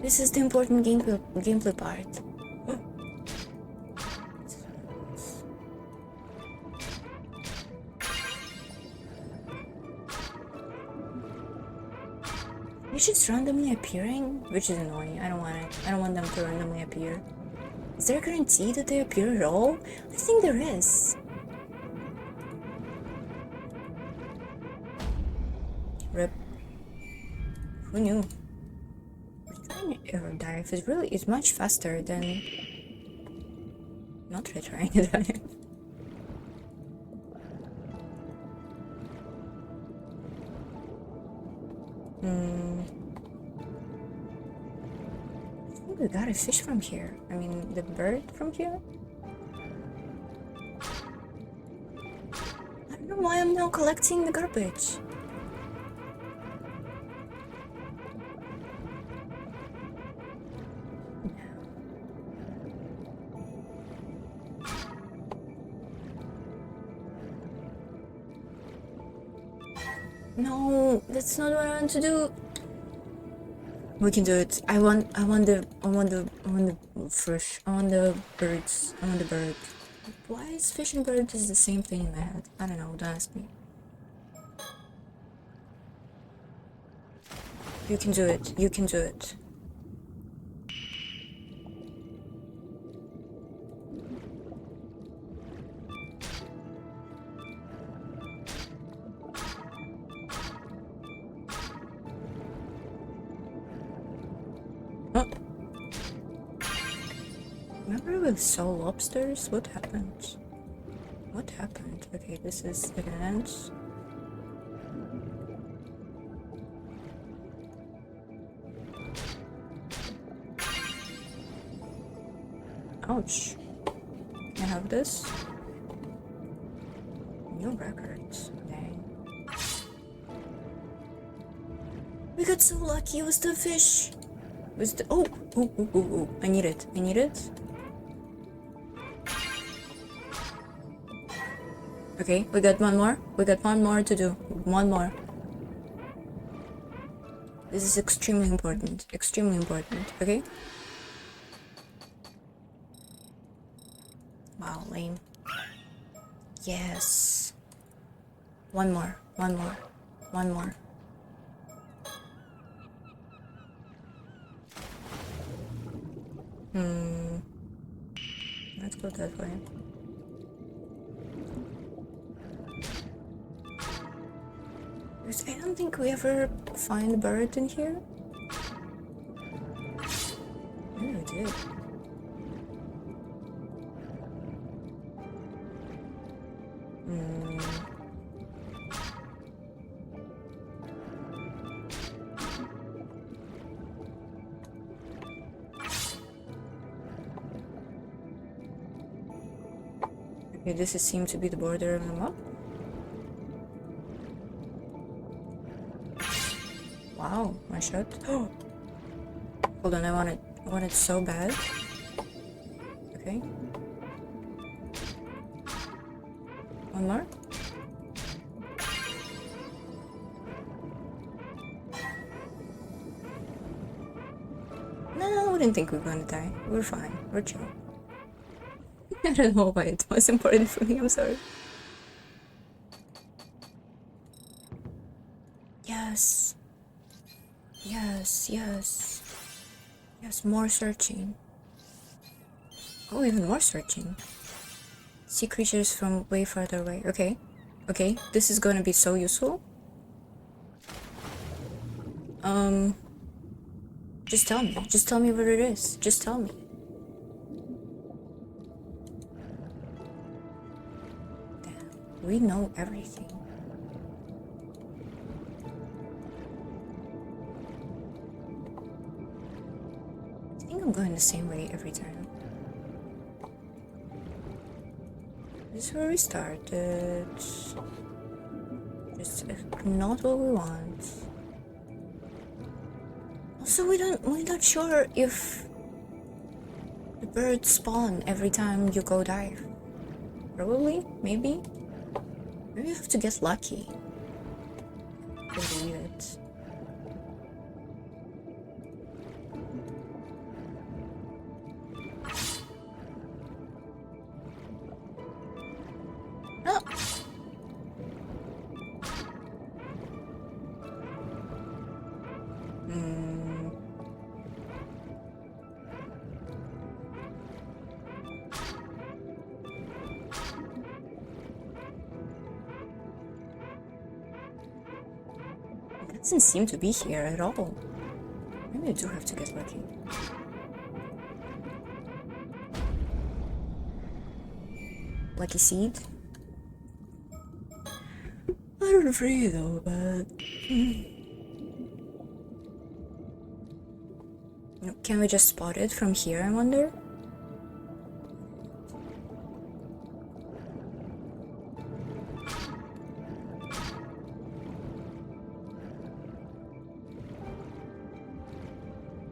This is the important gameplay part. It's just randomly appearing, which is annoying. I don't want it. I don't want them to randomly appear. Is there a guarantee that they appear at all? I think there is. Rip. Who knew? Retrying air dive is much faster than not retrying a dive. I think we got a fish from here. I mean, the bird from here? I don't know why I'm now collecting the garbage. No, that's not what I want to do. We can do it. I want the fish. I want the birds. I want the bird. Why is fish and bird is the same thing in my head? I don't know. Don't ask me. You can do it. You can do it. Oh. Remember we saw lobsters? What happened? What happened? Okay, this is the end. Ouch. Can I have this? New records. Dang. We got so lucky with the fish. With the oh. I need it. I need it. Okay, we got one more. We got one more to do. One more. This is extremely important. Extremely important. Okay? Wow, lame. Yes. One more. One more. One more. Let's go that way. Because I don't think we ever find a bird in here. Maybe we did. Yeah, this seems to be the border of the map. Wow, one shot. Oh, hold on, I want it so bad. Okay. One more. No, I wouldn't think we're gonna die. We're fine. We're chill. I don't know why it was important for me. I'm sorry. Yes. Yes, yes. Yes, more searching. Oh, even more searching. See creatures from way farther away. Okay. Okay, this is gonna be so useful. Just tell me. Just tell me where it is. Just tell me. Damn, we know everything. I think I'm going the same way every time. This is where we started. Just not what we want. Also, we're not sure if the birds spawn every time you go dive. Probably, maybe. Maybe you have to get lucky. I believe it. Oh. It doesn't seem to be here at all. Maybe I do have to get lucky. Lucky seed? I don't free though, but... Can we just spot it from here, I wonder?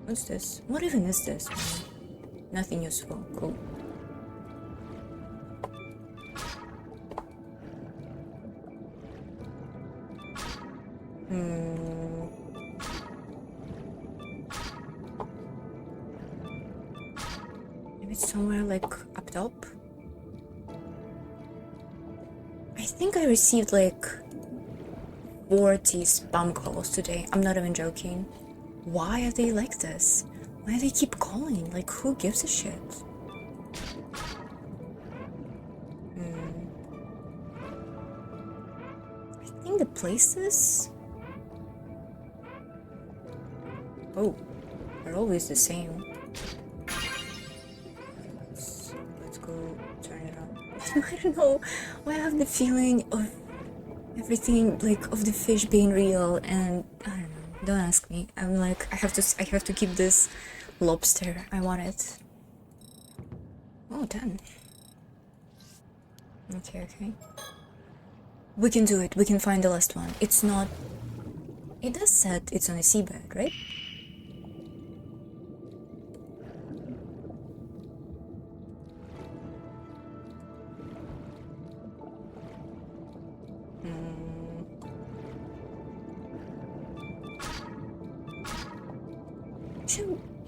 What's this? What even is this? Nothing useful. Cool. Maybe it's somewhere like up top? I think I received like 40 spam calls today. I'm not even joking. Why are they like this? Why do they keep calling? Like, who gives a shit? I think the places... Oh, they're always the same. Let's go turn it on. I don't know why I have the feeling of everything, like, of the fish being real, and I don't know. Don't ask me. I'm like, I have to keep this lobster. I want it. Oh, done. Okay. We can do it. We can find the last one. It's not... It does said it's on a seabed, right?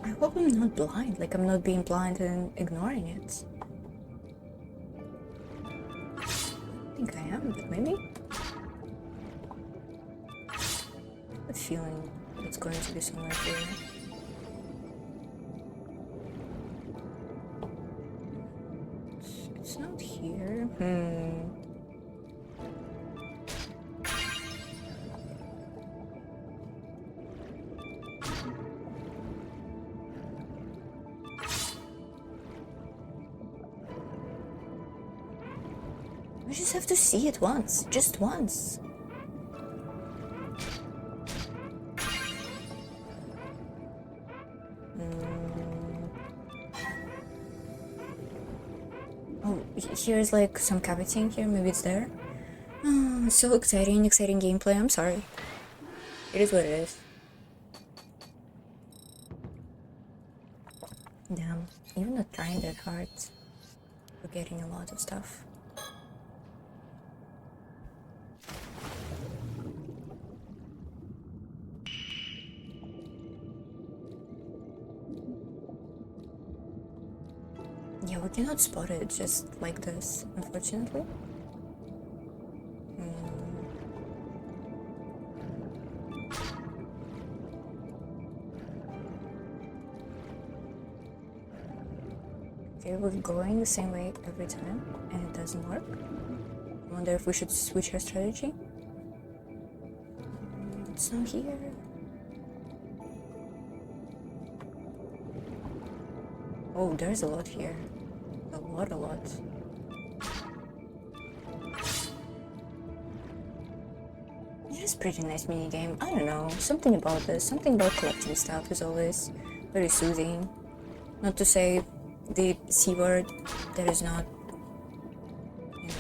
I hope I'm not blind, like I'm not being blind and ignoring it. I think I am, but maybe? I have a feeling it's going to be somewhere here. It's not here. We just have to see it once, just once. Oh, here's like some cavity in here, maybe it's there. Oh, so exciting gameplay, I'm sorry. It is what it is. Damn, even not trying that hard, forgetting a lot of stuff. Yeah, we cannot spot it just like this, unfortunately. Okay, we're going the same way every time, and it doesn't work. I wonder if we should switch our strategy. It's not here. Oh, there's a lot here. A lot. It is a pretty nice mini game. I don't know, something about this, something about collecting stuff is always very soothing. Not to say the C word, that is not, you know,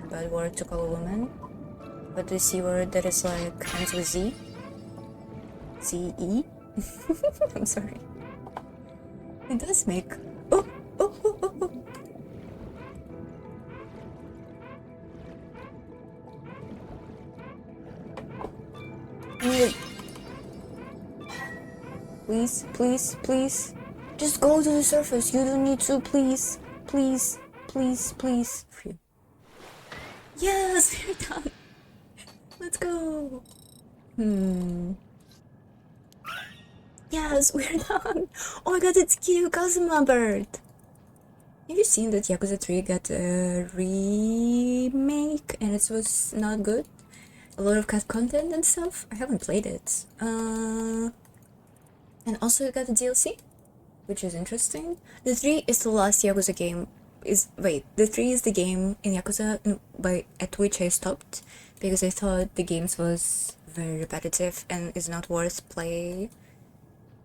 a bad word to call a woman, but the C word that is like ends with Z. Z-E? I'm sorry. It does make... Oh. Please. Just go to the surface. You don't need to, please. Please. Phew. Yes, we're done. Let's go. Yes, we're done. Oh my god, it's cute, Kazuma bird. Have you seen that Yakuza 3 got a remake and it was not good? A lot of cut content and stuff? I haven't played it. And also it got a DLC, which is interesting. The 3 is the last Yakuza game. The 3 is the game in Yakuza at which I stopped because I thought the games was very repetitive and is not worth play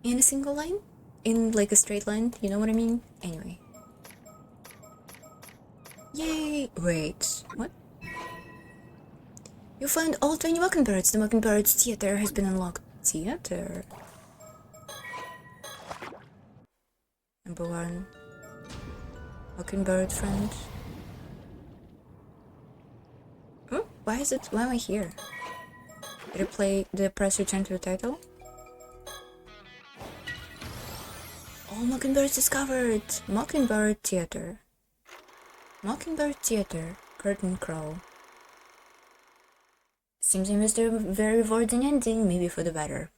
in a single line, in like a straight line, you know what I mean? Anyway. Yay! Wait, what? You find all 20 mockingbirds. The Mockingbird's theater has been unlocked. Theater? Number 1. Mockingbird friend. Oh, why am I here? Did I press return to the title? All mockingbirds discovered! Mockingbird Theater. Mockingbird Theater. Curtain Crawl. Seems I missed a very rewarding ending, maybe for the better.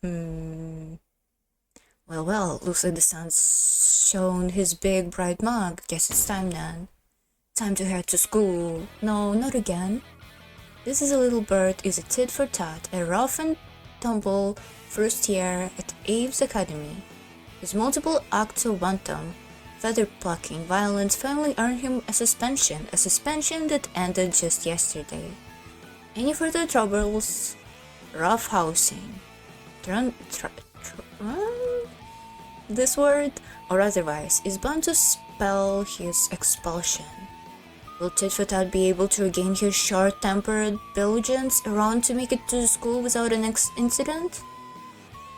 Well, looks like the sun's shown his big bright mug. Guess it's time then. Time to head to school. No, not again. This is a little bird is a tit for tat, a rough and tumble first year at Abe's Academy. His multiple acts of wanton, feather-plucking violence finally earned him a suspension that ended just yesterday. Any further troubles, roughhousing, this word, or otherwise, is bound to spell his expulsion. Will Tit for Tat be able to regain his short-tempered diligence around to make it to school without an incident?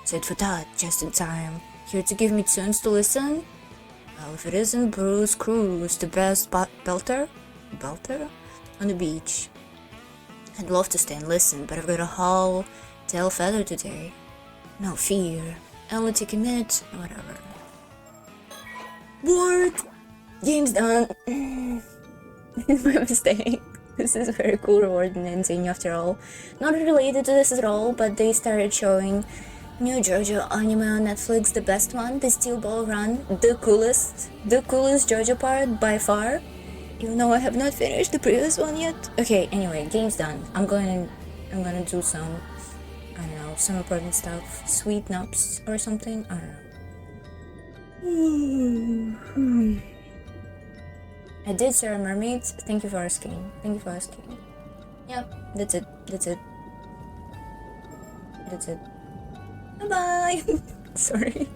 Tit for Tat, just in time. Here to give me tunes to listen? Well, if it isn't Bruce Cruz, the best belter on the beach. I'd love to stay and listen, but I've got a whole tail feather today. No fear. Only take a minute, whatever. Bored! Game's done. It's my mistake. This is a very cool, rewarding ending after all. Not related to this at all, but they started showing new JoJo anime on Netflix, the best one, the Steel Ball Run, the coolest JoJo part by far, even though I have not finished the previous one yet. Okay, anyway, game's done. I'm gonna do some, I don't know, some important stuff, sweet nups or something, I don't know. I did Sarah Mermaids, thank you for asking. Yep, that's it. Bye-bye! Sorry.